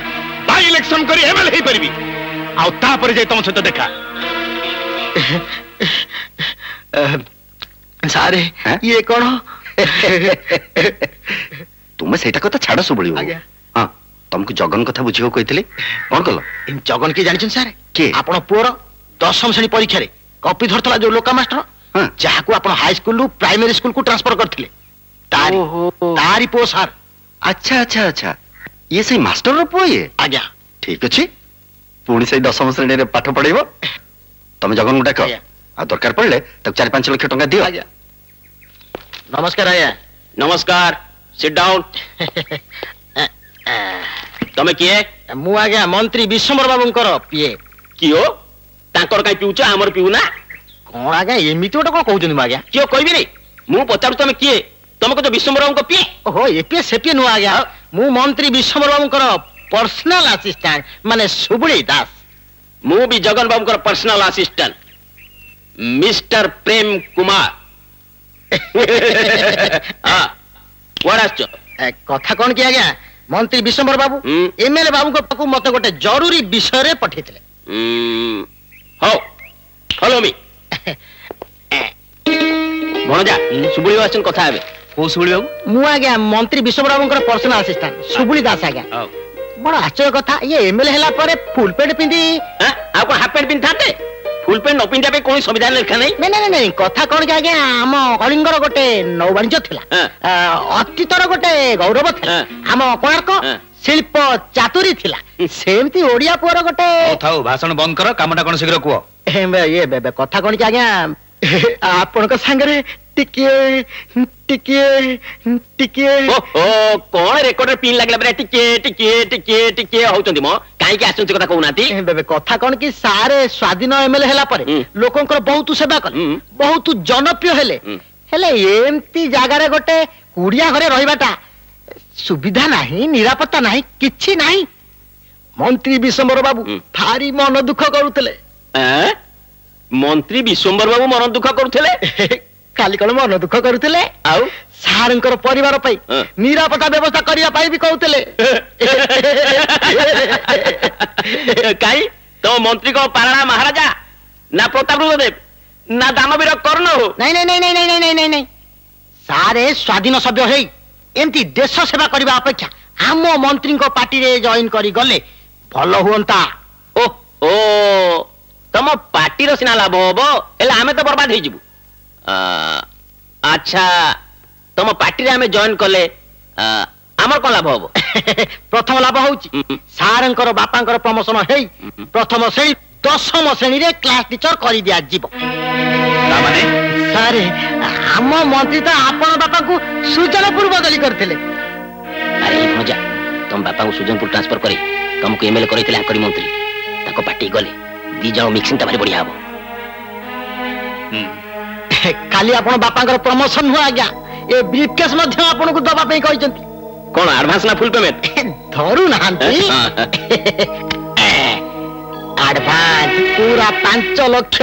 S3: बाई इलेक्शन करी एमएल हे परिबी आ ता पर जे तम सहित देखा
S2: सारे ये कौन ତମେ ସେଇଟା କଥା ଛାଡ ସୁବଳି ବାବୁ।
S3: ଆଜ୍ଞା।
S2: ହଁ ତମକୁ ଜଗନ କଥା ବୁଝିବାକୁ କହିଥିଲି, କଣ କଲ?
S12: ଜଗନ କିଏ ଜାଣିଛନ୍ତି ସାର୍?
S2: କିଏ?
S12: ଆପଣ ପୁଅର 10ମ ଶ୍ରେଣୀ ପରୀକ୍ଷାରେ କପି ଧରିଥିଲା ଯୋଉ ଲୋକା ମାଷ୍ଟର,
S2: ହଁ।
S12: ଯାହାକୁ ଆପଣ ହାଇସ୍କୁଲରୁ ପ୍ରାଇମେରୀ ସ୍କୁଲକୁ ଟ୍ରାନ୍ସଫର କରିଥିଲେ, ତାରି ପୁଅ ସାର୍।
S2: ଆଚ୍ଛା ଆଚ୍ଛା ଆଚ୍ଛା, ଇଏ ସେଇ ମାଷ୍ଟରର ପୁଅ ଇଏ?
S12: ଆଜ୍ଞା।
S2: ଠିକ ଅଛି, ପୁଣି ସେଇ 10ମ ଶ୍ରେଣୀରେ ପାଠ ପଢେଇବ। ତମେ ଜଗନକୁ ଡାକ,
S12: ଆଜ୍ଞା।
S2: ଆଉ ଦରକାର ପଡିଲେ ତାକୁ 4-5 ଲକ୍ଷ ଟଙ୍କା ଦିଅ।
S12: ଆଜ୍ଞା। ନମସ୍କାର ଆଜ୍ଞା।
S6: ନମସ୍କାର, ସିଟ୍ ଡାଉନ୍। ତମେ କିଏ?
S12: ମୁଁ ଆଜ୍ଞା ମନ୍ତ୍ରୀ ବିଶ୍ୱମ୍ବର ବାବୁଙ୍କର ପିଏ।
S6: କିଓ? ତାଙ୍କର କାଇଁ ପିଉଛ, ଆମର ପିଉ ନା?
S12: କଣ ଆଜ୍ଞା ଏମିତି ଗୋଟେ କଣ କହୁଛନ୍ତି? ମୁଁ ଆଜ୍ଞା
S6: କିଓ କହିବିନି, ମୁଁ ପଚାରୁ ତମେ କିଏ? ତମେ କହୁଛ ବିଶ୍ୱମ୍ବରଙ୍କ ପିଏ?
S12: ଓହୋ ଏପିଏ ସେପିଏ ନୁହଁ ଆଜ୍ଞା, ମୁଁ ମନ୍ତ୍ରୀ ବିଶ୍ୱମ୍ବର ବାବୁଙ୍କର ପର୍ସନାଲ ଆସିଷ୍ଟାଣ୍ଟ, ମାନେ ସୁବୁଳି ଦାସ।
S6: ମୁଁ ବି ଜଗନ ବାବୁଙ୍କର ପର୍ସନାଲ ଆସିଷ୍ଟାଣ୍ଟ, ମିଷ୍ଟର ପ୍ରେମ କୁମାର। କୁଆଡେ ଆସିଛ?
S12: କଥା କଣ କି ଆଜ୍ଞା, ମନ୍ତ୍ରୀ ବିଶ୍ୱମ୍ବର ବାବୁ
S6: ହୁଁ।
S12: ଏମଏଲଏ ବାବୁଙ୍କ ପାଖକୁ ମତେ ଗୋଟେ ଜରୁରୀ ବିଷୟରେ ପଠେଇଥିଲେ।
S6: ହଉ, ଫଲୋ ମି। ଭଣଜା, ସୁବୁଳି ବାବୁ ଆସିଛନ୍ତି, କଥା ହେବେ।
S4: କୋଉ ସୁବଳି ବାବୁ?
S12: ମୁଁ ଆଜ୍ଞା ମନ୍ତ୍ରୀ ବିଶ୍ୱମ୍ବର ବାବୁଙ୍କର ପର୍ସନାଲ ଆସିଷ୍ଟାଣ୍ଟ ସୁବୁଳି ଦାସ ଆଜ୍ଞା।
S6: ହଉ।
S12: ବଡ ଆଶ୍ଚର୍ଯ୍ୟ କଥା, ଇଏ ଏମଏଲଏ ହେଲା ପରେ ଫୁଲ ପ୍ୟାଣ୍ଟ ପିନ୍ଧି।
S6: ଆଉ କଣ ହାଫ ପ୍ୟାଣ୍ଟ ପିନ୍ଧିଥାନ୍ତେ? ଫୁଲ ପ୍ୟାଣ୍ଟ ନ ପିନ୍ଧିବା ପାଇଁ କୌଣସି ସମ୍ବିଧାନ ଲେଖା ନାହିଁ।
S12: ନାଇଁ କଥା କଣ କି ଆଜ୍ଞା, ଆମ କଳିଙ୍ଗର ଗୋଟେ ନୌବାଣିଜ୍ୟ ଥିଲା, ଅତୀତର ଗୋଟେ ଗୌରବ ଥିଲା, ଆମ କୋଣାର୍କ ଶିଳ୍ପ ଚାତୁରୀ ଥିଲା, ସେମିତି ଓଡିଆ ପୁଅର ଗୋଟେ।
S4: ଥାଉ, ଭାଷଣ ବନ୍ଦ କର, କାମଟା କଣ ଶୀଘ୍ର କୁହ।
S12: କଥା କଣ କି ଆଜ୍ଞା, ଆପଣଙ୍କ ସାଙ୍ଗରେ ଟିକିଏ ଟିକିଏ ଟିକିଏ।
S6: ଓହୋ, କଣ ରେକର୍ଡରେ ପିନ୍ ଲାଗିଲା ପରେ ଟିକିଏ ଟିକିଏ ଟିକିଏ ଟିକିଏ ହଉଛନ୍ତି ମ? କାହିଁକି ଆସୁଛନ୍ତି କଥା କହୁନାହାନ୍ତି?
S12: କଥା କଣ କି ସାରେ ସ୍ୱାଧୀନ ଏମଏଲଏ ହେଲା ପରେ ଲୋକଙ୍କର ବହୁତ ସେବା କଲେ, ବହୁତ ଜନପ୍ରିୟ ହେଲେ, ହେଲେ ଏମିତି ଜାଗାରେ ଗୋଟେ କୁଡିଆ ଘରେ ରହିବାଟା ସୁବିଧା ନାହିଁ, ନିରାପତ୍ତା ନାହିଁ, କିଛି ନାହିଁ। ମନ୍ତ୍ରୀ ବିଶ୍ୱମ୍ବର ବାବୁ ଭାରି ମନ ଦୁଃଖ କରୁଥିଲେ।
S6: ମନ୍ତ୍ରୀ ବିଶ୍ୱମ୍ବର ବାବୁ ମନ ଦୁଃଖ କରୁଥିଲେ?
S12: କାଲି କଣ ମନ ଦୁଃଖ କରୁଥିଲେ?
S6: ଆଉ
S12: ସାରଙ୍କର ପରିବାର ପାଇଁ ନିରାପତ୍ତା ବ୍ୟବସ୍ଥା କରିବା ପାଇଁ ବି କହୁଥିଲେ।
S6: କାଇଁ ତମ ମନ୍ତ୍ରୀ କଣ ପାରାଳା ମହାରାଜା, ନା ପ୍ରତାପରୁଦ୍ର ଦେବ, ନା ଦାନବୀର କର୍ଣ୍ଣ?
S12: ନାଇଁ ନାଇଁ ନାଇଁ ନାଇଁ ନାଇଁ ନାଇଁ ନାଇଁ ନାଇଁ, ସାରେ ସ୍ୱାଧୀନ ସଭ୍ୟ ହେଇ ଏମିତି ଦେଶ ସେବା କରିବା ଅପେକ୍ଷା ଆମ ମନ୍ତ୍ରୀଙ୍କ ପାର୍ଟିରେ ଜଏନ କରି ଗଲେ ଭଲ ହୁଅନ୍ତା।
S6: ଓ ତମ ପାର୍ଟିର ସିନା ଲାଭ ହବ, ହେଲେ ଆମେ ତ ବର୍ବାଦ ହେଇଯିବୁ। ଆଚ୍ଛା, ତମ ପାର୍ଟିରେ ଆମେ ଜଏନ କଲେ ଆମର କଣ ଲାଭ ହବ?
S12: ପ୍ରଥମ ଲାଭ ହଉଛି ସାରଙ୍କର ବାପାଙ୍କର ପ୍ରମୋଶନ ହେଇ ପ୍ରଥମ ଶ୍ରେଣୀ 10ମ ଶ୍ରେଣୀରେ କ୍ଲାସ ଟିଚର କରିଦିଆଯିବ।
S4: ତାମାନେ
S12: ସାରେ ଆମ ମନ୍ତ୍ରୀ ତ ଆପଣ ବାପାଙ୍କୁ ସୁଜନପୁର ବଦଳି କରିଥିଲେ।
S6: ଆରେ ମଜା, ତମ ବାପାଙ୍କୁ ସୁଜନପୁର ଟ୍ରାନ୍ସଫର କରି ତମକୁ ଏମଏଲଏ କରିଥିଲେ ଆଙ୍କରି ମନ୍ତ୍ରୀ, ତାଙ୍କ ପାର୍ଟି ଗଲେ 2 ଜଣ ମିକ୍ସିଂଟା ଭାରି ବଢିଆ ହବ।
S12: କାଲି ଆପଣ ବାପାଙ୍କର ପ୍ରମୋଶନ ନୁହଁ ଆଜ୍ଞା, ଏ ବ୍ରିଫକେସ ମଧ୍ୟ ଆପଣଙ୍କୁ ଦବା ପାଇଁ କହିଛନ୍ତି।
S6: କଣ ଆଡଭାନ୍ସ ନା ଫୁଲ ପେମେଣ୍ଟ?
S12: ଧରୁନାହାନ୍ତି, ଆଡଭାନ୍ସ ପୁରା 5 ଲକ୍ଷ।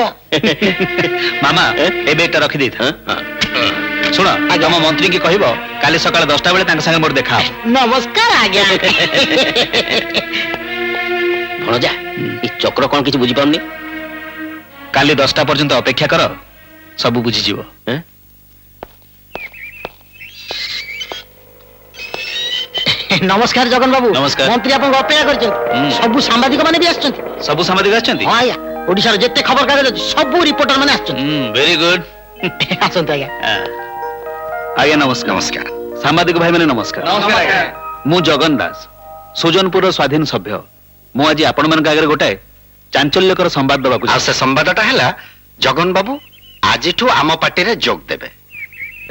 S4: ମାମା ଏବେ ଏଟା ରଖିଦେଇଥା। ଶୁଣ, ତମ ମନ୍ତ୍ରୀକି କହିବ କାଲି ସକାଳ 10ଟା ବେଳେ ତାଙ୍କ ସାଙ୍ଗେ ମୋର ଦେଖା ହବ।
S12: ନମସ୍କାର ଆଜ୍ଞା।
S6: ଭଣଜା, ଏ ଚକ୍ର କଣ କିଛି ବୁଝିପାରୁନି?
S4: କାଲି 10ଟା ପର୍ଯ୍ୟନ୍ତ ଅପେକ୍ଷା କର, ସବୁ ବୁଝିଯିବ।
S12: ନମସ୍କାର ଜଗନ ବାବୁ।
S4: ନମସ୍କାର।
S12: ମନ୍ତ୍ରୀ ଆପଣଙ୍କୁ ଅପେକ୍ଷା କରିଛନ୍ତି, ସବୁ ସାମ୍ବାଦିକ ମାନେ ବି ଆସିଛନ୍ତି।
S4: ସବୁ ସାମ୍ବାଦିକ ଆସିଛନ୍ତି?
S12: ହଁ ଆଜ୍ଞା, ଓଡିଶାର ଯେତେ ଖବର କାଗଜ ଅଛି ସବୁ ରିପୋର୍ଟର ମାନେ ଆସିଛନ୍ତି।
S4: Very good.
S12: ଆସନ୍ତୁ ଆଜ୍ଞା।
S4: ଆଜ୍ଞା ନମସ୍କାର। ନମସ୍କାର ସାମ୍ବାଦିକ ଭାଇ ମାନେ ନମସ୍କାର। ମୁଁ ଜଗନ ଦାସ, ସୁଜନପୁରର ସ୍ୱାଧୀନ ସଭ୍ୟ। ମୁଁ ଆଜି ଆପଣମାନଙ୍କ ଆଗରେ ଗୋଟାଏ ଚାଞ୍ଚଲ୍ୟକର ସମ୍ବାଦ ଦେବାକୁ
S2: ଆଉ ସେ ସମ୍ବାଦଟା ହେଲା ଜଗନ ବାବୁ ଆଜିଠୁ ଆମ ପାର୍ଟିରେ ଯୋଗ ଦେବେ।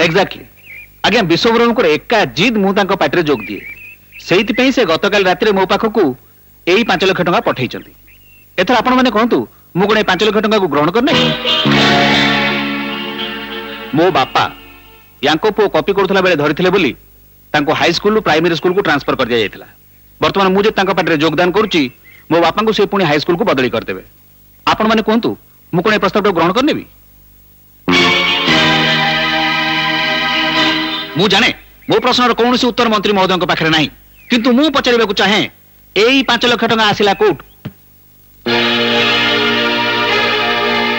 S4: ଏକ୍ଜାକ୍ଟଲି ଆଜ୍ଞା, ବିଶ୍ୱବ୍ରହ୍ମଙ୍କର ଏକା ଜିଦ୍ ମୁଁ ତାଙ୍କ ପାର୍ଟିରେ ଯୋଗ ଦିଏ। ସେଇଥିପାଇଁ ସେ ଗତକାଲି ରାତିରେ ମୋ ପାଖକୁ ଏଇ 5 ଲକ୍ଷ ଟଙ୍କା ପଠେଇଛନ୍ତି। ଏଥର ଆପଣମାନେ କହନ୍ତୁ, ମୁଁ କଣ ଏଇ 5 ଲକ୍ଷ ଟଙ୍କାକୁ ଗ୍ରହଣ କରିନେବି? ମୋ ବାପା ୟାଙ୍କ ପୁଅ କପି କରୁଥିଲା ବେଳେ ଧରିଥିଲେ ବୋଲି ତାଙ୍କୁ ହାଇସ୍କୁଲରୁ ପ୍ରାଇମେରୀ ସ୍କୁଲକୁ ଟ୍ରାନ୍ସଫର କରିଦିଆଯାଇଥିଲା। ବର୍ତ୍ତମାନ ମୁଁ ଯଦି ତାଙ୍କ ପାର୍ଟିରେ ଯୋଗଦାନ କରୁଛି, ମୋ ବାପାଙ୍କୁ ସେ ପୁଣି ହାଇସ୍କୁଲକୁ ବଦଳି କରିଦେବେ। ଆପଣମାନେ କୁହନ୍ତୁ, ମୁଁ କଣ ଏ ପ୍ରସ୍ତାବଟାକୁ ଗ୍ରହଣ କରିନେବି? ମୁଁ ଜାଣେ ମୋ ପ୍ରଶ୍ନର କୌଣସି ଉତ୍ତର ମନ୍ତ୍ରୀ ମହୋଦୟଙ୍କ ପାଖରେ ନାହିଁ, କିନ୍ତୁ ମୁଁ ପଚାରିବାକୁ ଚାହେଁ, ଏଇ 5 ଲକ୍ଷ ଟଙ୍କା ଆସିଲା କୋଉଠୁ?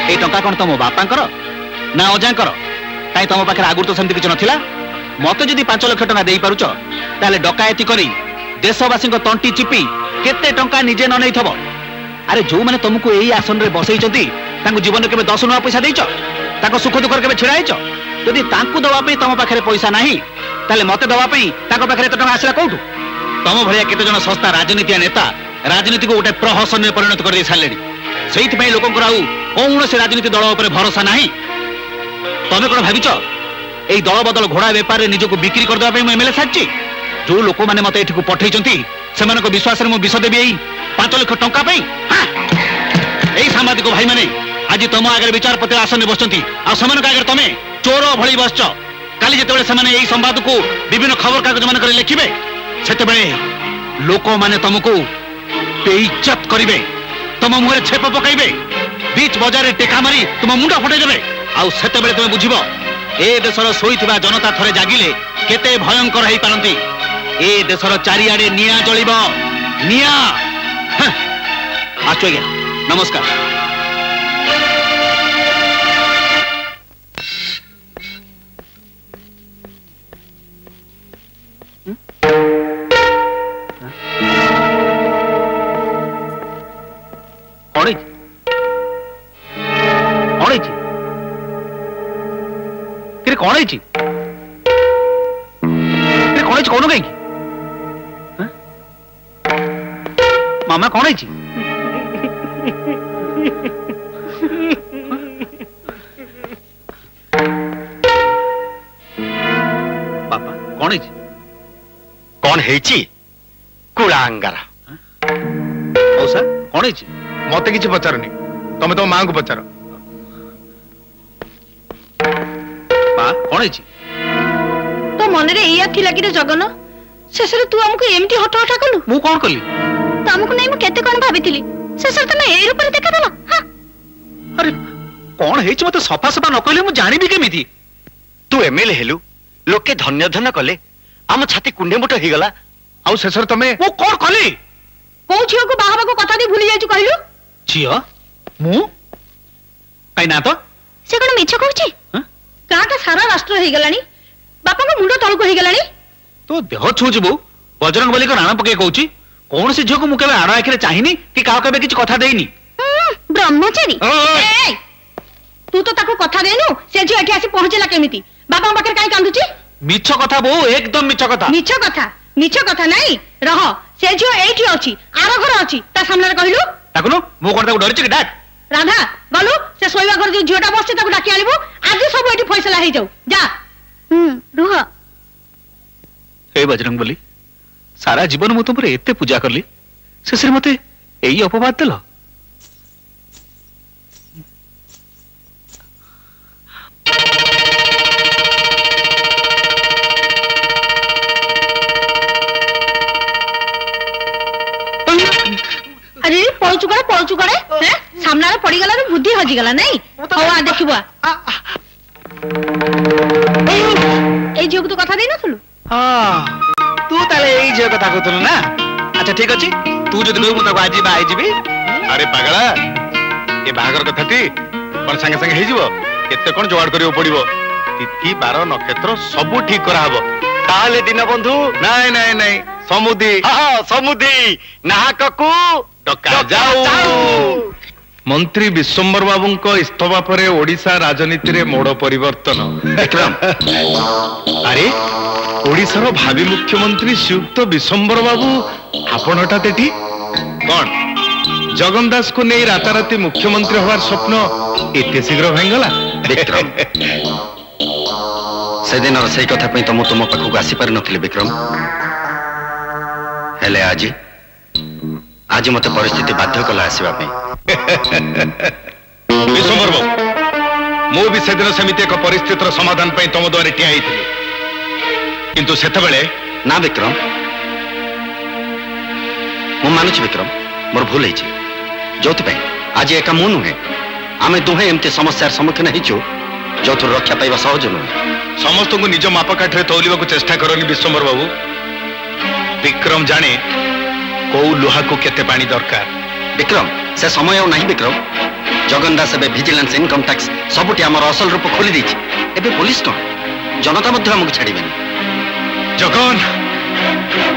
S4: ଏଇ ଟଙ୍କା କଣ ତମ ବାପାଙ୍କର ନା ଅଜାଙ୍କର? କାଇଁ ତମ ପାଖରେ ଆଗରୁ ତ ସେମିତି କିଛି ନଥିଲା? মতে যদি 5 লক্ষ টଙ୍କା দেই পাରୁଛ তাহলে ডকাୟତି କରି ଦେଶବାସୀଙ୍କ ତଣ୍ଟି ଚିପି କେତେ ଟଙ୍କା ନିଜେ ନ ନେଇଥବ? ଆରେ ଯୋଉମାନେ ତମକୁ ଏଇ ଆସନରେ ବସେଇଛନ୍ତି ତାଙ୍କୁ ଜୀବନରେ କେବେ 10 ନୂଆ ପଇସା ଦେଇଛ? ତାଙ୍କ ସୁଖ ଦୁଃଖରେ କେବେ ଛିଡା ହେଇଛ? ଯଦି ତାଙ୍କୁ ଦେବା ପାଇଁ ତମ ପାଖରେ ପଇସା ନାହିଁ ତାହେଲେ ମତେ ଦେବା ପାଇଁ ତାଙ୍କ ପାଖରେ ଏତେ ଟଙ୍କା ଆସିଲା କୋଉଠୁ? ତମ ଭଳିଆ କେତେ ଜଣ ଶସ୍ତା ରାଜନୀତିଆ ନେତା ରାଜନୀତିକୁ ଗୋଟେ ପ୍ରହସନରେ ପରିଣତ କରିଦେଇ ସାରିଲେଣି। ସେଇଥିପାଇଁ ଲୋକଙ୍କର ଆଉ କୌଣସି ରାଜନୀତି ଦଳ ଉପରେ ଭରସା ନାହିଁ। ତମେ କଣ ଭାବିଛ এই দল বদল ঘোড়া বেপারে নিজকে বিক্রি করে দেওয়া ମୁଁ এমএলএ সাজিছি? যে লোক মানে মতে এঠিକୁ পঠাইଛନ୍ତି সেମାନଙ୍କ বিশ্বাসରେ ମୁଁ ବିଷ দেবি এই 5 লক্ষ টଙ୍କା ପାଇଁ? এই সাংবাদিক ভাই মানে আজ তোম আগে বিচারপতি আসনে বসଛନ୍ତି আর সেମାନଙ୍କ আগে তুমি চোর ভଳି বসছ। কালি যেতବେଳେ ସେମାନେ এই সম্বাদକୁ বিভিন্ন খবর কাগজ ମାନଙ୍କରେ লেখিবে সেতବେଳେ ଲୋକମାନେ ତମକୁ বেইজ্জত କରିବେ, ତମ ମୁହଁରେ ଛେପ ପକାଇବେ, ବିଚ୍ ବଜାରରେ ଟେକା ମାରି ତୁମ ମୁଣ୍ଡ ଫଟେଇ ଦେବେ। ଆଉ ସେତେବେଳେ তুমি ବୁଝିବ ଏ ଦେଶର ଶୋଇଥିବା ଜନତା ଥରେ ଜାଗିଲେ କେତେ ଭୟଙ୍କର ହେଇପାରନ୍ତି। ଏ ଦେଶର ଚାରିଆଡେ ନିଆଁ ଜଳିବ, ନିଆଁ। ଆସୁ ଆଜ୍ଞା, ନମସ୍କାର। କଣ ହେଇଛି? କଣ ହେଇଛି? କଣ ହେଇଛି? କଣ ହେଇଛି କହୁନ କାହିଁକି? ମାମା କଣ ହେଇଛି? ବାପା କଣ ହେଇଛି?
S2: କଣ ହେଇଛି? କୁଳାଙ୍ଗାର।
S4: ମଉସା କଣ ହେଇଛି?
S3: ମତେ କିଛି ପଚାରନି, ତମେ ତମ ମାଙ୍କୁ ପଚାର।
S4: କଣ ହେଇଛି?
S5: ତୋ ମନରେ ଏଇଆ ଥିଲା କି ରେ ଜଗନ? ଶେଷରେ ତୁ ଆମକୁ ଏମିତି ହଟ ହଟା କଲୁ?
S4: ମୁଁ କଣ କଲି?
S5: ତମକୁ ନେଇ ମୁଁ କେତେ କଣ ଭାବିଥିଲି, ଶେଷରେ ତମେ ଏଇ ରୂପରେ ଦେଖାଦେଲ।
S4: ଆରେ କଣ ହେଇଛି ମତେ ସଫା ସଫା ନ କହିଲେ ମୁଁ ଜାଣିବି କେମିତି?
S2: ତୁ ଏମଏଲଏ ହେଲୁ, ଲୋକେ ଧନ୍ୟ ଧନ୍ୟ କଲେ, ଆମ ଛାତି କୁଣ୍ଡେ ମୁଟ ହେଇଗଲା,
S3: ଆଉ ଶେଷରେ ତମେ
S4: ମୁଁ କଣ କଲି?
S5: କୋଉ ଝିଅକୁ ବାହା ହବାକୁ କଥା ଦେଇ ଭୁଲି ଯାଇଛୁ କହିଲୁ?
S4: ଝିଅ? ମୁଁ କାଇଁ ନା ତ?
S5: ସେ କଣ ମିଛ କହୁଛି? ଗାଁଟା ସାରା ରାଷ୍ଟ୍ର ହେଇଗଲାଣି, ବାପାଙ୍କ ମୁଣ୍ଡ ତଳକୁ ହେଇଗଲାଣି।
S4: ତୋ ଦେହ ଛୁଁଛି ବୋଉ। ବଜରଙ୍ଗ ବଲିକ ରାଣ ପକେଇ କହୁଛି କୌଣସି ଝିଅକୁ ମୁଁ କେବେ ଆଣ ଆଖିରେ ଚାହିଁନି କି କାହାକୁ କେବେ କିଛି କଥା ଦେଇନି।
S5: ବ୍ରହ୍ମଚାରୀ, ତୁ ତ ତାକୁ କଥା ଦେଇନୁ, ସେ ଝିଅ ଏଠି ଆସି ପହଞ୍ଚିଲା କେମିତି? ବାପାଙ୍କ ପାଖରେ କାହିଁ କାନ୍ଦୁଛି?
S4: ମିଛ କଥା ବୋଉ, ଏକଦମ ମିଛ କଥା।
S5: ମିଛ କଥା? ମିଛ କଥା ନାଇଁ, ରହ। ସେ ଝିଅ ଏଇଠି ଅଛି, ଆର ଘର ଅଛି, ତା ସାମ୍ନାରେ କହିଲୁ।
S4: ଡାକୁନୁ, ମୁଁ କଣ ତାକୁ ଡରିଛି କି? ଡାକ।
S5: ରାଧା ଗଲୁ, ସେ ଶୋଇବା ଘରେ ଯୋଉ ଝିଅଟା ବସିଛି ତାକୁ ଡାକି ଆଣିବୁ। ଆଜି ସବୁ ଏଠି ଫଇସଲା ହେଇଯାଉ, ଯା। ରୁହ।
S4: ହେ ବଜରଙ୍ଗ ବଲି, ସାରା ଜୀବନ ମୁଁ ତୁମର ଏତେ ପୂଜା କଲି, ଶେଷରେ ମତେ ଏଇ ଅପବାଦ ଦେଲ।
S5: ଆରେ ପଳୁଛୁ କಡೆ ସାମ୍ନାରେ ପଡିଗଲାରୁ ବୁଦ୍ଧି ହଜିଗଲା ନାଇଁ? ହଉ ଆ ଦେଖିବୁ। ଏଇ ଝିଅକୁ ତୁ କଥା ଦେଇନଥିଲୁ?
S4: ତୁ ତାହେଲେ ଏଇ ଝିଅ କଥା କହୁଥିଲୁ ନା? ଆଚ୍ଛା ଠିକ ଅଛି, ତୁ ଯଦି କହିବୁ ମୁଁ ତାକୁ ଆଜି ବାହା ହେଇଯିବି।
S3: ଆରେ ପାଗଳା, ଏ ବାହାଘର କଥାଟି କଣ ସାଙ୍ଗେ ସାଙ୍ଗେ ହେଇଯିବ? କେତେ କଣ ଯୋଗାଡ଼ କରିବାକୁ ପଡିବ। ତିଥି ବାର ନକ୍ଷତ୍ର ସବୁ ଠିକ କରାହବ।
S2: ତାହେଲେ ଦୀନବନ୍ଧୁ?
S3: ନାଇଁ ନାଇଁ ନାଇଁ, ସମୁଦି।
S2: ସମୁଦି ନାହକକୁ
S3: ଡକାଯାଉ। ମନ୍ତ୍ରୀ ବିଶ୍ୱମ୍ବର ବାବୁଙ୍କ ଇସ୍ତଫା ପରେ ଓଡିଶା ରାଜନୀତିରେ ମୋଡ ପରିବର୍ତ୍ତନ। ଆରେ ଓଡିଶାର ଭାବି ମୁଖ୍ୟମନ୍ତ୍ରୀ ଶ୍ରୀଯୁକ୍ତ ବିଶ୍ୱମ୍ବର ବାବୁ, ଆପଣ ହଠାତ୍ ଏଠି କଣ? ଜଗନ ଦାସକୁ ନେଇ ରାତାରାତି ମୁଖ୍ୟମନ୍ତ୍ରୀ ହବାର ସ୍ୱପ୍ନ ଏତେ ଶୀଘ୍ର ଭାଙ୍ଗିଗଲା?
S2: ବିକ୍ରମ, ସେଦିନର ସେଇ କଥା ପାଇଁ ତ ମୁଁ ତୁମ ପାଖକୁ ଆସିପାରିନଥିଲି ବିକ୍ରମ। ହେଲେ ଆଜି ମତେ ପରିସ୍ଥିତି ବାଧ୍ୟ କଲା ଆସିବା ପାଇଁ।
S3: ବିଶ୍ୱମ୍ବର ବାବୁ, ମୁଁ ବି ସେଦିନ ସେମିତି ଏକ ପରିସ୍ଥିତିର ସମାଧାନ ପାଇଁ ତମ ଦ୍ୱାରେ ଠିଆ ହେଇଥିଲି, କିନ୍ତୁ ସେତେବେଳେ
S2: ନା ବିକ୍ରମ, ମୁଁ ମାନୁଛି ବିକ୍ରମ, ମୋର ଭୁଲ ହେଇଛି। ଯୋଉଥିପାଇଁ ଆଜି ଏକା ମୁଁ ନୁହେଁ, ଆମେ ଦୁହେଁ ଏମିତି ସମସ୍ୟାର ସମ୍ମୁଖୀନ ହେଇଛୁ ଯୋଉଥିରୁ ରକ୍ଷା ପାଇବା ସହଜ ନୁହେଁ।
S3: ସମସ୍ତଙ୍କୁ ନିଜ ମାପକାଠିରେ ତौलिବାକୁ ଚେଷ୍ଟା କରନି ବିଶ୍ୱମ୍ବର ବାବୁ। ବିକ୍ରମ ଜାଣେ କୋଉ ଲୁହାକୁ କେତେ ପାଣି ଦରକାର।
S2: ବିକ୍ରମ, ସେ ସମୟ ଆଉ ନାହିଁ ବିକ୍ରମ। ଜଗନ ଦାସ ଏବେ ଭିଜିଲାନ୍ସ, ଇନକମ ଟ୍ୟାକ୍ସ ସବୁଠି ଆମର ଅସଲ ରୂପ ଖୋଲି ଦେଇଛି। ଏବେ ପୋଲିସ କଣ, ଜନତା ମଧ୍ୟ ଆମକୁ ଛାଡିବେନି। जगन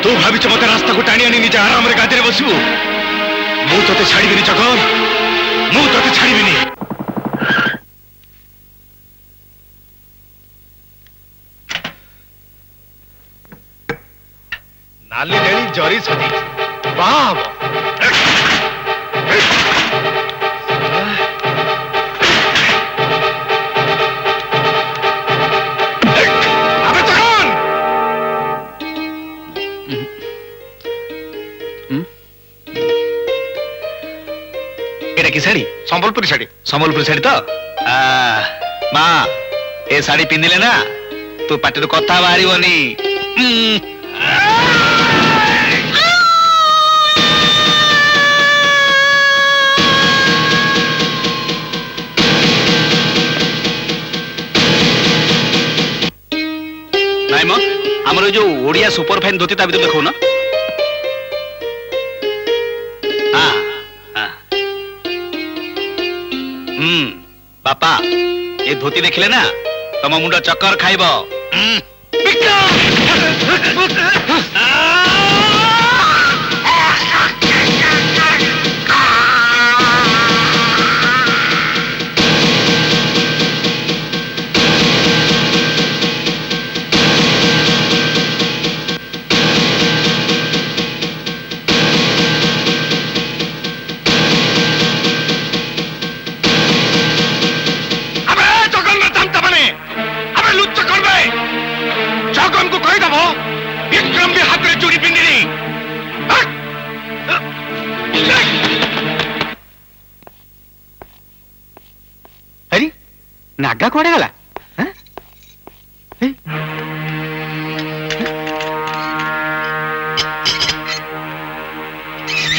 S2: तू भाविच मत रास्ता को टाणी आनी निज आराम गादी बसबू मु ते छाड़बी जगन मु ते छाड़बी नाली नेली जरी सजी बाप शाड़ी संबलपुरी शाड़ी तो माँ ए शाड़ी पिंधिले ना तू पाटी कथा बाहर नाई मो आमर जो ओडिया सुपर फाइन धोती ता देखो ना बापा ये धोती देखले ना तम मुंड चक्कर खाइब विक्रम भी हाथ में चूड़ी पिंधि अरे नागा कुआड़े गला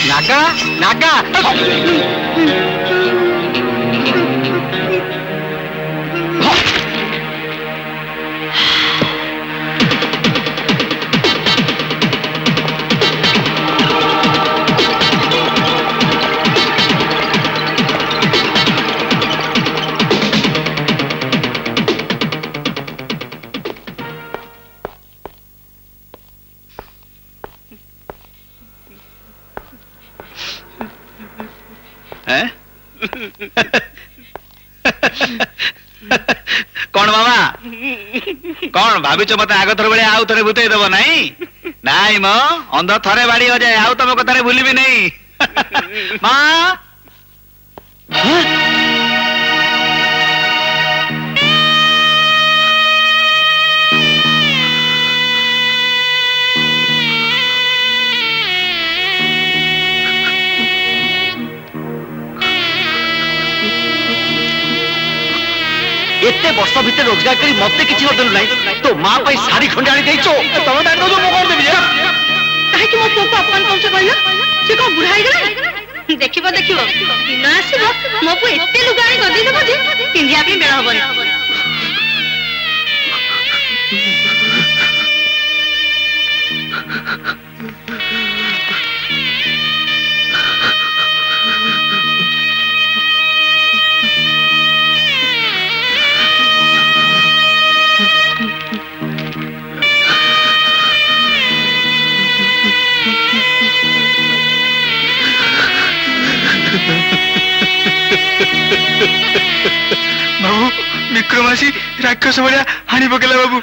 S2: नागा नागा कौन मामा कौन भाभी मत आग थर भाई आउ थे भूत दब नाई नाई मो अंध थरे बाड़ी हो जाए आउ तुम कथार भूलि नहीं माँ एते वर्ष भितर रोजगार करी मत किसी नदेलु नहीं तो माँ पाई साड़ी खंडे आनी देइछो तमे दान दो मो कर देबी
S5: काहे कि मो पुओ को अपमान करछ कहला से को बुढ़ाई गेला देखिबो दिन आसीबो मो पुओ एते लुगा आनी गदी देबो जे पिंडिया पे बेळ हबनी
S2: बाबू विक्रमासी राक्षस भाया हाणी पकेला बाबू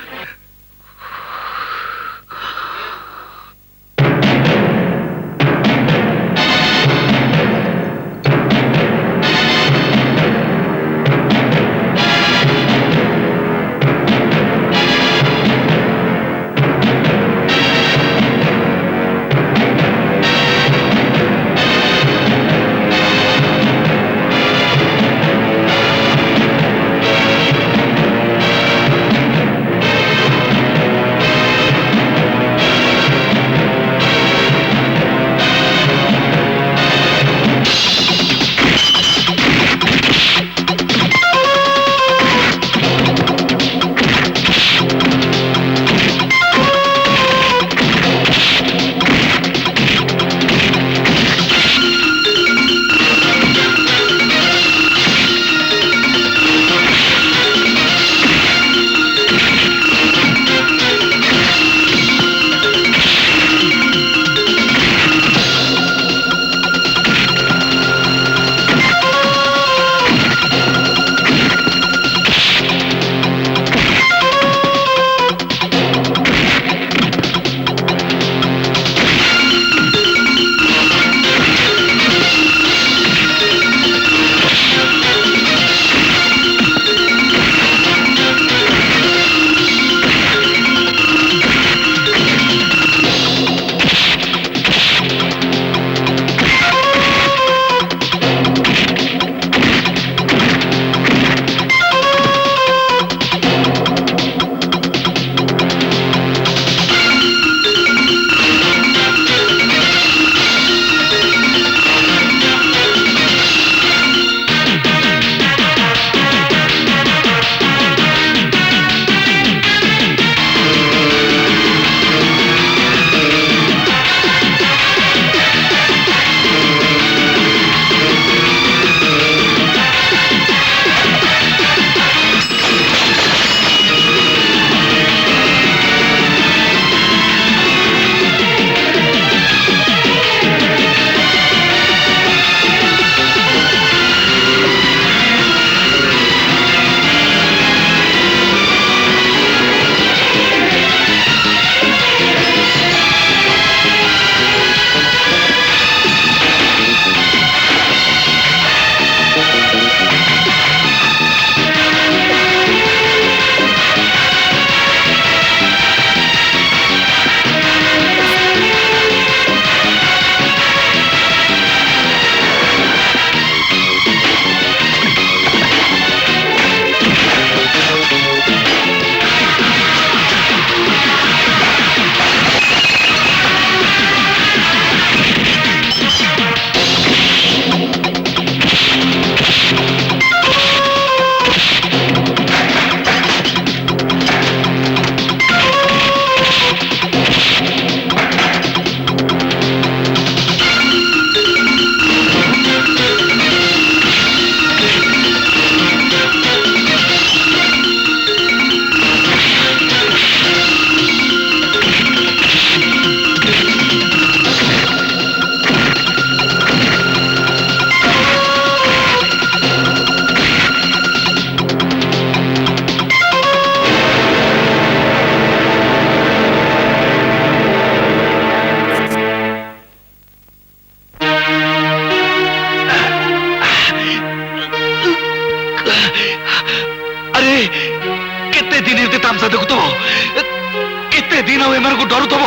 S1: ସବୁଦିନ ଏମାନଙ୍କୁ ଡରୁଥିବ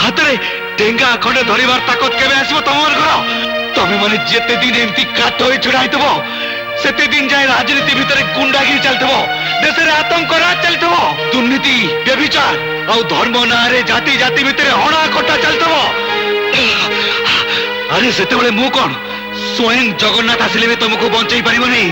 S1: ହାତରେ ଠେଙ୍ଗା ଖଣ୍ଡେ ଧରିବାର ତାକତ କେବେ ଆସିବ ତମର ଘର? ତମେ ମାନେ ଯେତେ ଦିନ ଏମିତି କାଠ ହୋଇ ଛିଡା ହେଇଥିବ ସେତେ ଦିନ ଯାଏ ରାଜନୀତି ଭିତରେ ଗୁଣ୍ଡାଗିରି ଚାଲିଥିବ, ଦେଶରେ ଆତଙ୍କ ରାଜ ଚାଲିଥିବ, ଦୁର୍ନୀତି ବ୍ୟଭିଚାର ଆଉ ଧର୍ମ ନାଁରେ ଜାତି ଜାତି ଭିତରେ ହଣା କଟା ଚାଲିଥିବ। ଆରେ ସେତେବେଳେ ମୁଁ କଣ ସ୍ୱୟଂ ଜଗନ୍ନାଥ ଆସିଲେ ବି ତମକୁ ବଞ୍ଚେଇ ପାରିବନି।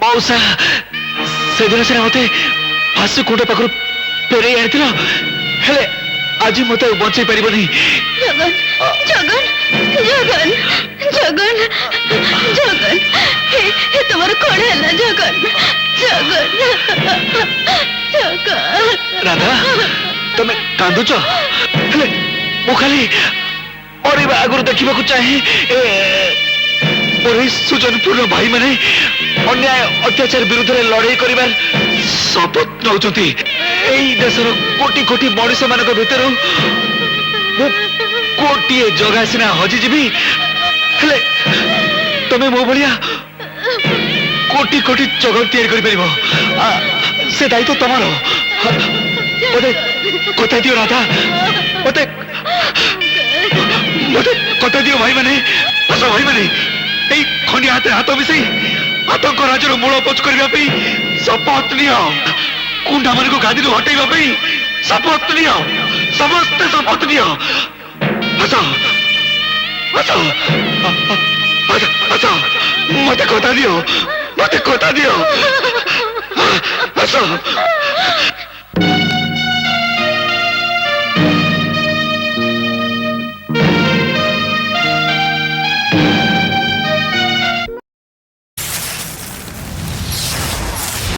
S1: ମଉସା ସେଦିନ ସିନା ମତେ ଫାଶୀ କୁଣ୍ଡ ପାଖରୁ ଫେରେଇ ଆଣିଥିଲ, ହେଲେ ଆଜି ମତେ ଆଉ ବଞ୍ଚେଇ ପାରିବନି।
S11: ଜଗନ ଜଗନ ଜଗନ ଜଗନ ଜଗନ ଏ ତମର କଣ ହେଲା ଜଗନ ଜଗନ ଜଗନ?
S1: ରାଧା ତମେ କାନ୍ଦୁଛ, ହେଲେ ମୁଁ ଖାଲି ମରିବା ଆଗରୁ ଦେଖିବାକୁ ଚାହେଁ ମୋର ଏଇ ସୁଜନପୁରର ଭାଇମାନେ ଅନ୍ୟାୟ ଅତ୍ୟାଚାର ବିରୁଦ୍ଧରେ ଲଢେଇ କରିବାର ଶପଥ ନେଉଛନ୍ତି। ଏଇ ଦେଶର କୋଟି କୋଟି ମଣିଷ ମାନଙ୍କ ଭିତରୁ ମୁଁ ଗୋଟିଏ ଜଗା ସିନା ହଜିଯିବି, ହେଲେ ତମେ ମୋ ଭଳିଆ କୋଟି କୋଟି ଜଗତ ତିଆରି କରିପାରିବ। ସେ ଦାୟିତ୍ୱ ତମର। ମତେ କଥା ଦିଅ ରାଧା, ମତେ ମତେ କଥା ଦିଅ ଭାଇମାନେ, ଆସ ଭାଇମାନେ, এই ଖଣ୍ଡିଆ ହାତରେ ହାତ ମିଶେଇ ଆତଙ୍କ ରାଜ୍ୟର ମୂଳ ପୋଛ କରିବା ପାଇଁ ଶପଥ ନିଅ। କୁଣ୍ଡା ମାନଙ୍କୁ ଗାଦିରୁ ହଟେଇବା ପାଇଁ ଶପଥ ନିଅ। ସମସ୍ତେ ଶପଥ ନିଅ। ଆସ ଆସ ଆସ, ମତେ କଥା ଦିଅ, ମତେ କଥା ଦିଅ। ଆସ